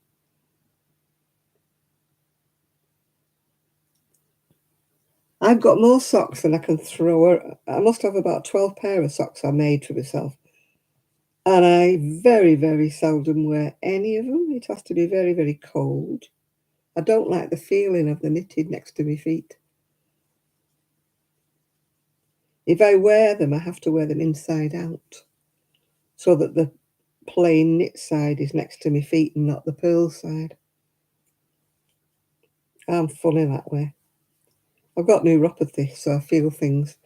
[SPEAKER 1] I've got more socks than I can throw. I must have about 12 pair of socks I made for myself. And I very, very seldom wear any of them. It has to be very, very cold. I don't like the feeling of the knitted next to my feet. If I wear them, I have to wear them inside out so that the plain knit side is next to my feet and not the purl side. I'm funny that way. I've got neuropathy, so I feel things.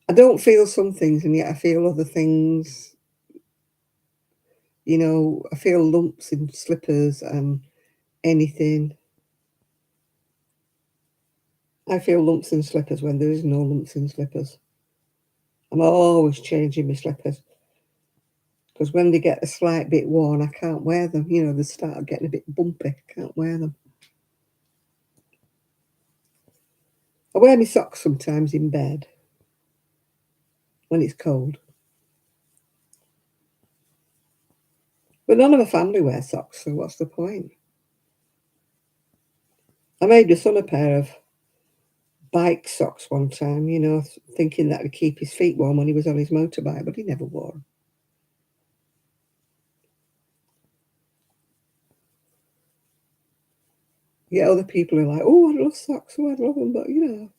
[SPEAKER 1] I don't feel some things, and yet I feel other things. You know, I feel lumps in slippers and anything. I feel lumps in slippers when there is no lumps in slippers. I'm always changing my slippers because when they get a slight bit worn, I can't wear them. You know, they start getting a bit bumpy. I can't wear them. I wear my socks sometimes in bed when it's cold. But none of my family wear socks, so what's the point? I made my son a pair of bike socks one time, you know, thinking that would keep his feet warm when he was on his motorbike, but he never wore them. Yeah, other people are like, oh, I love socks, oh, I love them, but you know,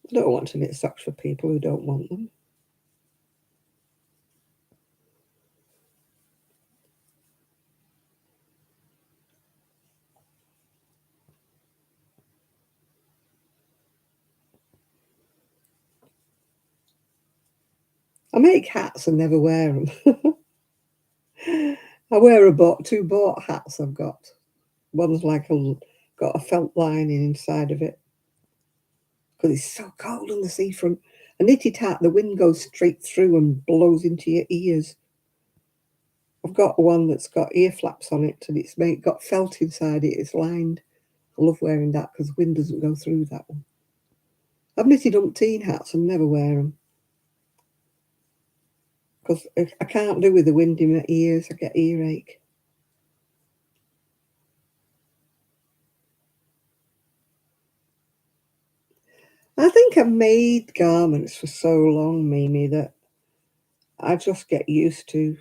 [SPEAKER 1] I don't want to knit socks for people who don't want them. I make hats and never wear them. I wear two bought hats I've got. One's like got a felt lining inside of it because it's so cold on the seafront. A knitted hat, the wind goes straight through and blows into your ears. I've got one that's got ear flaps on it and it's got felt inside it. It's lined. I love wearing that because the wind doesn't go through that one. I've knitted umpteen hats and never wear them because I can't do with the wind in my ears. I get earache. I think I've made garments for so long, Mimi, that I just get used to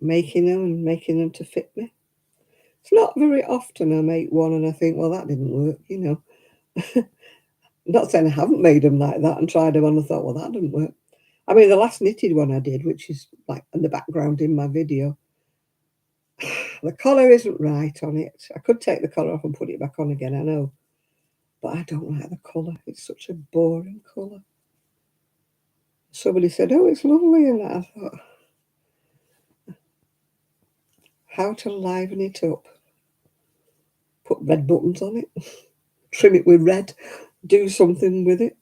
[SPEAKER 1] making them and making them to fit me. It's not very often I make one and I think, well, that didn't work, you know. Not saying I haven't made them like that and tried them on and thought, well, that didn't work. I mean, the last knitted one I did, which is like in the background in my video, the collar isn't right on it. I could take the collar off and put it back on again, I know. But I don't like the colour. It's such a boring colour. Somebody said, oh, it's lovely. And I thought, how to liven it up? Put red buttons on it, trim it with red, do something with it.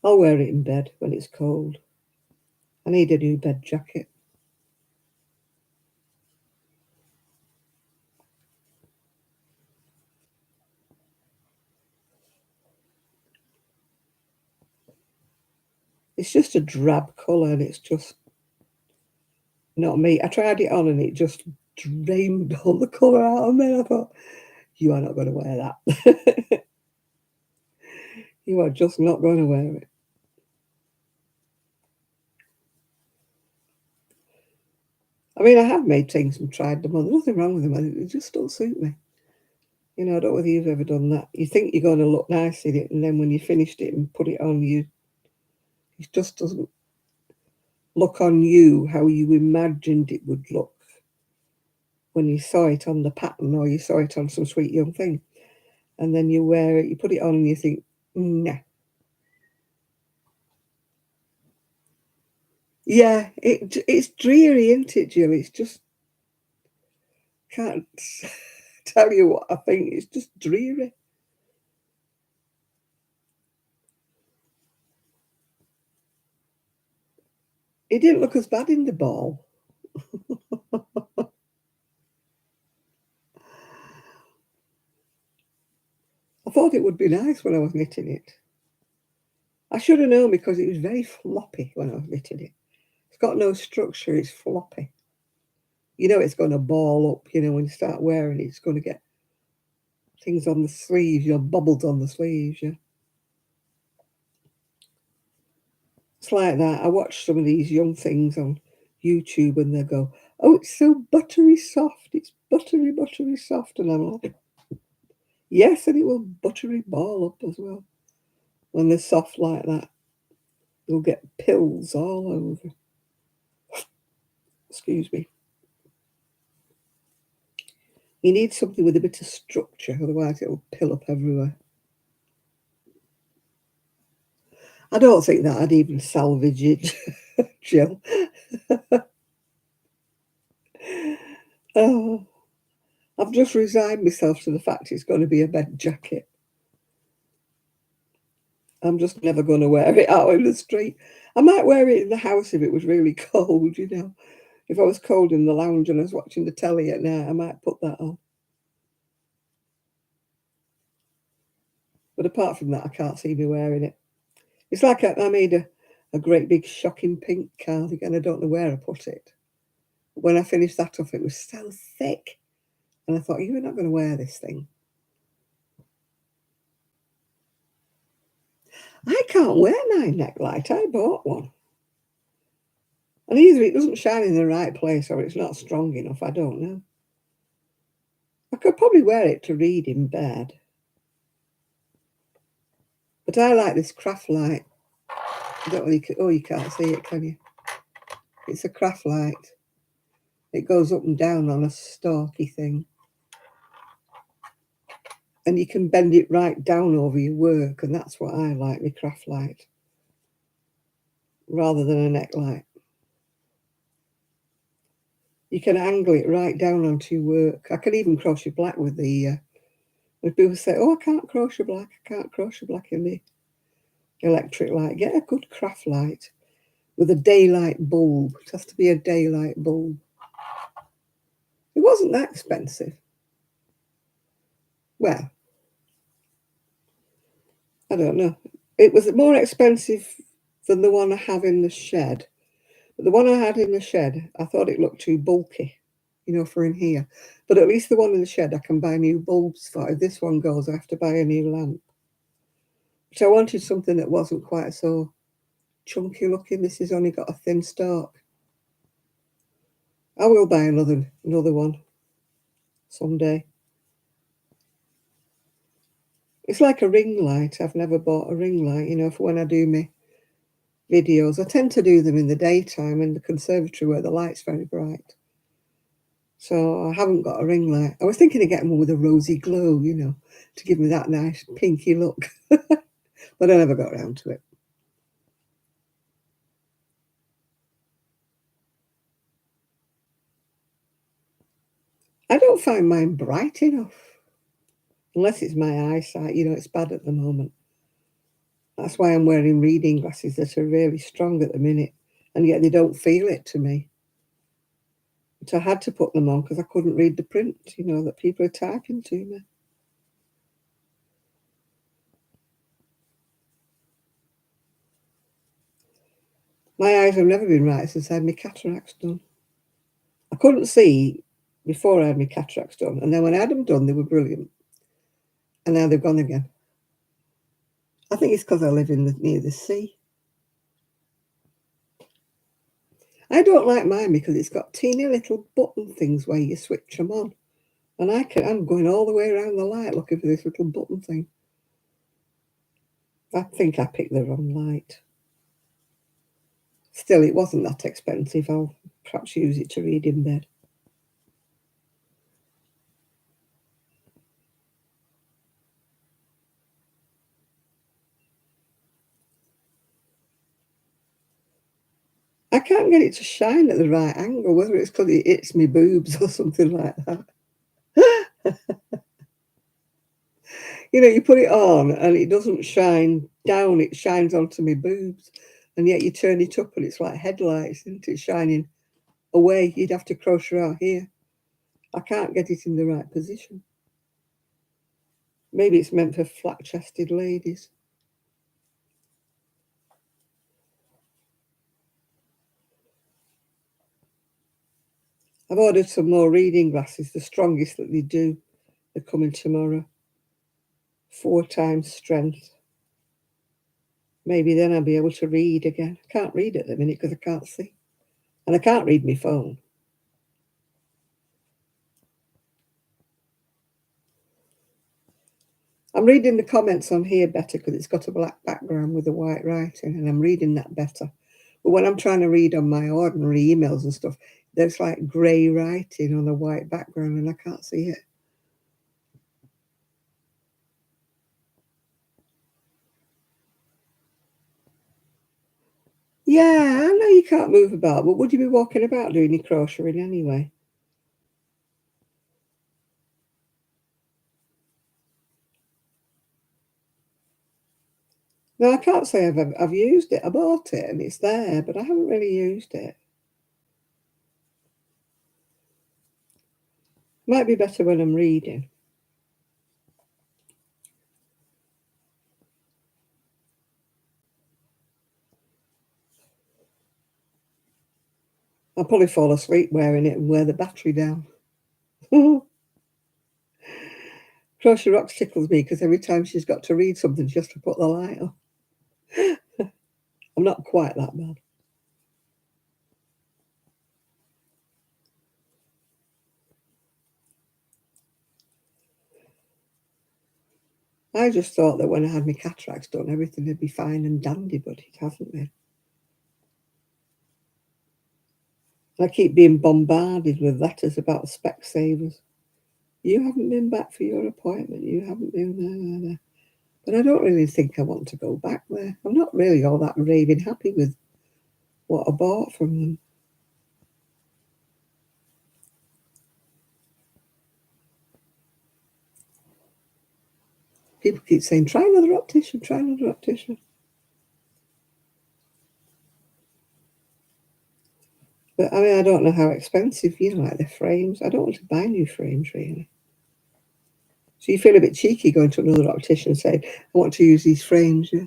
[SPEAKER 1] I'll wear it in bed when it's cold. I need a new bed jacket. It's just a drab colour and it's just not me. I tried it on and it just drained all the colour out of me. I thought, you are not going to wear that. You are just not going to wear it. I mean, I have made things and tried them on. There's nothing wrong with them. They just don't suit me. You know, I don't know whether you've ever done that. You think you're going to look nice in it, and then when you finished it and put it on, it just doesn't look on you how you imagined it would look when you saw it on the pattern or you saw it on some sweet young thing. And then you wear it, you put it on and you think, nah. Yeah, it's dreary, isn't it, Jill? It's just, can't tell you what I think. It's just dreary. It didn't look as bad in the ball. I thought it would be nice when I was knitting it. I should have known because it was very floppy when I was knitting it. It's got no structure, it's floppy. You know it's going to ball up, you know, when you start wearing it, it's going to get things on the sleeves, you know, bubbles on the sleeves, yeah. It's like that. I watch some of these young things on YouTube and they go, oh, it's so buttery soft. It's buttery, buttery soft. And I'm like, yes, and it will buttery ball up as well. When they're soft like that, you'll get pills all over. Excuse me. You need something with a bit of structure, otherwise it'll pill up everywhere. I don't think that I'd even salvage it, Jill. Oh, I've just resigned myself to the fact it's going to be a bed jacket. I'm just never going to wear it out in the street. I might wear it in the house if it was really cold, you know. If I was cold in the lounge and I was watching the telly at night, I might put that on. But apart from that, I can't see me wearing it. It's like I made a great big shocking pink cardigan. I don't know where I put it. When I finished that off, it was so thick. And I thought, you're not going to wear this thing. I can't wear my neck light. I bought one. And either it doesn't shine in the right place or it's not strong enough. I don't know. I could probably wear it to read in bed. But I like this craft light. I don't know, you can't see it, can you? It's a craft light. It goes up and down on a stalky thing. And you can bend it right down over your work, and that's what I like, the craft light, rather than a neck light. You can angle it right down onto your work. I can even crochet black with the, when people say, oh, I can't crochet black in the electric light. Get a good craft light with a daylight bulb. It has to be a daylight bulb. It wasn't that expensive. Well, I don't know. It was more expensive than the one I have in the shed. But the one I had in the shed, I thought it looked too bulky, you know, for in here. But at least the one in the shed, I can buy new bulbs for. If this one goes, I have to buy a new lamp. But I wanted something that wasn't quite so chunky looking. This has only got a thin stalk. I will buy another one someday. It's like a ring light. I've never bought a ring light, you know, for when I do my videos. I tend to do them in the daytime in the conservatory where the light's very bright. So I haven't got a ring light. I was thinking of getting one with a rosy glow, you know, to give me that nice pinky look. But I never got around to it. I don't find mine bright enough. Unless it's my eyesight, you know, it's bad at the moment. That's why I'm wearing reading glasses that are really strong at the minute, and yet they don't feel it to me. But I had to put them on because I couldn't read the print, you know, that people are typing to me. My eyes have never been right since I had my cataracts done. I couldn't see before I had my cataracts done, and then when I had them done, they were brilliant. And now they've gone again. I think it's because I live near the sea. I don't like mine because it's got teeny little button things where you switch them on. And I'm going all the way around the light looking for this little button thing. I think I picked the wrong light. Still, it wasn't that expensive. I'll perhaps use it to read in bed. I can't get it to shine at the right angle, whether it's because it hits me boobs or something like that. You know, you put it on and it doesn't shine down, it shines onto my boobs. And yet you turn it up and it's like headlights, isn't it, shining away. You'd have to crochet out here. I can't get it in the right position. Maybe it's meant for flat-chested ladies. I've ordered some more reading glasses, the strongest that they do. They're coming tomorrow. 4 times strength. Maybe then I'll be able to read again. I can't read at the minute because I can't see. And I can't read my phone. I'm reading the comments on here better because it's got a black background with the white writing, and I'm reading that better. But when I'm trying to read on my ordinary emails and stuff, there's like grey writing on a white background and I can't see it. Yeah, I know you can't move about, but would you be walking about doing your crocheting anyway? No, I can't say I've used it. I bought it and it's there, but I haven't really used it. Might be better when I'm reading. I'll probably fall asleep wearing it and wear the battery down. Crochet Rocks tickles me because every time she's got to read something, she has to put the light on. I'm not quite that bad. I just thought that when I had my cataracts done, everything would be fine and dandy, but it hasn't been. I keep being bombarded with letters about Specsavers. You haven't been back for your appointment. You haven't been there. But I don't really think I want to go back there. I'm not really all that raving happy with what I bought from them. People keep saying, try another optician, try another optician. But I mean, I don't know how expensive, like the frames. I don't want to buy new frames, really. So you feel a bit cheeky going to another optician and saying, I want to use these frames, yeah.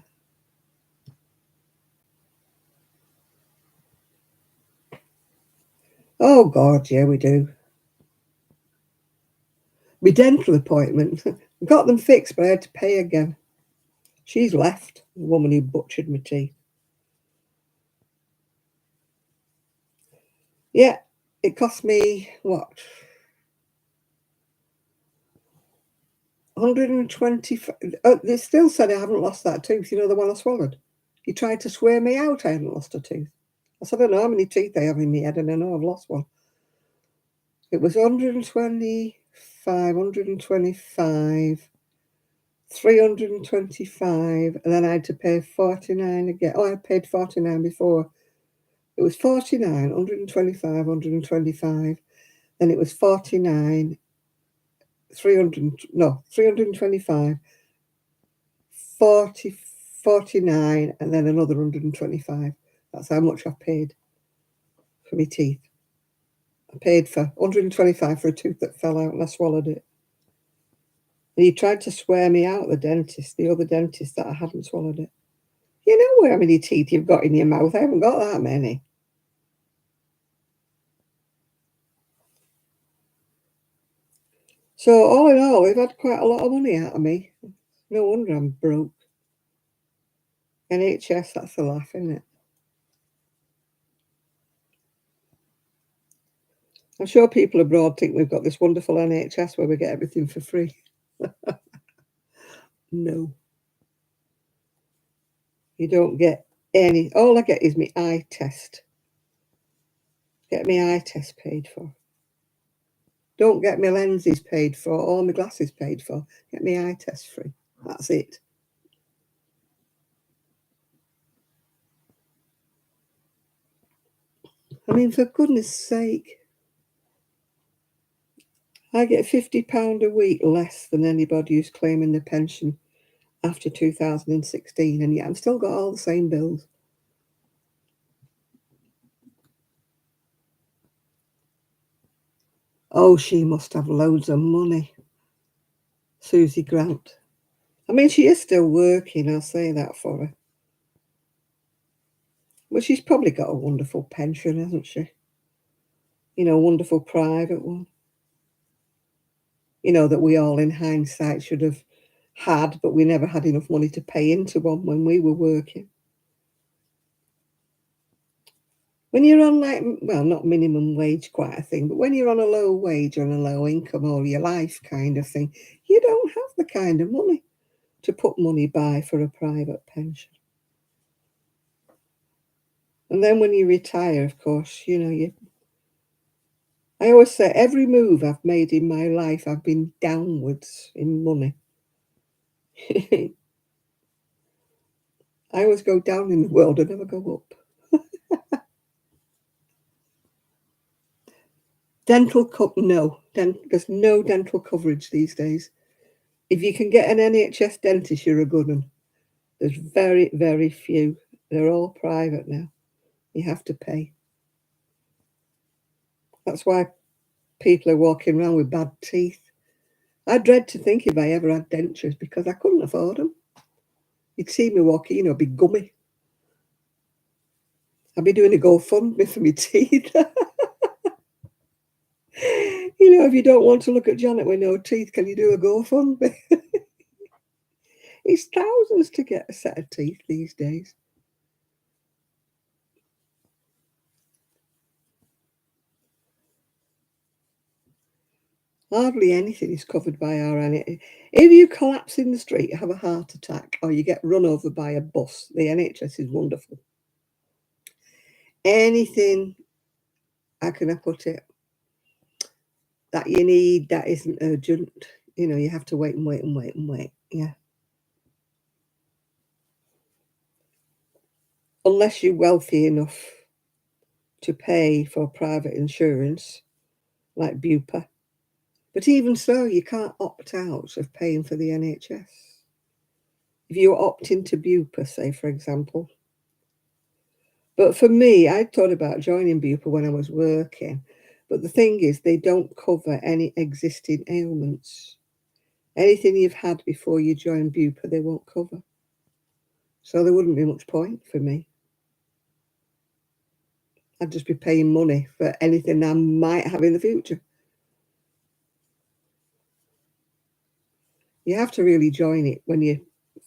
[SPEAKER 1] Oh, God, yeah, we do. My dental appointment, I got them fixed, but I had to pay again. She's left, the woman who butchered my teeth. Yeah, it cost me, what, 120. Oh, they still said I haven't lost that tooth, the one I swallowed. He tried to swear me out I hadn't lost a tooth. I said, I don't know how many teeth I have in my head, and I know I've lost one. It was 125, 125, 325, and then I had to pay 49 again. Oh, I paid 49 before. It was 49, 125, 125. Then it was 49, 325, 40, 49, and then another 125. That's how much I paid for my teeth. I paid for 125 for a tooth that fell out and I swallowed it. And he tried to swear me out, the other dentist, that I hadn't swallowed it. You know how many teeth you've got in your mouth? I haven't got that many. So all in all, they've had quite a lot of money out of me. No wonder I'm broke. NHS, that's a laugh, isn't it? I'm sure people abroad think we've got this wonderful NHS where we get everything for free. No. You don't get any. All I get is my eye test. Get my eye test paid for. Don't get my lenses paid for or my glasses paid for. Get my eye test free. That's it. I mean, for goodness sake, I get £50 a week less than anybody who's claiming the pension after 2016, and yet I've still got all the same bills. Oh, she must have loads of money. Susie Grant. I mean, she is still working, I'll say that for her. But she's probably got a wonderful pension, hasn't she? A wonderful private one. That we all in hindsight should have had, but we never had enough money to pay into one when we were working. When you're on not minimum wage quite a thing, but when you're on a low wage or on a low income all your life kind of thing, you don't have the kind of money. to put money by for a private pension. And then when you retire, of course, you know, I always say every move I've made in my life, I've been downwards in money. I always go down in the world, I never go up. No. There's no dental coverage these days. If you can get an NHS dentist, you're a good one. There's very, very few. They're all private now. You have to pay. That's why people are walking around with bad teeth. I dread to think if I ever had dentures because I couldn't afford them. You'd see me walking, you know, be gummy. I'd be doing a GoFundMe for my teeth. You know, if you don't want to look at Janet with no teeth, can you do a GoFundMe? It's thousands to get a set of teeth these days. Hardly anything is covered by our NHS. If you collapse in the street, have a heart attack, or you get run over by a bus, the NHS is wonderful. Anything, how can I put it, that you need that isn't urgent, you know, you have to wait and wait and wait and wait. Yeah. Unless you're wealthy enough to pay for private insurance, like Bupa. But even so, you can't opt out of paying for the NHS. If you opt into Bupa, say, for example. But for me, I thought about joining Bupa when I was working. But the thing is, they don't cover any existing ailments. Anything you've had before you join Bupa, they won't cover. So there wouldn't be much point for me. I'd just be paying money for anything I might have in the future. You have to really join it when you're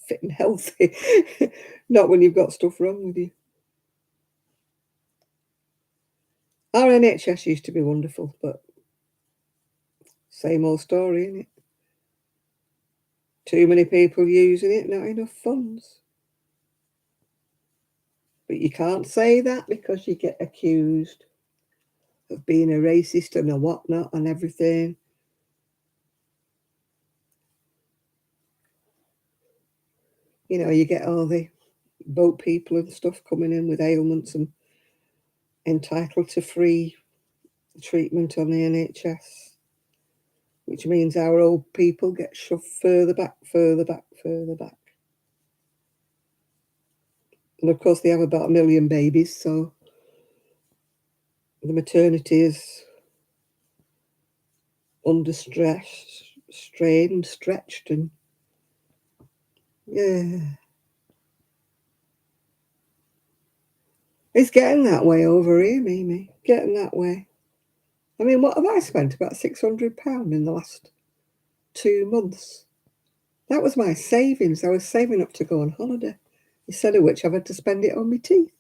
[SPEAKER 1] fit and healthy, not when you've got stuff wrong with you. Our NHS used to be wonderful, but same old story, isn't it? Too many people using it, not enough funds. But you can't say that because you get accused of being a racist and a whatnot and everything. You know, you get all the boat people and stuff coming in with ailments and entitled to free treatment on the NHS, which means our old people get shoved further back, further back, further back. And of course, they have about 1 million babies, so the maternity is under stress, strained, stretched, and yeah. It's getting that way over here, Mimi. Getting that way. I mean, what have I spent? About £600 in the last 2 months. That was my savings. I was saving up to go on holiday. Instead of which, I've had to spend it on my teeth.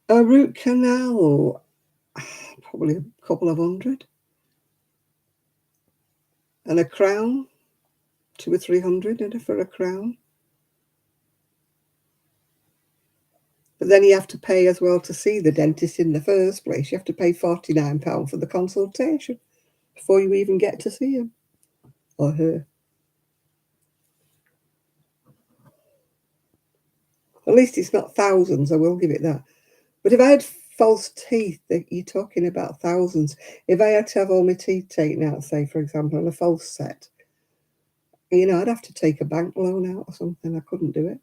[SPEAKER 1] A root canal, probably a couple of hundred. And a crown, 200 or 300 for a crown. But then you have to pay as well to see the dentist in the first place. You have to pay £49 for the consultation before you even get to see him or her. At least it's not thousands, I will give it that. But if I had false teeth, that you're talking about thousands. If I had to have all my teeth taken out, say, for example, on a false set, you know, I'd have to take a bank loan out or something. I couldn't do it.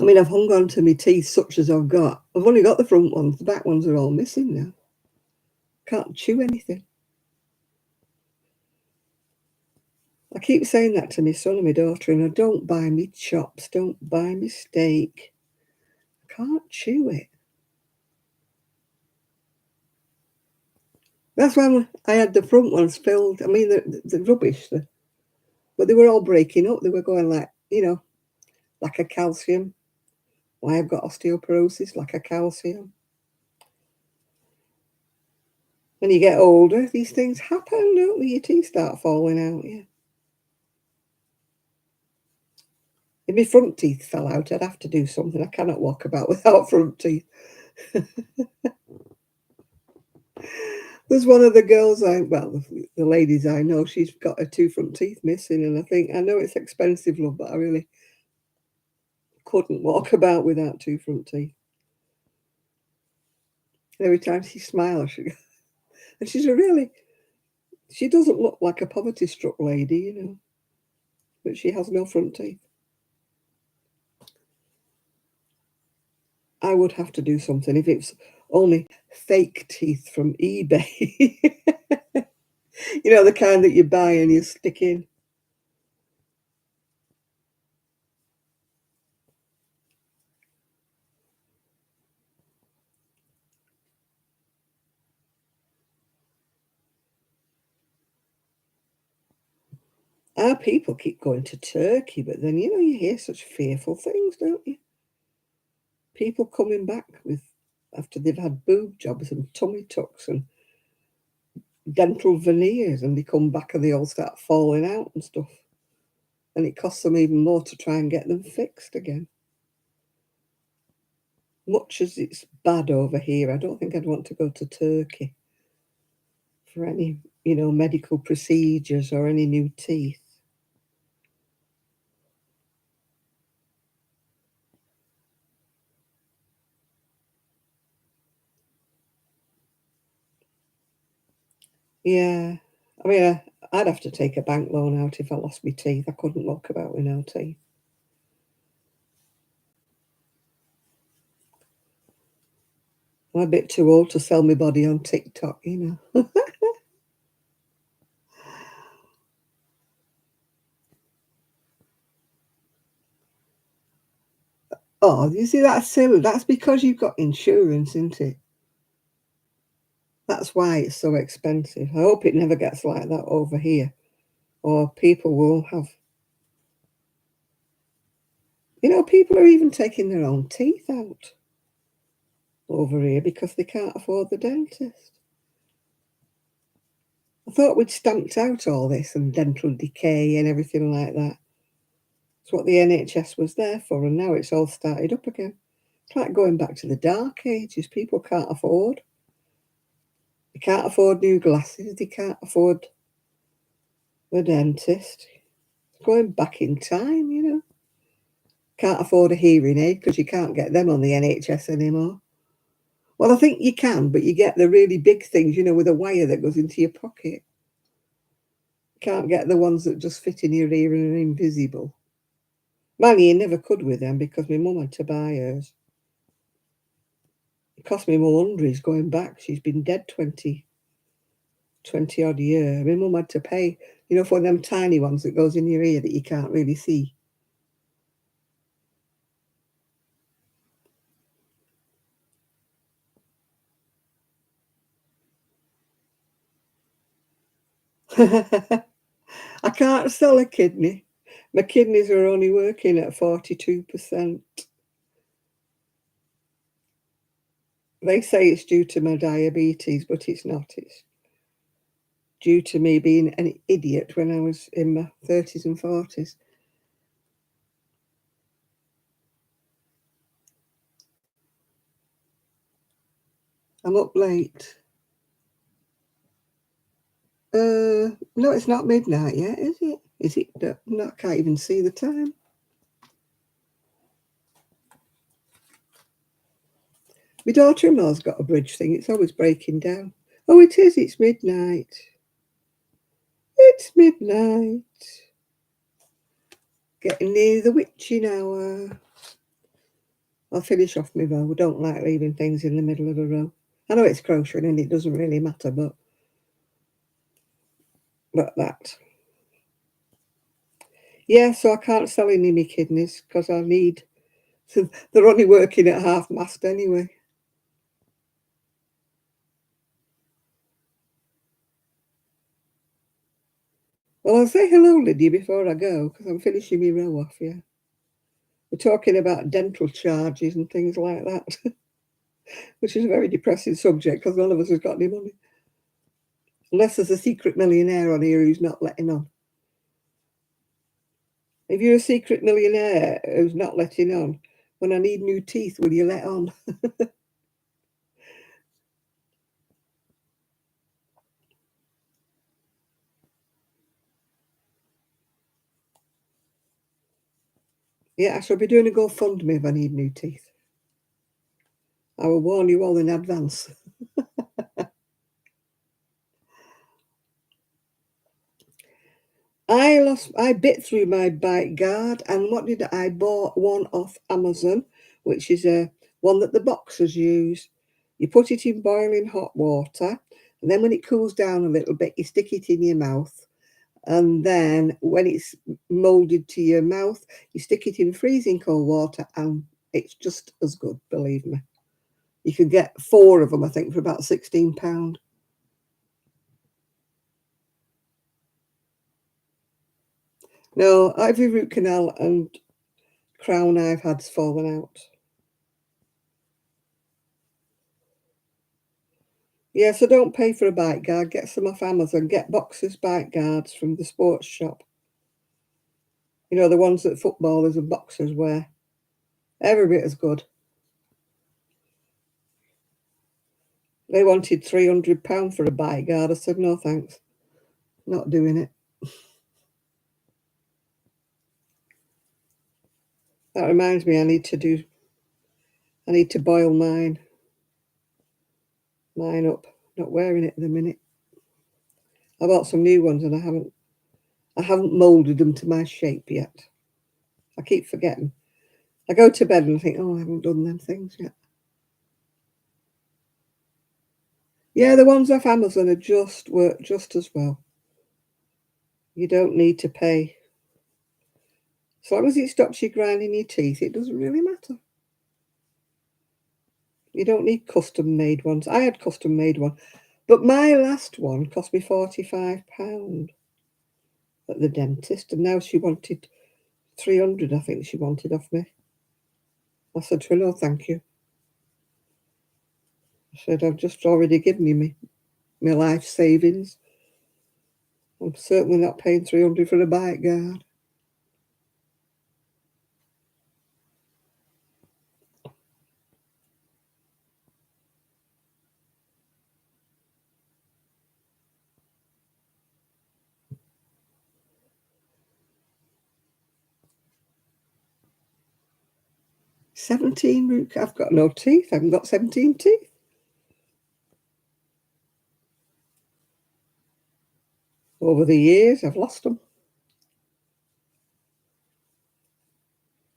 [SPEAKER 1] I mean, I've hung on to my teeth such as I've got. I've only got the front ones. The back ones are all missing now. Can't chew anything. I keep saying that to my son and my daughter, and I don't buy me chops, don't buy me steak. I can't chew it. That's when I had the front ones filled. I mean, the rubbish. But they were all breaking up. They were going like, lack of calcium. Why I've got osteoporosis, lack of calcium. When you get older, these things happen, don't they? Your teeth start falling out, yeah. If my front teeth fell out, I'd have to do something. I cannot walk about without front teeth. There's one of the girls the ladies I know, she's got her two front teeth missing, and I know it's expensive, love, but I really couldn't walk about without two front teeth. Every time she smiles, and she doesn't look like a poverty-struck lady, but she has no front teeth. I would have to do something if it's only fake teeth from eBay. The kind that you buy and you stick in. Our people keep going to Turkey, but then, you hear such fearful things, don't you? People coming back after they've had boob jobs and tummy tucks and dental veneers, and they come back and they all start falling out and stuff. And it costs them even more to try and get them fixed again. Much as it's bad over here, I don't think I'd want to go to Turkey for any, medical procedures or any new teeth. Yeah. I mean, I'd have to take a bank loan out if I lost my teeth. I couldn't walk about with no teeth. I'm a bit too old to sell my body on TikTok. Oh, you see, that's silly. That's because you've got insurance, isn't it? That's why it's so expensive. I hope it never gets like that over here, or people will have. People are even taking their own teeth out over here because they can't afford the dentist. I thought we'd stamped out all this and dental decay and everything like that. It's what the NHS was there for, and now it's all started up again. It's like going back to the dark ages. People can't afford. They can't afford new glasses. They can't afford the dentist. It's going back in time. Can't afford a hearing aid because you can't get them on the NHS anymore. Well, I think you can, but you get the really big things, with a wire that goes into your pocket. Can't get the ones that just fit in your ear and are invisible. Mine, you never could with them because my mum had to buy hers. It cost me more hundreds going back. She's been dead 20 odd year. My mum had to pay, for them tiny ones that goes in your ear that you can't really see. I can't sell a kidney. My kidneys are only working at 42%. They say it's due to my diabetes, but it's not. It's due to me being an idiot when I was in my 30s and 40s. I'm up late. No, it's not midnight yet, is it? Is it? No, I can't even see the time. My daughter-in-law's got a bridge thing. It's always breaking down. Oh, it is. It's midnight. It's midnight. Getting near the witching hour. I'll finish off my row. I don't like leaving things in the middle of a row. I know it's crocheting and it doesn't really matter, but that. Yeah, so I can't sell any of my kidneys because I need. They're only working at half mast anyway. Well, say hello, Lydia, before I go, because I'm finishing my row off, yeah. We're talking about dental charges and things like that, which is a very depressing subject because none of us has got any money. Unless there's a secret millionaire on here who's not letting on. If you're a secret millionaire who's not letting on, when I need new teeth, will you let on? Yeah, I shall be doing a GoFundMe if I need new teeth. I will warn you all in advance. I bit through my bite guard, and what did I bought one off Amazon, which is a one that the boxers use. You put it in boiling hot water, and then when it cools down a little bit, you stick it in your mouth. And then when it's molded to your mouth, you stick it in freezing cold water, and it's just as good, believe me. You could get 4 of them, I think, for about £16. No, every root canal and crown I've had's fallen out. Yeah, so don't pay for a bite guard. Get some off Amazon. Get boxers bite guards from the sports shop. You know, the ones that footballers and boxers wear. Every bit as good. They wanted £300 for a bite guard. I said, no thanks. Not doing it. That reminds me, I need to boil mine up. Not wearing it at the minute. I bought some new ones and I haven't moulded them to my shape yet. I keep forgetting. I go to bed and I think, oh, I haven't done them things yet. Yeah, the ones off Amazon work just as well. You don't need to pay. As long as it stops you grinding your teeth, it doesn't really matter. You don't need custom-made ones. I had custom-made one, but my last one cost me £45 at the dentist, and now she wanted 300, I think she wanted off me. I said to her, no, thank you. I said, I've just already given you my life savings. I'm certainly not paying 300 for a bite guard. I've got no teeth. I haven't got 17 teeth. Over the years, I've lost them.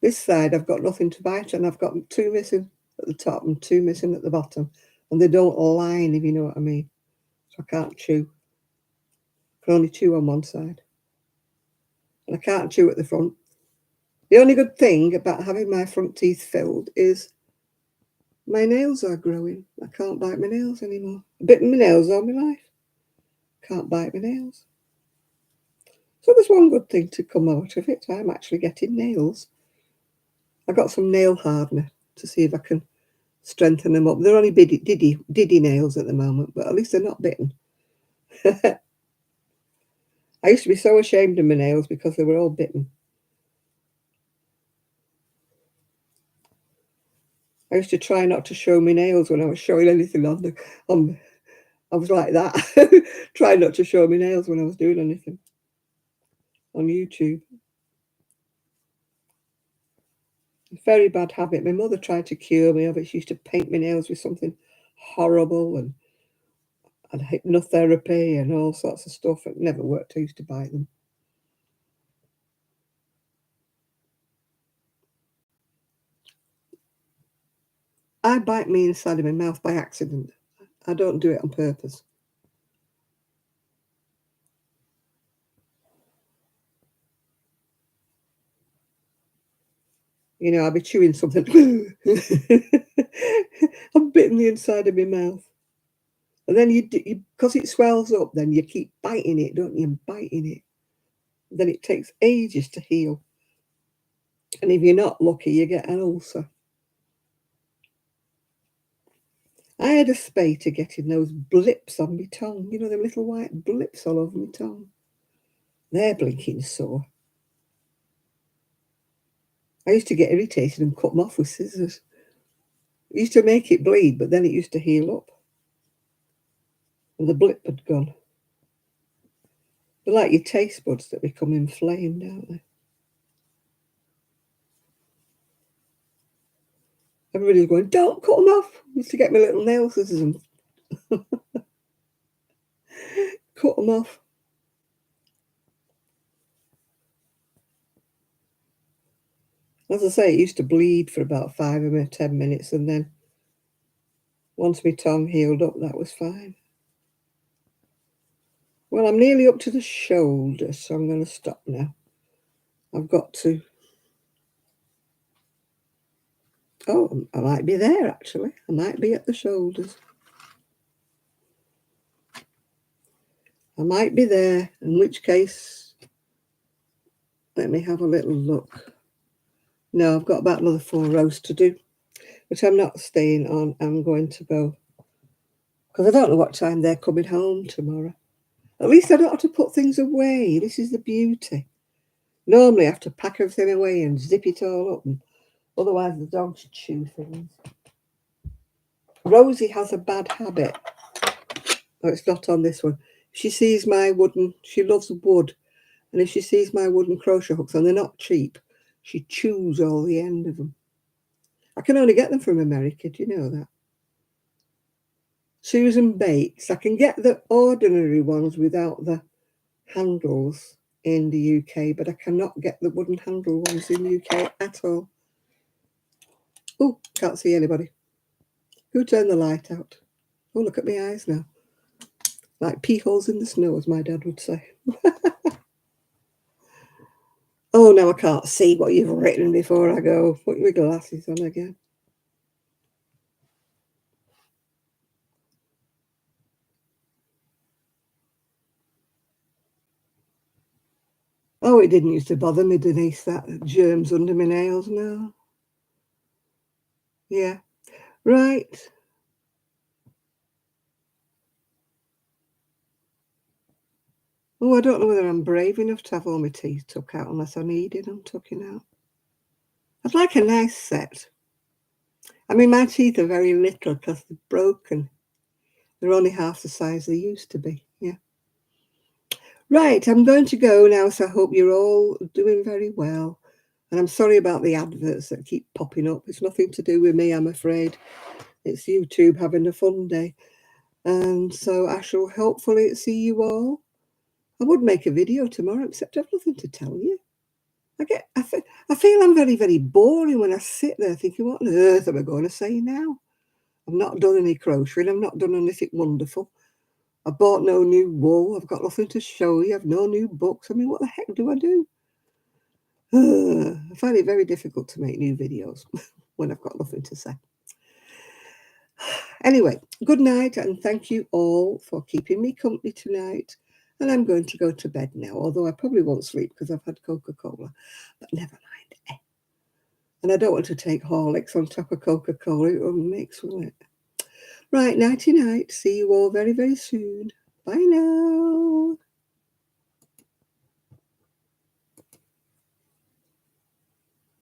[SPEAKER 1] This side, I've got nothing to bite, and I've got 2 missing at the top and 2 missing at the bottom. And they don't align, if you know what I mean. So I can't chew. I can only chew on one side. And I can't chew at the front. The only good thing about having my front teeth filled is my nails are growing. I can't bite my nails anymore. I've bitten my nails all my life. Can't bite my nails. So there's one good thing to come out of it. I'm actually getting nails. I got some nail hardener to see if I can strengthen them up. They're only diddy nails at the moment, but at least they're not bitten. I used to be so ashamed of my nails because they were all bitten. I used to try not to show my nails when I was showing anything I was like that. Try not to show my nails when I was doing anything on YouTube. Very bad habit. My mother tried to cure me of it. She used to paint my nails with something horrible and hypnotherapy and all sorts of stuff. It never worked. I used to bite them. I bite me inside of my mouth by accident. I don't do it on purpose. You know, I'll be chewing something. I'm bitten the inside of my mouth. And then because it swells up, then you keep biting it, don't you? And biting it. then it takes ages to heal. And if you're not lucky, you get an ulcer. I had a spay to getting those blips on my tongue. You know, them little white blips all over my tongue. They're blinking sore. I used to get irritated and cut them off with scissors. It used to make it bleed, but then it used to heal up. And the blip had gone. They're like your taste buds that become inflamed, aren't they? Everybody's going, don't cut them off. I used to get my little nail scissors and cut them off. As I say, it used to bleed for about 5 or 10 minutes, and then once my tongue healed up, that was fine. Well, I'm nearly up to the shoulder, so I'm going to stop now. I've got to... Oh, I might be there, actually. I might be at the shoulders. I might be there, in which case, let me have a little look. No, I've got about another 4 rows to do, but I'm not staying on. I'm going to go, because I don't know what time they're coming home tomorrow. At least I don't have to put things away. This is the beauty. Normally I have to pack everything away and zip it all up, and otherwise the dogs chew things. Rosie has a bad habit. Oh, it's not on this one. She sees my wooden, she loves wood, and if she sees my wooden crochet hooks, and they're not cheap, she chews all the end of them. I can only get them from America, do you know that? Susan Bates. I can get the ordinary ones without the handles in the UK, but I cannot get the wooden handle ones in the UK at all. Oh, can't see anybody. Who turned the light out? Oh, look at my eyes now. Like pea holes in the snow, as my dad would say. Oh, now I can't see what you've written before I go. Put your glasses on again. Oh, it didn't used to bother me, Denise, that germs under my nails now. Yeah. Right. Oh, I don't know whether I'm brave enough to have all my teeth took out unless I needed them tucking out. I'd like a nice set. I mean, my teeth are very little because they're broken. They're only half the size they used to be. Yeah. Right, I'm going to go now, so I hope you're all doing very well. And I'm sorry about the adverts that keep popping up. It's nothing to do with me, I'm afraid. It's YouTube having a fun day. And so I shall hopefully see you all. I would make a video tomorrow, except I've nothing to tell you. I feel I'm very, very boring when I sit there thinking, what on earth am I going to say now? I've not done any crocheting. I've not done anything wonderful. I bought no new wool. I've got nothing to show you. I've no new books. I mean, what the heck do I do? I find it very difficult to make new videos when I've got nothing to say. Anyway, good night, and thank you all for keeping me company tonight. And I'm going to go to bed now, although I probably won't sleep because I've had Coca-Cola. But never mind. And I don't want to take Horlicks on top of Coca-Cola. It will mix, will it? Right, nighty-night. See you all very, very soon. Bye now.